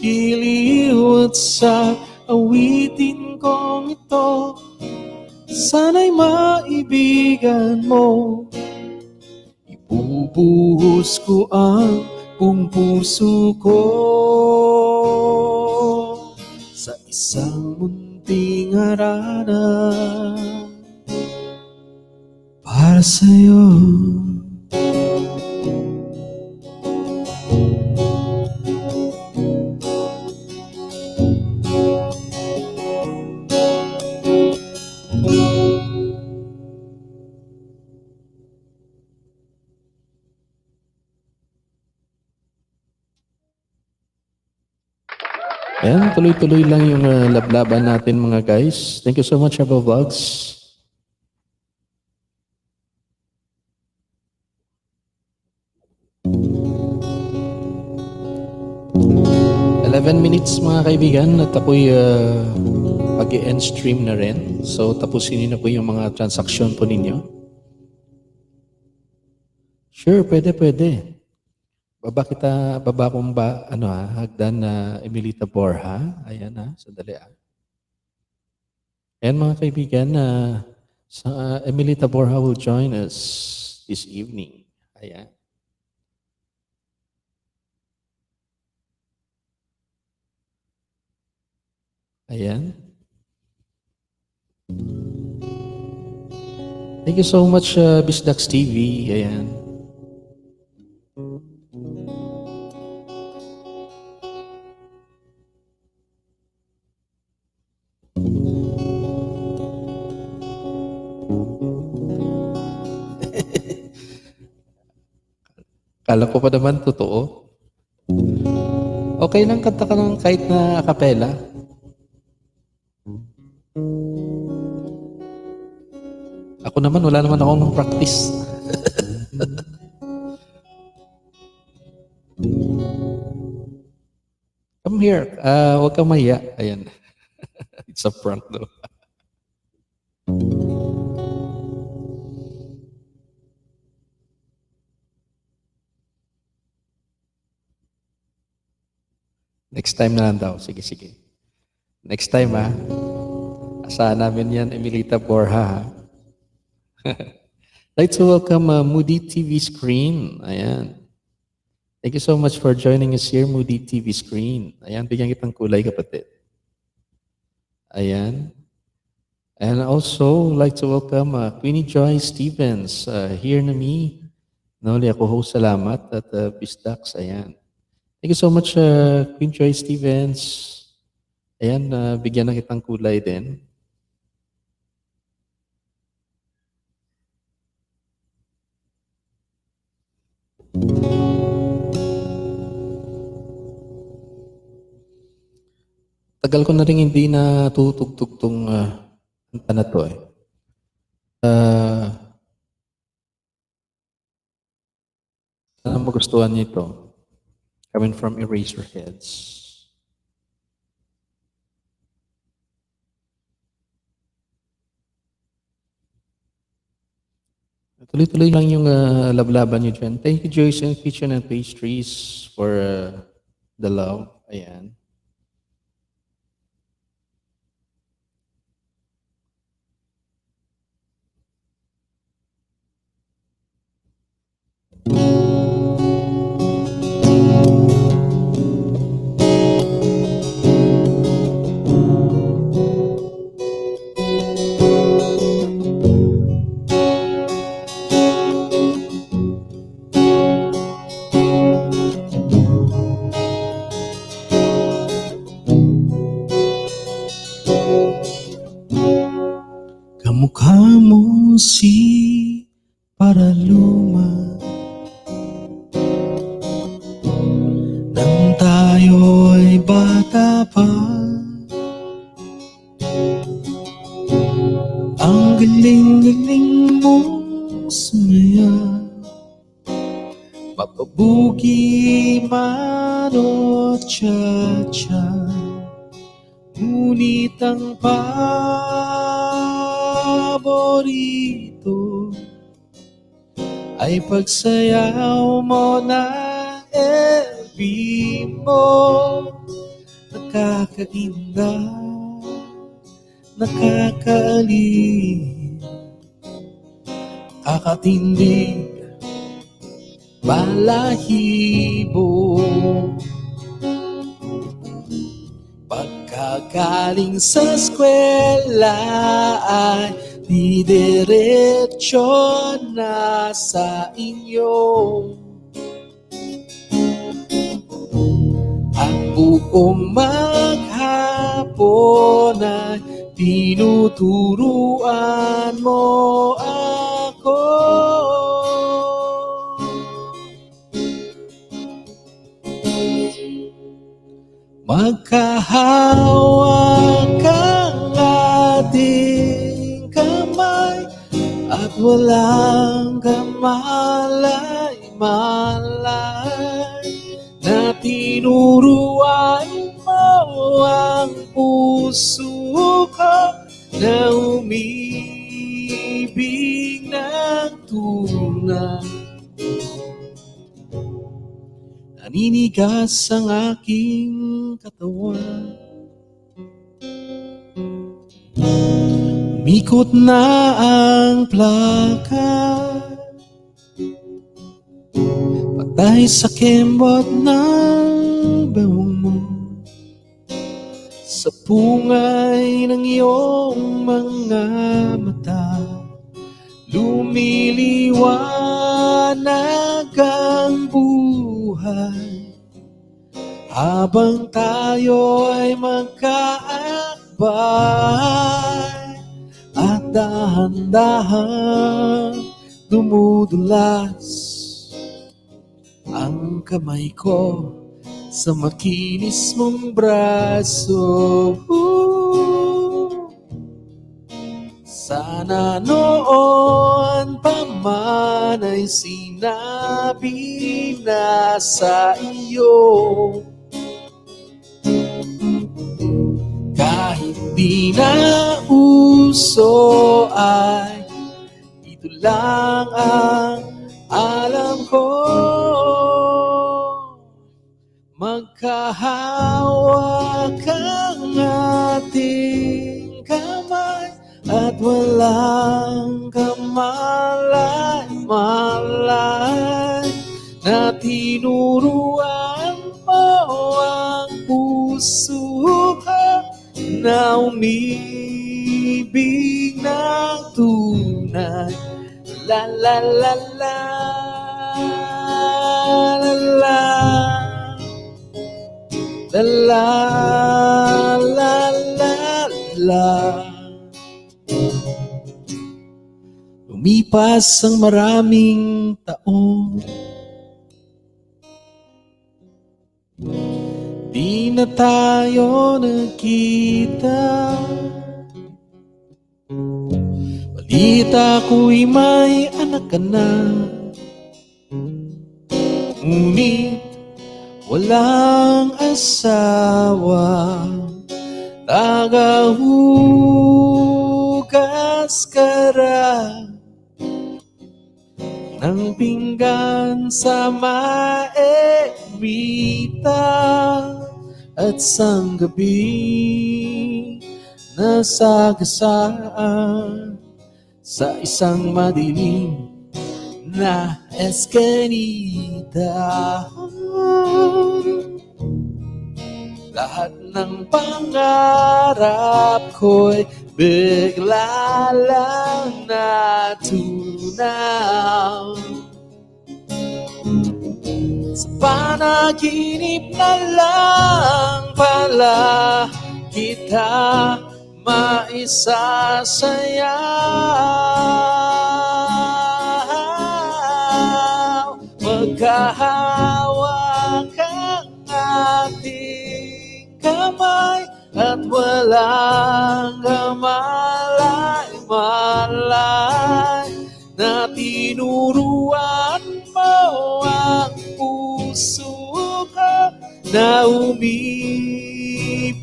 iliw at sa awitin kong ito. Sana'y maibigan mo. Ibubuhos ko ang buong puso ko sa isang munting harana para sa'yo. Ayan, tuloy-tuloy lang yung lablaban natin mga guys. Thank you so much, Haba Vlogs. 11 minutes mga kaibigan at ako'y mag-end stream na rin. So tapusin niyo na po yung mga transaksyon po ninyo. Sure, pwede. Baba kong hagdan na Emilita Borja. Ayan sandali Ayan mga kaibigan, Emilita Borja will join us this evening. Ayan. Ayan. Thank you so much, Bisdax TV. Ayan. Kala ko pa naman totoo. Okay lang kanta ka ng kahit na a cappella. Ako naman, wala naman akong practice. Come here. Huwag kang mahiya. Ayan. It's a prank though. Next time na lang daw. Sige. Next time asahan namin yan, Emilita Borja. Like to welcome Moody TV Screen. Ayan. Thank you so much for joining us here, Moody TV Screen. Ayan, bigyan kitang kulay kapatid. Ayan. And also like to welcome Queenie Joy Stevens here na me. Noli ako host, salamat at Bisdax. Ayan. Thank you so much, Queen Joy Stevens. Ayan, bigyan na kitang kulay din. Tagal ko na rin hindi natutugtog tong kanta na to Sana magustuhan niyo ito. Coming from Eraserheads. Tuloy-tuloy lang yung lablaban nyo dyan. Thank you, Joyce and Kitchen and Pastries for the love. Ayan. Kamukha mo si Paraluma nang tayo'y bata pa. Ang galing-galing mong sumaya, mapabugi man o cha-cha. Ngunit ang paborito ay pagsayaw mo ng FB mo. Nakakainda, nakakaalin, kakatindig, balahibo. Pagkagaling sa eskwela ay didiretso na sa inyo. Ang buong maghapon ay tinuturuan mo ako. Magkahawak ang ating kamay at walang kamalay-malay na tinuruan mo ang puso ko na umibig ng tunay. Naninigas ang aking katawan, umikot na ang plaka, patay sa kembot ng bewang mo, sa pungay ng iyong mga mata, lumiliwanag ang buhay. Habang tayo ay magkaakbay at dahan-dahan dumudulas ang kamay ko sa makinis mong braso. Sana noon pa man ay sinabi na sa iyo, kahit di na uso ay ito lang ang alam ko. Magkahawak ang ating kamay at walang kamalay-malay na tinuruan mo ang puso ko na umibig ng tunay. La la la la la la la la la la. Lumipas ang maraming taon, di na tayo nagkita. Balita ko'y may anak ka na, ngunit walang asawa. Tagahugas ka ra ng pinggan sa maerita at sang gabi nasagasaan sa isang madilim na eskanita. Lahat ng pangarap ko'y bigla lang natunaw. Sa panaginip na lang pala kita maisasayaw. Magkahawak ang ating kamay at walang kamalay-malay na tinuruan mo ang puso ko na umibig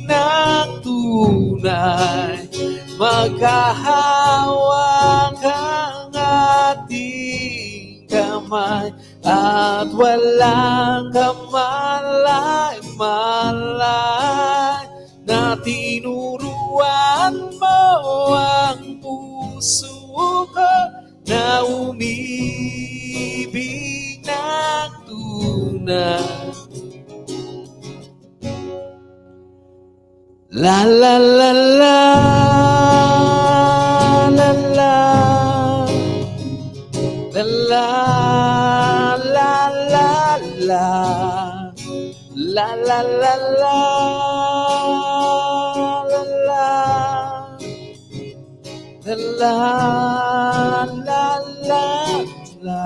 ng tunay. Magkahawak ang ating kamay at walang kamalay-malay na tinuruan mo ang puso ko na umibig ng tunay. La la la la la la la la la la la la la la la la la la la.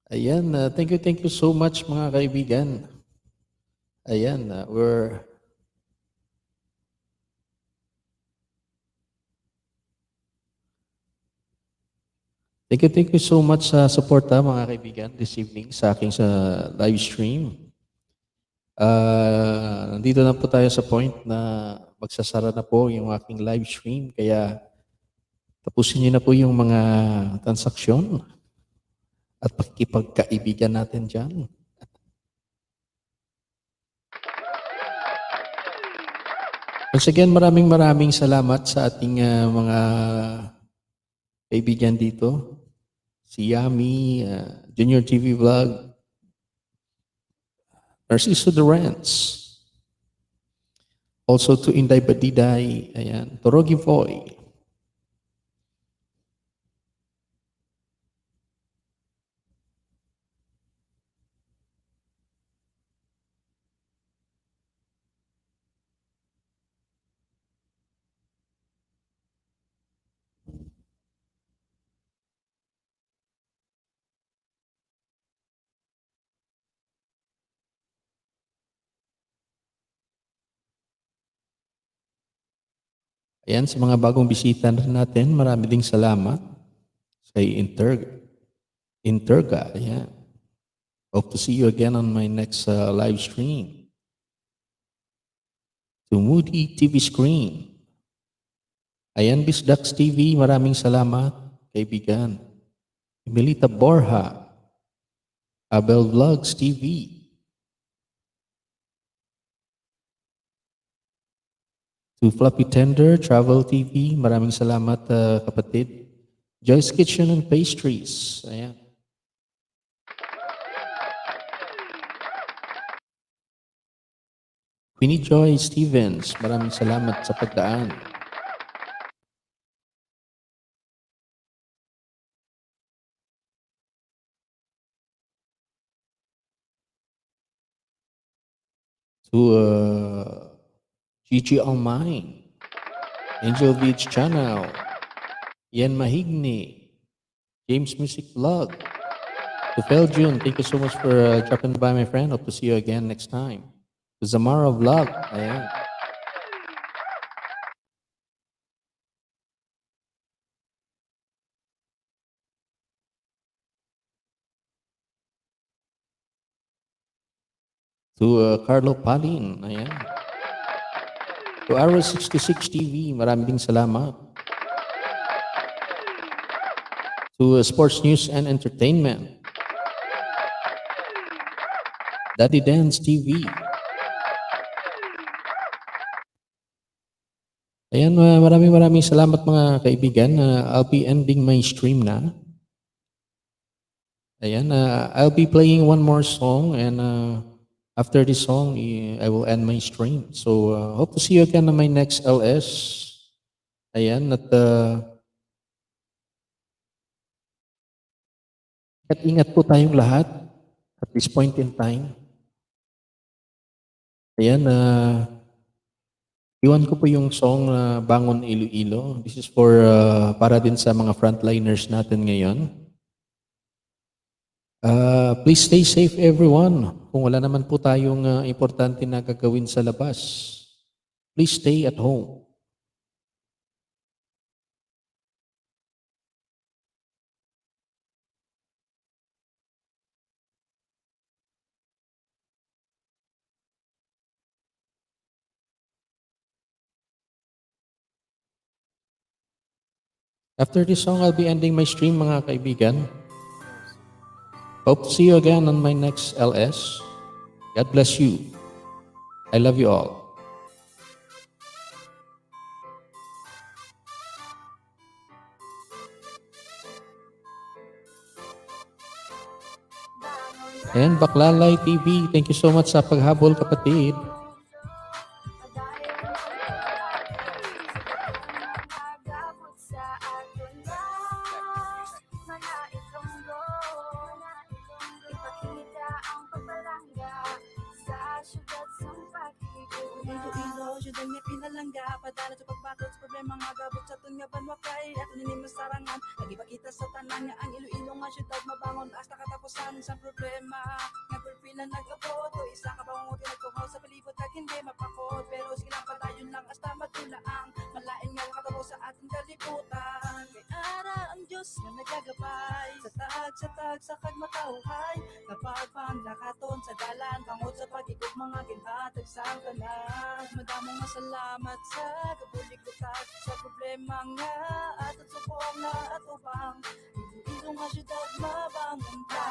Ayan, thank you so much mga kaibigan. Ayan, thank you so much sa support mga kaibigan this evening sa aking sa live stream. Nandito na po tayo sa point na magsasara na po yung aking live stream, kaya tapusin niyo na po yung mga transaksyon at pakikipagkaibigan natin dyan. Once again, maraming salamat sa ating mga kaibigan dito. Si Yami, Junior TV Vlog, Narciso Durance, also to Inday Badiday, ayan, Torogi Foy, ayan, sa mga bagong bisita natin, marami ding salamat sa Interga, ayan. Hope to see you again on my next live stream. To Moody TV Screen. Ayan, Bisdax TV, maraming salamat, kaibigan. Emilita Borja, Abel Vlogs TV. To Floppy Tender, Travel TV, maraming salamat kapatid. Joy's Kitchen and Pastries, ayan. Queenie Joy Stevens, maraming salamat sa pagdaan. To Gigi Almine, Angel Beach Channel, Ian Mahigni, James Music Vlog. To Feljun, thank you so much for dropping by, my friend. Hope to see you again next time. To Zamara Vlog, ayan. To Carlo Palin, ayan. To RS66 TV, maraming ding salamat. To Sports News and Entertainment. Daddy Dance TV. Ayan, maraming salamat mga kaibigan. I'll be ending my stream na. Ayan, I'll be playing one more song and after this song, I will end my stream. So, hope to see you again on my next LS. Ayan, at ingat po tayong lahat at this point in time. Ayan, iwan ko po yung song Bangon Iloilo. This is for para din sa mga frontliners natin ngayon. Please stay safe everyone. Kung wala naman po tayong importante na gagawin sa labas, please stay at home. After this song, I'll be ending my stream mga kaibigan. Hope to see you again on my next LS. God bless you. I love you all. And Baklalay TV, thank you so much sa paghabol kapatid. Iloilo, syudad nga pinalangga, padala sa pagbatot sa problema nga gabot sa tun nga banwakay, at ninim na sarangan, lagi ba kita sa tanan nga ang Iloilo nga syudad mabangon hasta katapusan sa problema, nga perfilan nag-abot, o isa ka bang uti nagtuhaw sa palibot at hindi mapakot, pero silang padayon lang hasta matulaang, malain nga katapos sa ating kalibutan, kay ara ang Diyos nga nagagabay, sa tag sa kagmatauhay, kapag panglakaton sa dalan, pangod sa pag-ikot mga ginhatag sa kanan. Madamong masalamat sa kabulig ko sa problema nga at subong na at upang Iloilo nga syudad mabangon pa.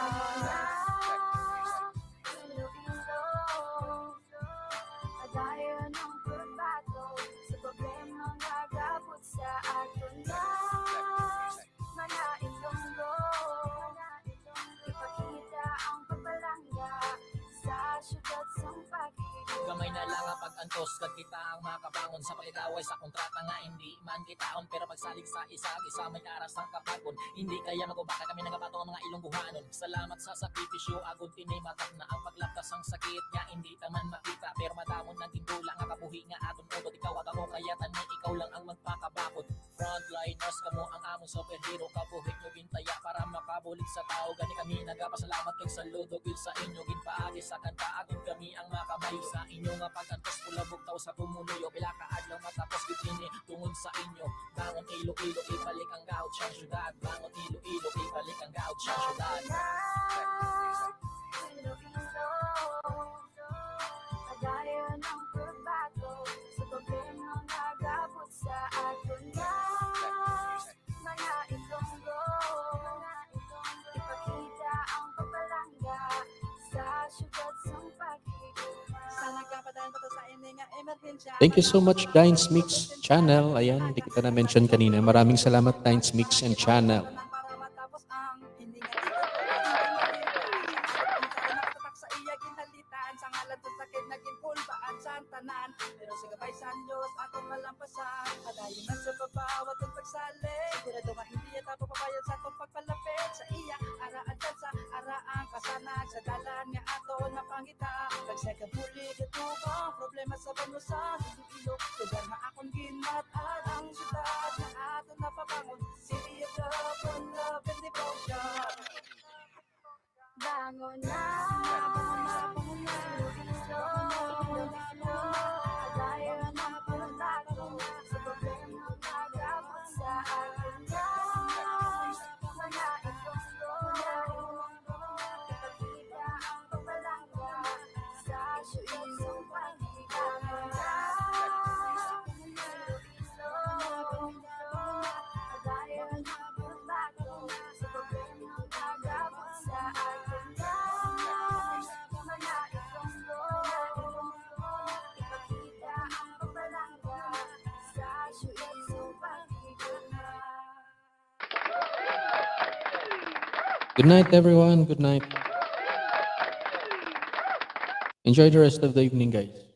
Iloilo, adayon ang pagbato sa problema nga gabot sa aton na mga Ilonggo. Ipakita ang pagbalangga sa syudad sa pag-ibig. Gamay na lang ang pag-antos kag kita ang makabangon sa pagkaway sa kontrata nga hindi man kitaon, pero pagsalig sa isa may aras ang kapagon. Hindi kaya magubaka kami nagabato ang mga Ilongguhanon. Salamat sa sakripisyo agud tinay matap na ang paglaptas ang sakit nga hindi taman makita, pero madamon nang tindula nga kabuhi nga aton udot. Ikaw at ako kaya tani ikaw lang ang magpakabakod. Frontliners kamo ang among superhero, kabuhi nyo gintaya para makabulig sa tao. Gani kami nagapasalamat kay saludo gil sa inyo ginpaagi sa kanta agud kami ang makabayo sa inyo nga pag-antos pula bugtaw sa pumunuyo. Pila ka adlaw matapos bitini tungod sa inyo. Bangon Iloilo, ibalik ang gahot siyang syudad. Bangon Iloilo, ibalik ang gahot siyang syudad. Iloilo, adayon ang pagbato sa problema nga gabot sa aton nga mga Ilonggo. Ipakita ang pagbalangga sa syudad sa pag-ibig. Sana kapadaan pa to sa ini nga emerhensya. Thank you so much, Dines Mix Channel. Ayan, hindi kita na-mention kanina. Maraming salamat, Dines Mix and Channel. Pero sa gabay sa Diyos atong malampasan, padayon na sa babawat ang pagsali, sigurado nga hindi ata papabayad sa atong pagpalapit sa iya, araan sa araang kasanag sa dalan nga aton napangita, pag sa kabulig atubang problema sa banusan, Iloilo, lugar na akong ginmatan ang syudad na aton napabangon, city of love and devotion. Bangon na, bangon na, Iloilo, adayon ang pagbato sa problema nga gabot sa aton nga mga Ilonggo. Ipakita ang pagbalangga sa Good night, everyone. Good night. Enjoy the rest of the evening, guys.